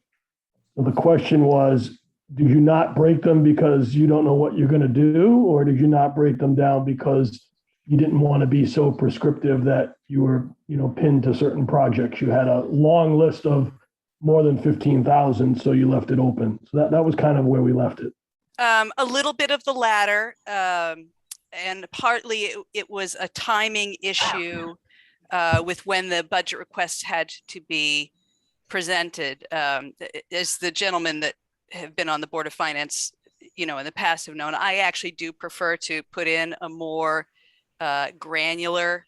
So the question was, did you not break them because you don't know what you're going to do? Or did you not break them down because you didn't want to be so prescriptive that you were, pinned to certain projects? You had a long list of more than 15,000, so you left it open. So that was kind of where we left it. A little bit of the latter, and partly it was a timing issue with when the budget requests had to be presented. As the gentlemen that have been on the Board of Finance, in the past have known, I actually do prefer to put in a more granular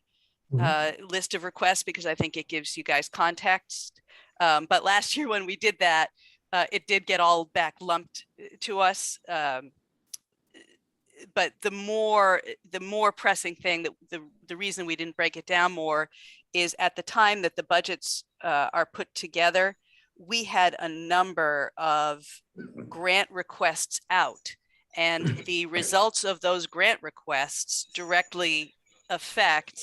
list of requests because I think it gives you guys context. But last year when we did that, it did get all back lumped to us. But the more pressing thing, that the reason we didn't break it down more is at the time that the budgets are put together, we had a number of grant requests out, and the results of those grant requests directly affect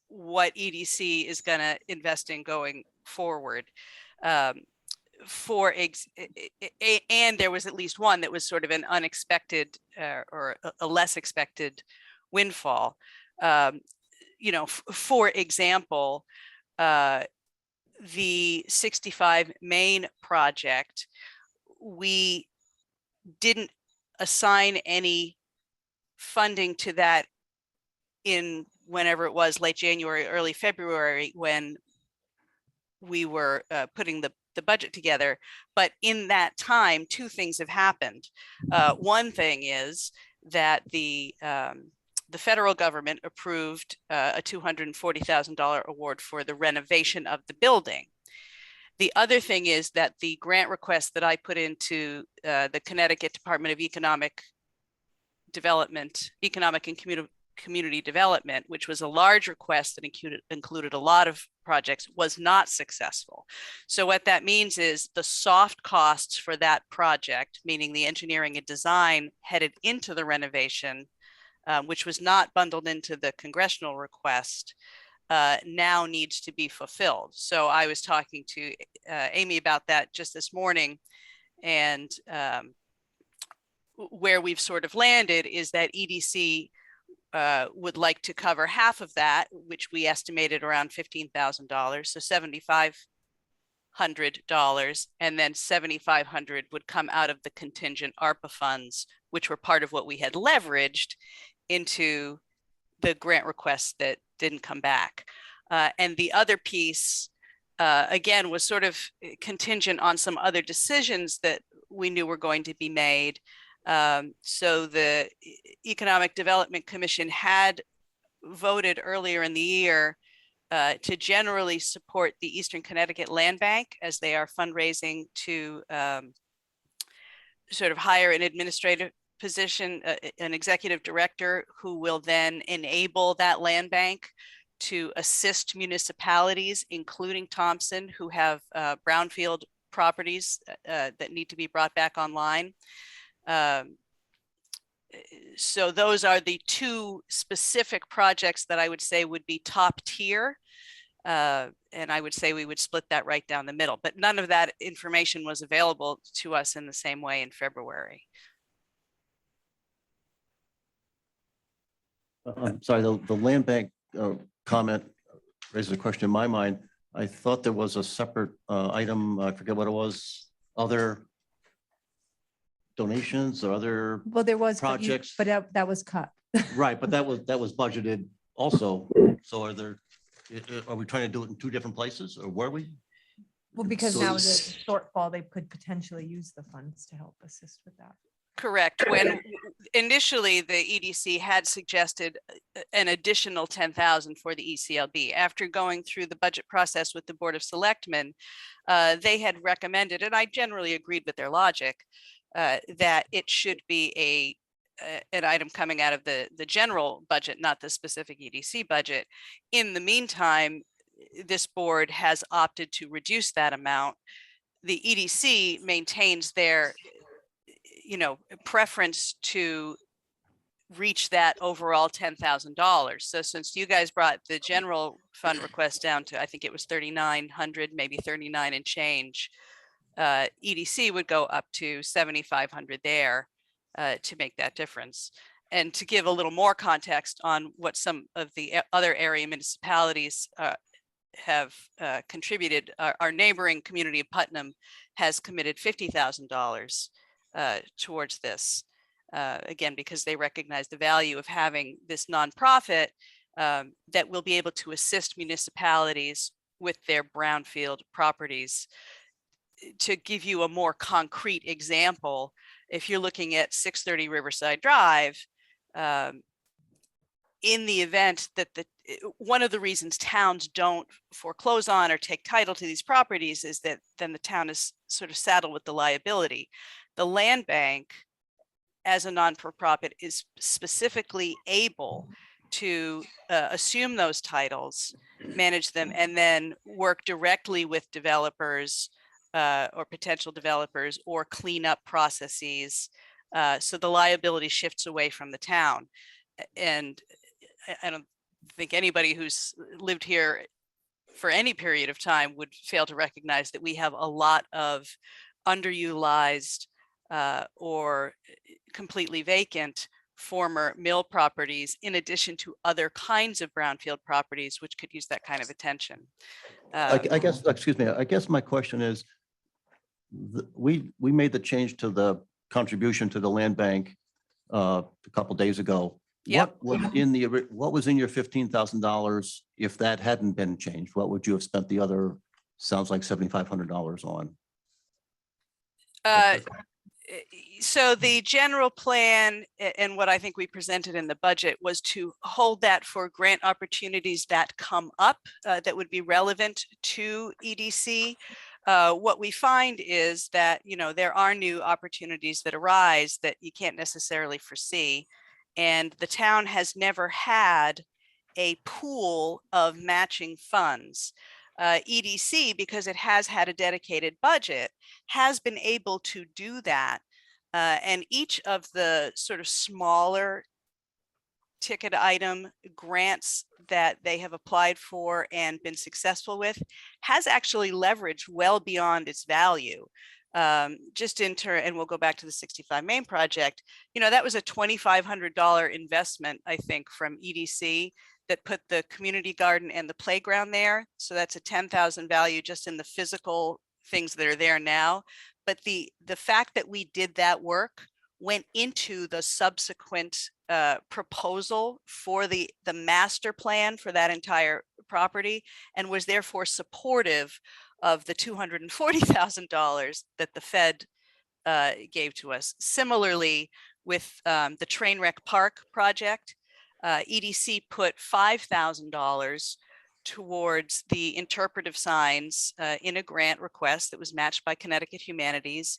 what EDC is going to invest in going forward. And there was at least one that was sort of an unexpected or a less expected windfall. For example, the 65 Main project, we didn't assign any funding to that in whenever it was late January, early February, when we were putting the budget together. But in that time, two things have happened. One thing is that the federal government approved a $240,000 award for the renovation of the building. The other thing is that the grant request that I put into the Connecticut Department of Economic Development, Economic and community development, which was a large request that included a lot of projects, was not successful. So what that means is the soft costs for that project, meaning the engineering and design headed into the renovation, which was not bundled into the congressional request, now needs to be fulfilled. So I was talking to Amy about that just this morning, and where we've sort of landed is that EDC would like to cover half of that, which we estimated around $15,000, so $7,500, and then $7,500 would come out of the contingent ARPA funds, which were part of what we had leveraged into the grant requests that didn't come back. And the other piece, again, was sort of contingent on some other decisions that we knew were going to be made. So the Economic Development Commission had voted earlier in the year to generally support the Eastern Connecticut Land Bank as they are fundraising to sort of hire an administrative position, an executive director who will then enable that land bank to assist municipalities, including Thompson, who have brownfield properties that need to be brought back online. So those are the two specific projects that I would say would be top tier. And I would say we would split that right down the middle, but none of that information was available to us in the same way in February. I'm sorry, the land bank comment raises a question in my mind. I thought there was a separate item, I forget what it was, other donations or other, Well, there was, projects. but that was cut. right, but that was budgeted also. So are we trying to do it in two different places, or were we? Well, because So now it's- there's a shortfall, they could potentially use the funds to help assist with that. Correct. When initially the EDC had suggested an additional 10,000 for the ECLB. After going through the budget process with the Board of Selectmen, they had recommended, and I generally agreed with their logic, that it should be an item coming out of the general budget, not the specific EDC budget. In the meantime, this board has opted to reduce that amount. The EDC maintains their preference to reach that overall $10,000. So since you guys brought the general fund request down to, I think it was 3,900, maybe 39 and change, EDC would go up to 7,500 there to make that difference. And to give a little more context on what some of the other area municipalities have contributed, our neighboring community of Putnam has committed $50,000 towards this, again, because they recognize the value of having this nonprofit that will be able to assist municipalities with their brownfield properties. To give you a more concrete example, if you're looking at 630 Riverside Drive, in the event that one of the reasons towns don't foreclose on or take title to these properties is that then the town is sort of saddled with the liability. The land bank, as a non-for-profit, is specifically able to assume those titles, manage them, and then work directly with developers or potential developers or clean up processes. So the liability shifts away from the town. And I don't think anybody who's lived here for any period of time would fail to recognize that we have a lot of underutilized or completely vacant former mill properties, in addition to other kinds of brownfield properties, which could use that kind of attention. I guess, excuse me, I guess my question is, we made the change to the contribution to the land bank a couple days ago. Yep. What was in your $15,000 if that hadn't been changed? What would you have spent the other, sounds like $7,500 on? So the general plan and what I think we presented in the budget was to hold that for grant opportunities that come up that would be relevant to EDC. What we find is that, there are new opportunities that arise that you can't necessarily foresee. And the town has never had a pool of matching funds. EDC, because it has had a dedicated budget, has been able to do that. And each of the sort of smaller ticket item grants that they have applied for and been successful with has actually leveraged well beyond its value. Just and we'll go back to the 65 Main project, you know, that was a $2,500 investment, I think, from EDC that put the community garden and the playground there. So that's a 10,000 value just in the physical things that are there now. But the fact that we did that work went into the subsequent proposal for the master plan for that entire property, and was therefore supportive of the $240,000 that the Fed gave to us. Similarly, with the Trainwreck Park project, EDC put $5,000 towards the interpretive signs in a grant request that was matched by Connecticut Humanities.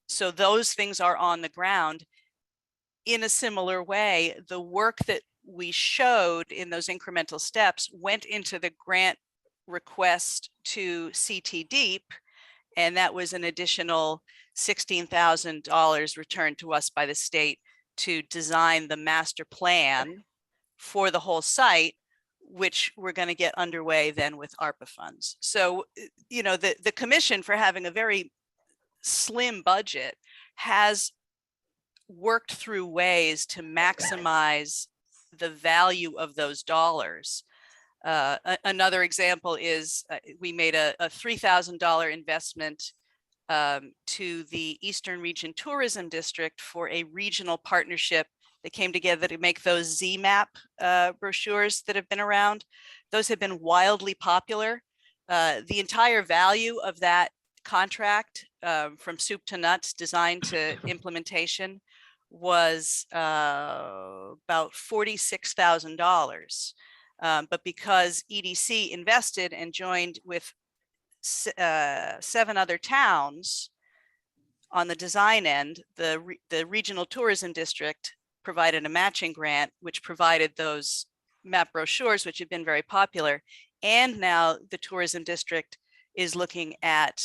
So those things are on the ground. In a similar way, the work that we showed in those incremental steps went into the grant request to CT Deep, and that was an additional $16,000 returned to us by the state to design the master plan for the whole site, which we're going to get underway then with ARPA funds. So, you know, the commission, for having a very slim budget, has worked through ways to maximize the value of those dollars. Another example is we made a $3,000 investment to the Eastern Region Tourism District for a regional partnership that came together to make those ZMAP brochures that have been around. Those have been wildly popular. The entire value of that contract, from soup to nuts, design to implementation, was about $46,000. But because EDC invested and joined with 7 other towns on the design end, the Regional Tourism District provided a matching grant, which provided those map brochures, which have been very popular. And now the tourism district is looking at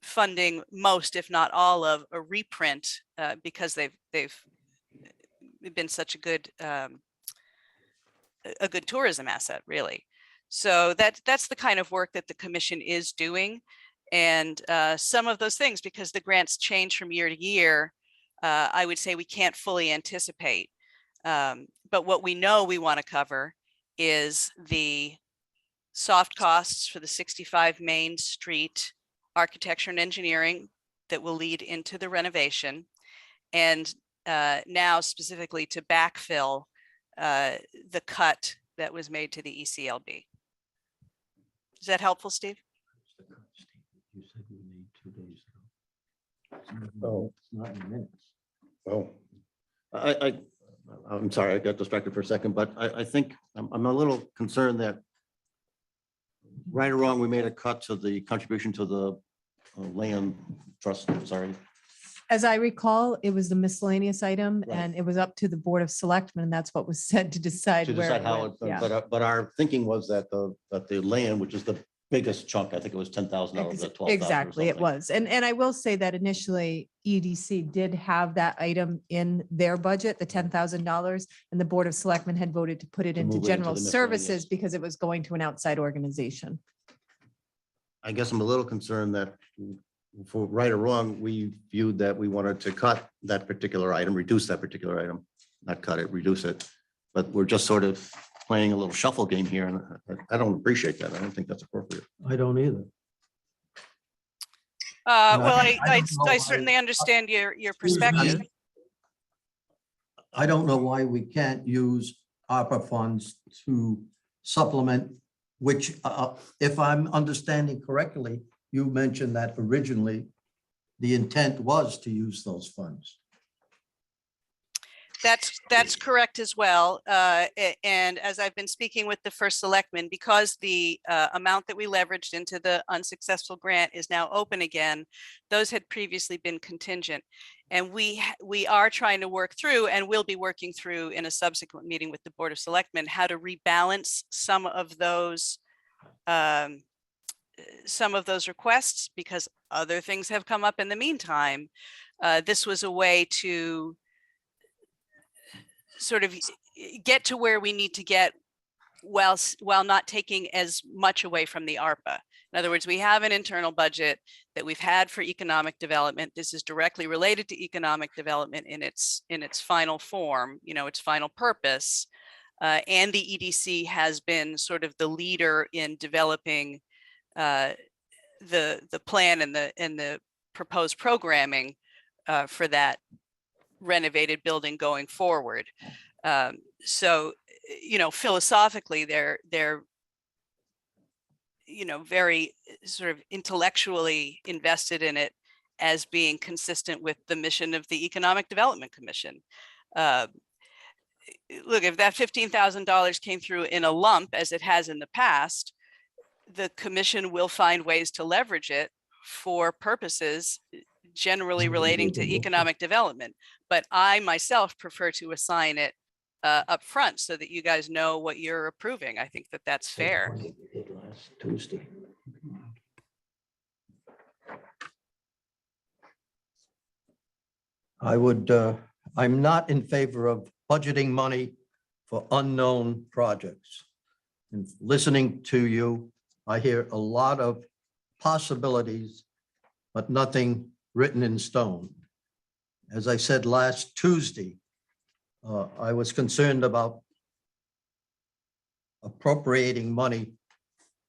funding most, if not all, of a reprint because they've been such a good tourism asset, really. So that's the kind of work that the commission is doing. And some of those things, because the grants change from year to year, I would say we can't fully anticipate. But what we know we want to cover is the soft costs for the 65 Main Street architecture and engineering that will lead into the renovation. And now specifically to backfill the cut that was made to the ECLB. Is that helpful, Steve? You said we need 2 days ago. Oh. It's not in minutes. Oh, I'm sorry, I got distracted for a second, but I think I'm a little concerned that right or wrong, we made a cut to the contribution to the land trust, sorry. As I recall, it was the miscellaneous item Right. and it was up to the Board of Selectmen. That's what was said to decide To where. decide it how, went. it- Yeah. but our thinking was that the land, which is the biggest chunk, I think it was $10,000, $12,000. Exactly, it was. And I will say that initially EDC did have that item in their budget, the $10,000, and the Board of Selectmen had voted to put it To into move it into general the services miscellaneous. because it was going to an outside organization. I guess I'm a little concerned that for right or wrong, we viewed that we wanted to cut that particular item, reduce that particular item, not cut it, reduce it. But we're just sort of playing a little shuffle game here, and I don't appreciate that. I don't think that's appropriate. I don't either. Well, I I don't know. certainly understand your Excuse me. perspective. I don't know why we can't use ARPA funds to supplement, which, if I'm understanding correctly, you mentioned that originally the intent was to use those funds. That's correct as well. And as I've been speaking with the first selectman, because the amount that we leveraged into the unsuccessful grant is now open again, those had previously been contingent. And we are trying to work through, and will be working through in a subsequent meeting with the Board of Selectmen, how to rebalance some of those requests, because other things have come up in the meantime. This was a way to sort of get to where we need to get while not taking as much away from the ARPA. In other words, we have an internal budget that we've had for economic development. This is directly related to economic development in its final form, its final purpose. And the EDC has been sort of the leader in developing the plan and the proposed programming for that renovated building going forward. So, philosophically, they're very sort of intellectually invested in it as being consistent with the mission of the Economic Development Commission. Look, if that $15,000 came through in a lump, as it has in the past, the commission will find ways to leverage it for purposes generally relating to economic development. But I myself prefer to assign it up front so that you guys know what you're approving. I think that that's fair. Last Tuesday. I'm not in favor of budgeting money for unknown projects. And listening to you, I hear a lot of possibilities, but nothing written in stone. As I said last Tuesday, I was concerned about appropriating money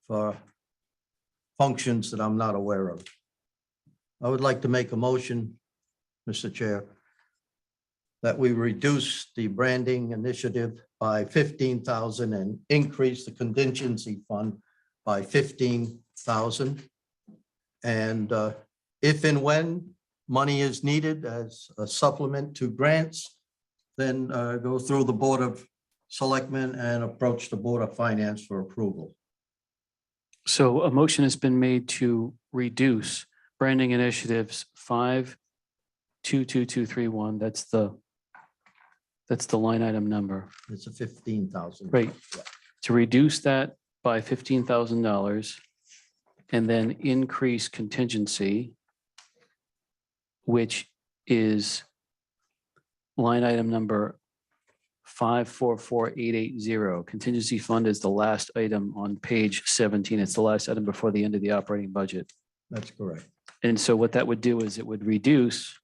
for functions that I'm not aware of. I would like to make a motion, Mr. Chair, that we reduce the branding initiative by 15,000 and increase the contingency fund by 15,000. And if and when money is needed as a supplement to grants, then go through the Board of Selectmen and approach the Board of Finance for approval. So a motion has been made to reduce branding initiatives 522231. That's the line item number, It's a 15,000. right? To reduce that by $15,000 and then increase contingency, which is line item number 544880. Contingency fund is the last item on page 17. It's the last item before the end of the operating budget. That's correct. And so what that would do is it would reduce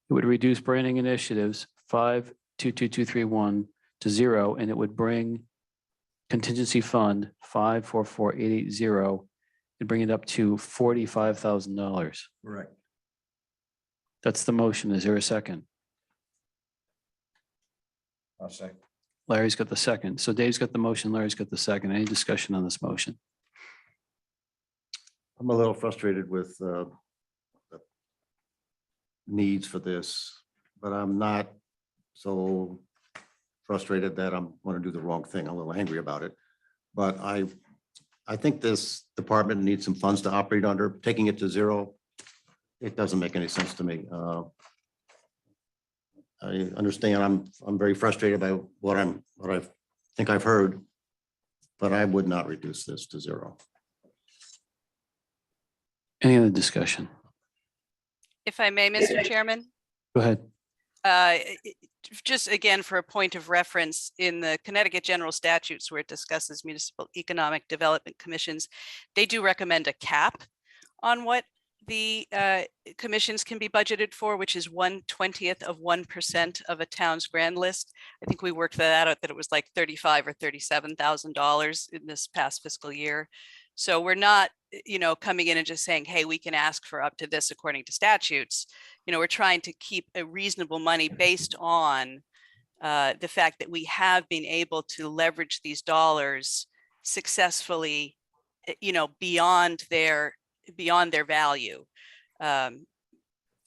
branding initiatives 522231 to 0, and it would bring contingency fund 544880 and bring it up to $45,000. Right. That's the motion. Is there a second? I'll say. Larry's got the second. So Dave's got the motion, Larry's got the second. Any discussion on this motion? I'm a little frustrated with the needs for this, but I'm not so frustrated that I'm going to do the wrong thing. I'm a little angry about it. But I think this department needs some funds to operate under. Taking it to 0, it doesn't make any sense to me. I understand I'm very frustrated by what I think I've heard, but I would not reduce this to 0. Any other discussion? If I may, Mr. Chairman. Go ahead. Just again, for a point of reference, in the Connecticut General Statutes, where it discusses municipal economic development commissions, they do recommend a cap on what the commissions can be budgeted for, which is 1/20th of 1% of a town's grand list. I think we worked that out, that it was like $35,000 or $37,000 in this past fiscal year. So we're not, coming in and just saying, hey, we can ask for up to this according to statutes. We're trying to keep a reasonable money based on the fact that we have been able to leverage these dollars successfully, beyond their value.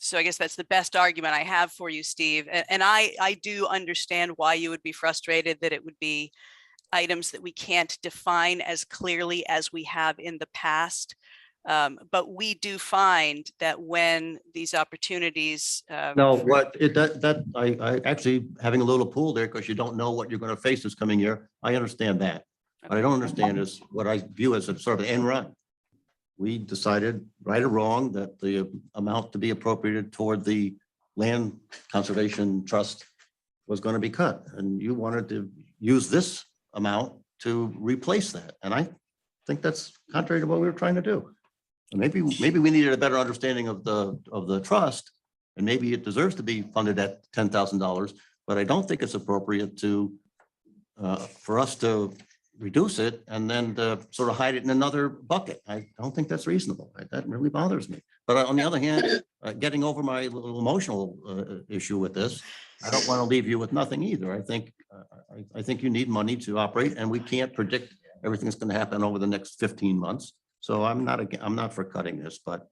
So I guess that's the best argument I have for you, Steve. And I do understand why you would be frustrated that it would be items that we can't define as clearly as we have in the past. But we do find that when these opportunities. No, what it, I actually having a little pool there because you don't know what you're going to face this coming year. I understand that. What I don't understand is what I view as a sort of end run. We decided, right or wrong, that the amount to be appropriated toward the Land Conservation Trust was going to be cut. And you wanted to use this amount to replace that. And I think that's contrary to what we were trying to do. Maybe we needed a better understanding of the trust, and maybe it deserves to be funded at $10,000, but I don't think it's appropriate to for us to reduce it and then sort of hide it in another bucket. I don't think that's reasonable. That really bothers me. But on the other hand, getting over my little emotional issue with this, I don't want to leave you with nothing either. I think you need money to operate, and we can't predict everything that's going to happen over the next 15 months. So I'm not for cutting this, but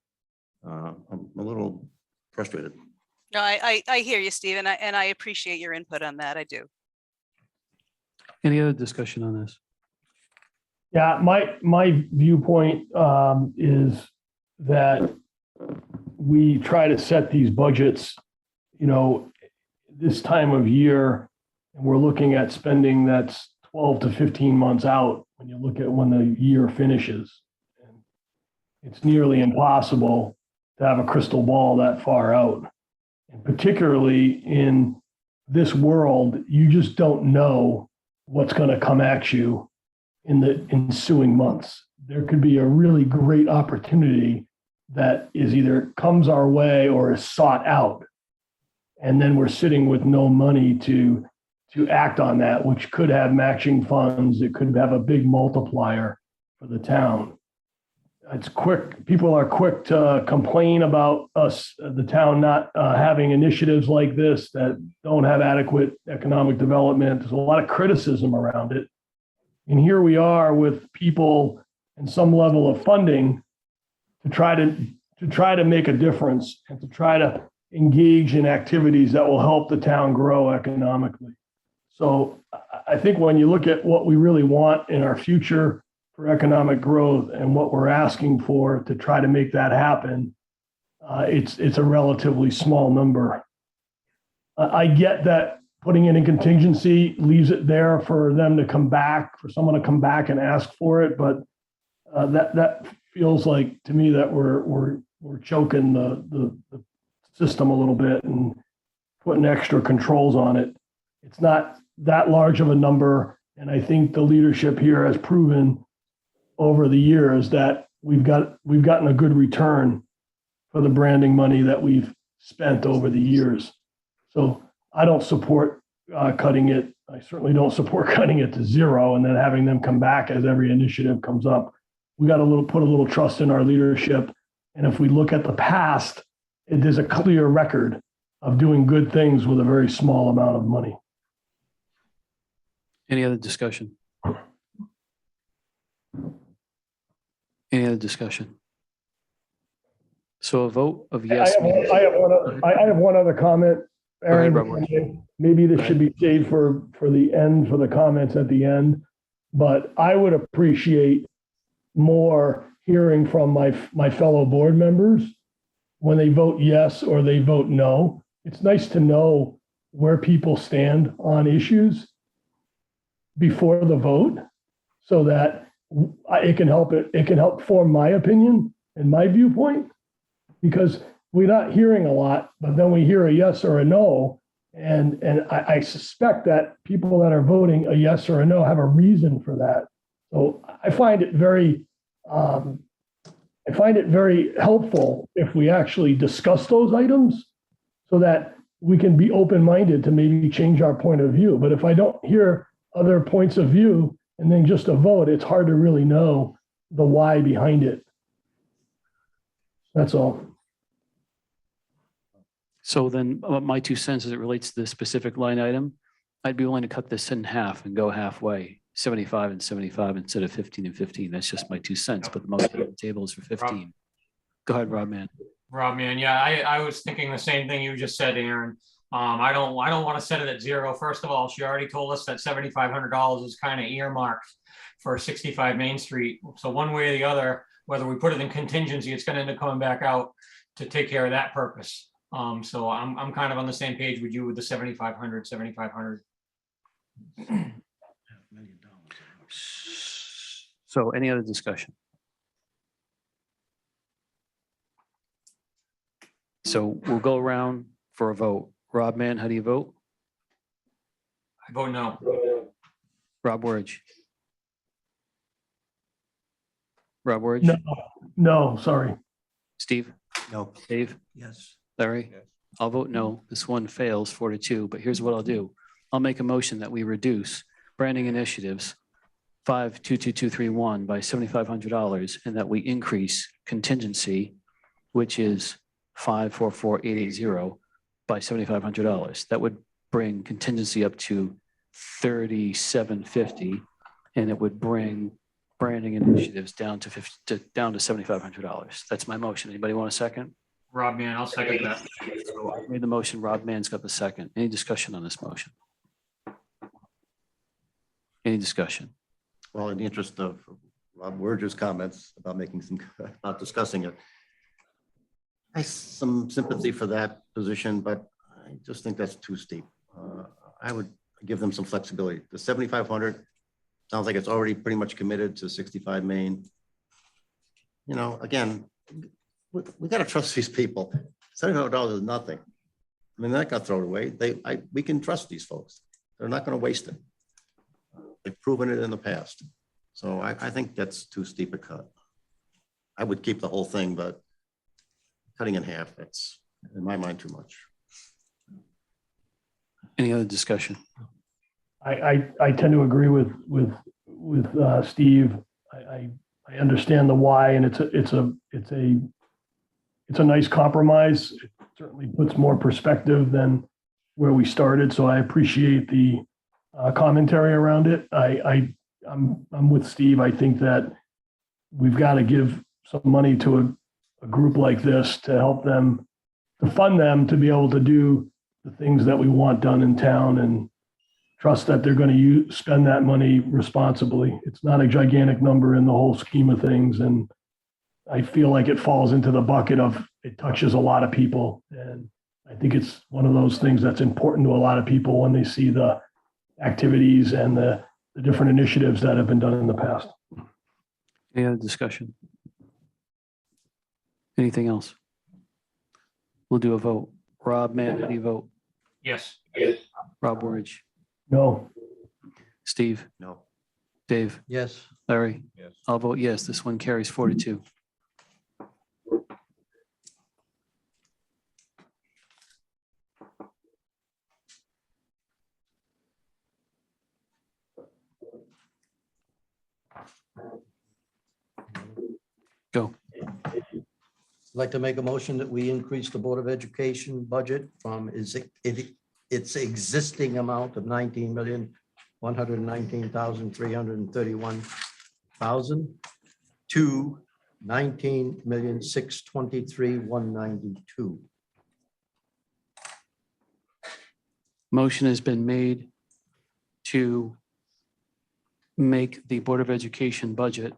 I'm a little frustrated. No, I hear you, Steve, and I appreciate your input on that. I do. Any other discussion on this? Yeah, my viewpoint is that we try to set these budgets, this time of year, and we're looking at spending that's 12 to 15 months out when you look at when the year finishes. And it's nearly impossible to have a crystal ball that far out. And particularly in this world, you just don't know what's going to come at you in the ensuing months. There could be a really great opportunity that is either comes our way or is sought out. And then we're sitting with no money to act on that, which could have matching funds. It could have a big multiplier for the town. It's quick. People are quick to complain about us, the town, not having initiatives like this that don't have adequate economic development. There's a lot of criticism around it. And here we are with people and some level of funding to try to make a difference and to try to engage in activities that will help the town grow economically. So I think when you look at what we really want in our future for economic growth and what we're asking for to try to make that happen, it's a relatively small number. I get that putting it in contingency leaves it there for them to come back, for someone to come back and ask for it, but that feels like to me that we're choking the system a little bit and putting extra controls on it. It's not that large of a number, and I think the leadership here has proven over the years that we've gotten a good return for the branding money that we've spent over the years. So I don't support cutting it. I certainly don't support cutting it to zero and then having them come back as every initiative comes up. We got to put a little trust in our leadership. And if we look at the past, there's a clear record of doing good things with a very small amount of money. Any other discussion? Any other discussion? So a vote of yes. I have one other comment, Aaron. Robert. Maybe this should be saved for the end, for the comments at the end. But I would appreciate more hearing from my fellow board members when they vote yes or they vote no. It's nice to know where people stand on issues before the vote so that it can help form my opinion and my viewpoint, because we're not hearing a lot, but then we hear a yes or a no. And I suspect that people that are voting a yes or a no have a reason for that. So I find it very helpful if we actually discuss those items so that we can be open-minded to maybe change our point of view. But if I don't hear other points of view and then just a vote, it's hard to really know the why behind it. That's all. So then my 2 cents as it relates to this specific line item, I'd be willing to cut this in half and go halfway, 75 and 75 instead of 15 and 15. That's just my 2 cents, but the motion on the table is for 15. Go ahead, Rob, man. Rob, man, yeah, I was thinking the same thing you just said, Aaron. I don't want to set it at zero. First of all, she already told us that $7,500 is kind of earmarked for 65 Main Street. So one way or the other, whether we put it in contingency, it's going to end up coming back out to take care of that purpose. So I'm kind of on the same page with you with the 7,500. So any other discussion? So we'll go around for a vote. Rob Mann, how do you vote? I vote no. Rob Wurge? Rob Wurge? No, no, sorry. Steve? No. Dave? Yes. Larry? I'll vote no. This one fails 4-2, but here's what I'll do. I'll make a motion that we reduce branding initiatives 522231 by $7,500 and that we increase contingency, which is 544880 by $7,500. That would bring contingency up to 3750, and it would bring branding initiatives down to $7,500. That's my motion. Anybody want a second? Rob, man, I'll second that. So I made the motion. Rob Mann's got the second. Any discussion on this motion? Any discussion? Well, in the interest of Rob Wurge's comments about about discussing it, I have some sympathy for that position, but I just think that's too steep. I would give them some flexibility. The 7,500 sounds like it's already pretty much committed to 65 Main. You know, again, we got to trust these people. $700 is nothing. I mean, they're not going to throw it away. We can trust these folks. They're not going to waste it. They've proven it in the past. So I think that's too steep a cut. I would keep the whole thing, but cutting in half, that's in my mind too much. Any other discussion? I tend to agree with Steve. I understand the why, and it's a nice compromise. It certainly puts more perspective than where we started. So I appreciate the commentary around it. I'm with Steve. I think that we've got to give some money to a group like this to help them, to fund them to be able to do the things that we want done in town, and trust that they're going to spend that money responsibly. It's not a gigantic number in the whole scheme of things. And I feel like it falls into the bucket of it touches a lot of people. And I think it's one of those things that's important to a lot of people when they see the activities and the different initiatives that have been done in the past. Any other discussion? Anything else? We'll do a vote. Rob Mann, how do you vote? Yes. Rob Wurge? No. Steve? No. Dave? Yes. Larry? Yes. I'll vote yes. This one carries 4-2. Go. I'd like to make a motion that we increase the Board of Education budget from its existing amount of 19,119,331 to 19,623,192. Motion has been made to make the Board of Education budget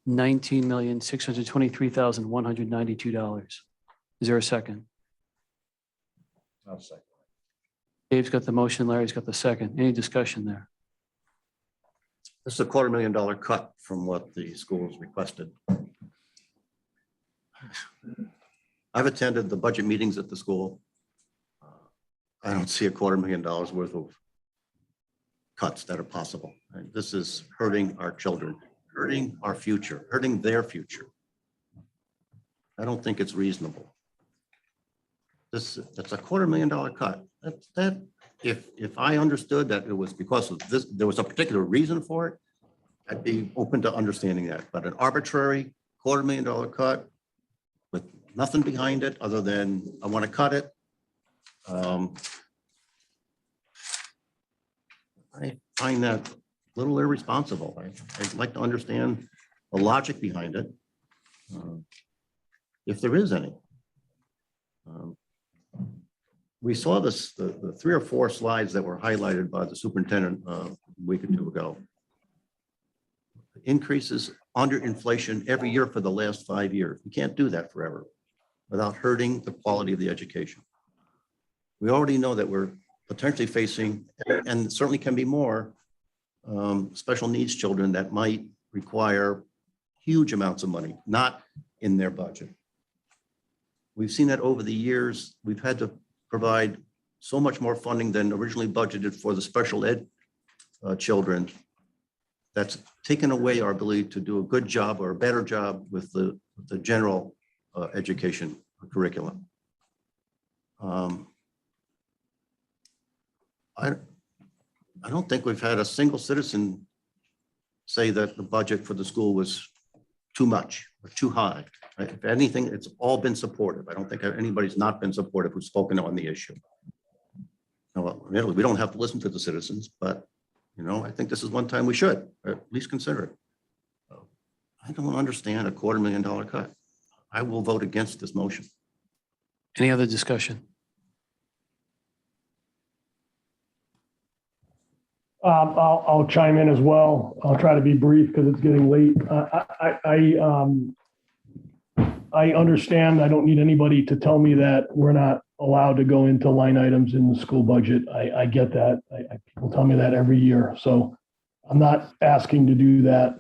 $19,623,192. Is there a second? I'll second. Dave's got the motion, Larry's got the second. Any discussion there? This is a $250,000 cut from what the schools requested. I've attended the budget meetings at the school. I don't see a $250,000 worth of cuts that are possible. And this is hurting our children, hurting our future, hurting their future. I don't think it's reasonable. That's a $250,000 cut. If I understood that it was because of this, there was a particular reason for it, I'd be open to understanding that. But an arbitrary $250,000 cut with nothing behind it other than I want to cut it. I find that a little irresponsible. I'd like to understand the logic behind it. if there is any. We saw this, the 3 or 4 slides that were highlighted by the superintendent a week or 2 ago. Increases under inflation every year for the last 5 years. We can't do that forever without hurting the quality of the education. We already know that we're potentially facing, and certainly can be more, special needs children that might require huge amounts of money, not in their budget. We've seen that over the years. We've had to provide so much more funding than originally budgeted for the special ed children. That's taken away our ability to do a good job or a better job with the general education curriculum. I don't think we've had a single citizen say that the budget for the school was too much or too high. If anything, it's all been supportive. I don't think anybody's not been supportive who's spoken on the issue. Now, really, we don't have to listen to the citizens, but I think this is one time we should, or at least consider it. I don't understand a $250,000 cut. I will vote against this motion. Any other discussion? I'll chime in as well. I'll try to be brief because it's getting late. I understand. I don't need anybody to tell me that we're not allowed to go into line items in the school budget. I get that. People tell me that every year. So I'm not asking to do that.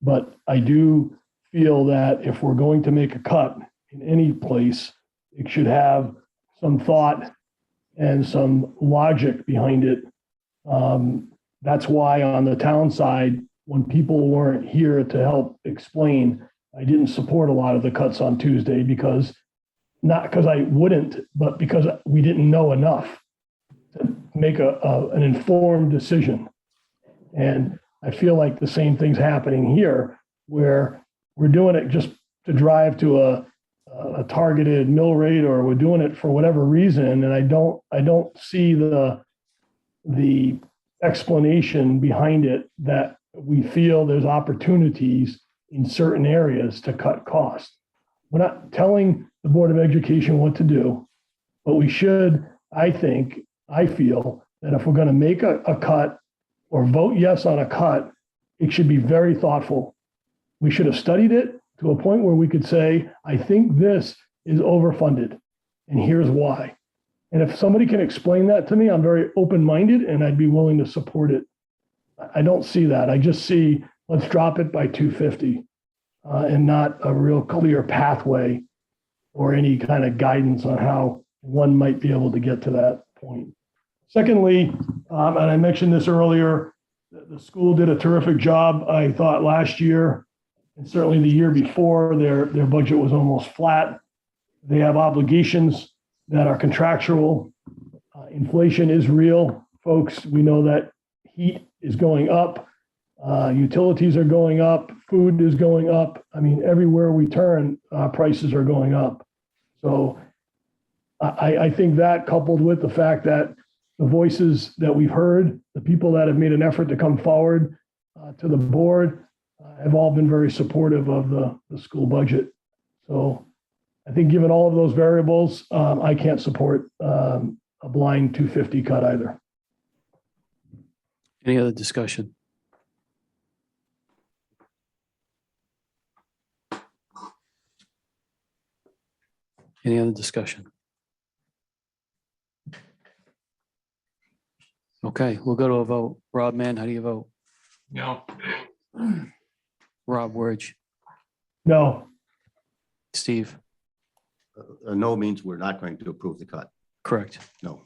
But I do feel that if we're going to make a cut in any place, it should have some thought and some logic behind it. That's why on the town side, when people weren't here to help explain, I didn't support a lot of the cuts on Tuesday because, not because I wouldn't, but because we didn't know enough to make an informed decision. And I feel like the same thing's happening here, where we're doing it just to drive to a targeted mill rate, or we're doing it for whatever reason. And I don't see the explanation behind it that we feel there's opportunities in certain areas to cut costs. We're not telling the Board of Education what to do, but we should, I feel that if we're going to make a cut or vote yes on a cut, it should be very thoughtful. We should have studied it to a point where we could say, I think this is overfunded, and here's why. And if somebody can explain that to me, I'm very open-minded and I'd be willing to support it. I don't see that. I just see, let's drop it by 250 and not a real clear pathway or any kind of guidance on how one might be able to get to that point. Secondly, and I mentioned this earlier, the school did a terrific job, I thought, last year, and certainly the year before. Their budget was almost flat. They have obligations that are contractual. Inflation is real, folks. We know that heat is going up, utilities are going up, food is going up. I mean, everywhere we turn, prices are going up. So I think that, coupled with the fact that the voices that we've heard, the people that have made an effort to come forward to the board, have all been very supportive of the school budget. So I think given all of those variables, I can't support a blind 250 cut either. Any other discussion? Any other discussion? Okay, we'll go to a vote. Rob Mann, how do you vote? No. Rob Wirge, No. Steve, No means we're not going to approve the cut. correct. No.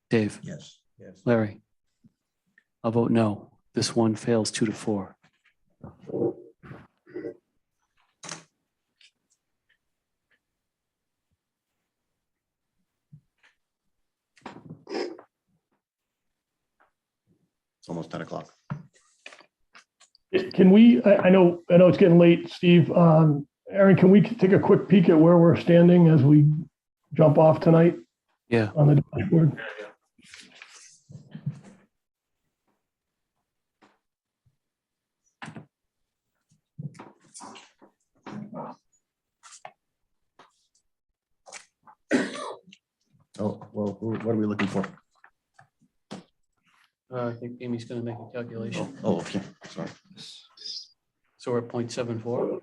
Dave, Yes. Yes. Larry. I'll vote no. This one fails 2-4. It's almost 10 o'clock. Can we, I know it's getting late, Steve. Aaron, can we take a quick peek at where we're standing as we jump off tonight Yeah, on the dashboard? Oh, well, what are we looking for? I think Amy's gonna make a calculation. Oh, okay, sorry. So we're at 0.74.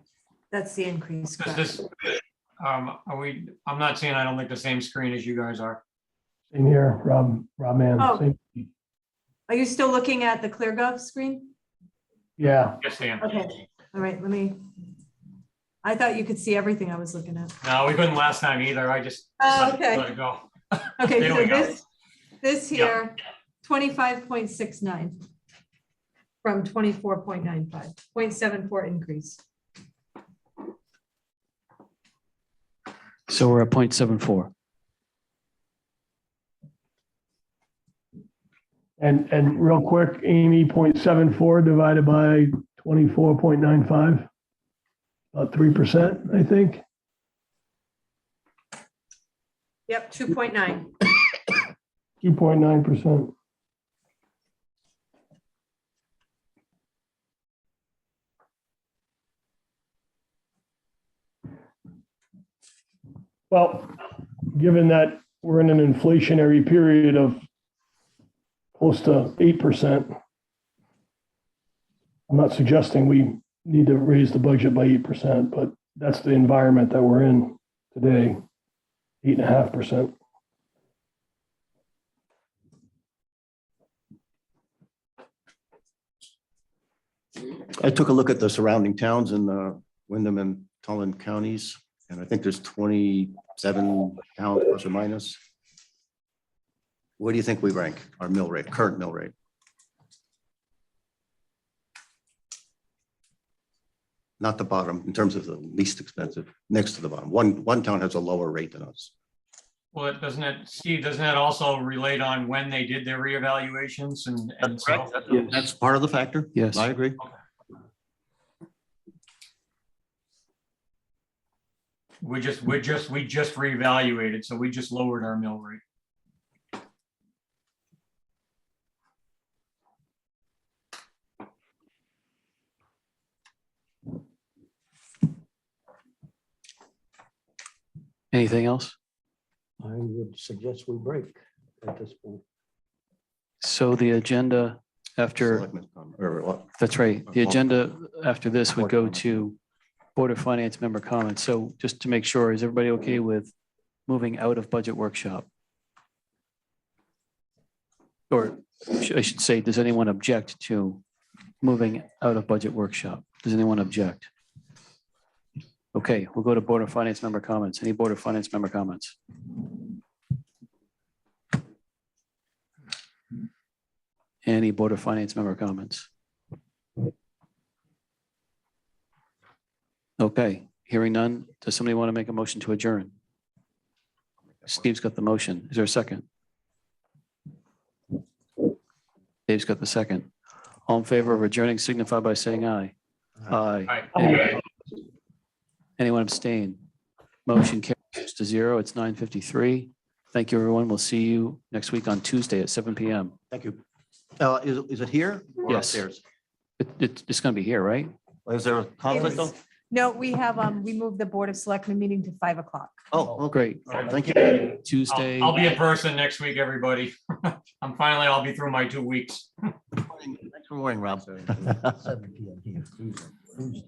That's the increase. Is correct. this, I'm not seeing, I don't think the same screen as you guys are. Same here, Rob Man. Oh. Same. Are you still looking at the ClearGov screen? Yeah, Yes, Dan. Okay, all right, I thought you could see everything I was looking at. No, we couldn't last time either. I just Oh, let okay. it go. Okay, There so we go. this Yeah. here, 25.69 from 24.95, 0.74 increase. So we're at 0.74. and real quick, Amy, 0.74 divided by 24.95. About 3%, I think. Yep, 2.9. 2.9%. Well, given that we're in an inflationary period of close to 8%, I'm not suggesting we need to raise the budget by 8%, but that's the environment that we're in today, 8.5%. I took a look at the surrounding towns in the Wyndham and Tullen counties, and I think there's 27 towns plus or minus. Where do you think we rank, our mill rate, current mill rate? Not the bottom, in terms of the least expensive, next to the bottom. One town has a lower rate than us. Well, Steve, doesn't that also relate on when they did their reevaluations and so? That's part of the factor. Yes. I agree. We just reevaluated, so we just lowered our mill rate. Anything else? I would suggest we break at this point. So the agenda after, Selectmen's comment, or what? that's right, the agenda after this would go to Board of Finance member comments. So just to make sure, is everybody okay with moving out of budget workshop? Or I should say, does anyone object to moving out of budget workshop? Does anyone object? Okay, we'll go to Board of Finance member comments. Any Board of Finance member comments? Any Board of Finance member comments? Okay, hearing none. Does somebody want to make a motion to adjourn? Steve's got the motion. Is there a second? Dave's got the second. All in favor of adjourning signify by saying aye. Aye. Aye. Anyone abstain? Motion carries to 0. It's 9:53. Thank you, everyone. We'll see you next week on Tuesday at 7 PM. Thank you. Is it here or Yes. upstairs? It's going to be here, right? Is there a conflict though? No, we have, we moved the Board of Selectmen meeting to 5 o'clock. Oh, Great. all right, thank you. Tuesday. I'll be in person next week, everybody. I'll be through my 2 weeks. Thanks for morning, Rob. 7 PM here, Tuesday.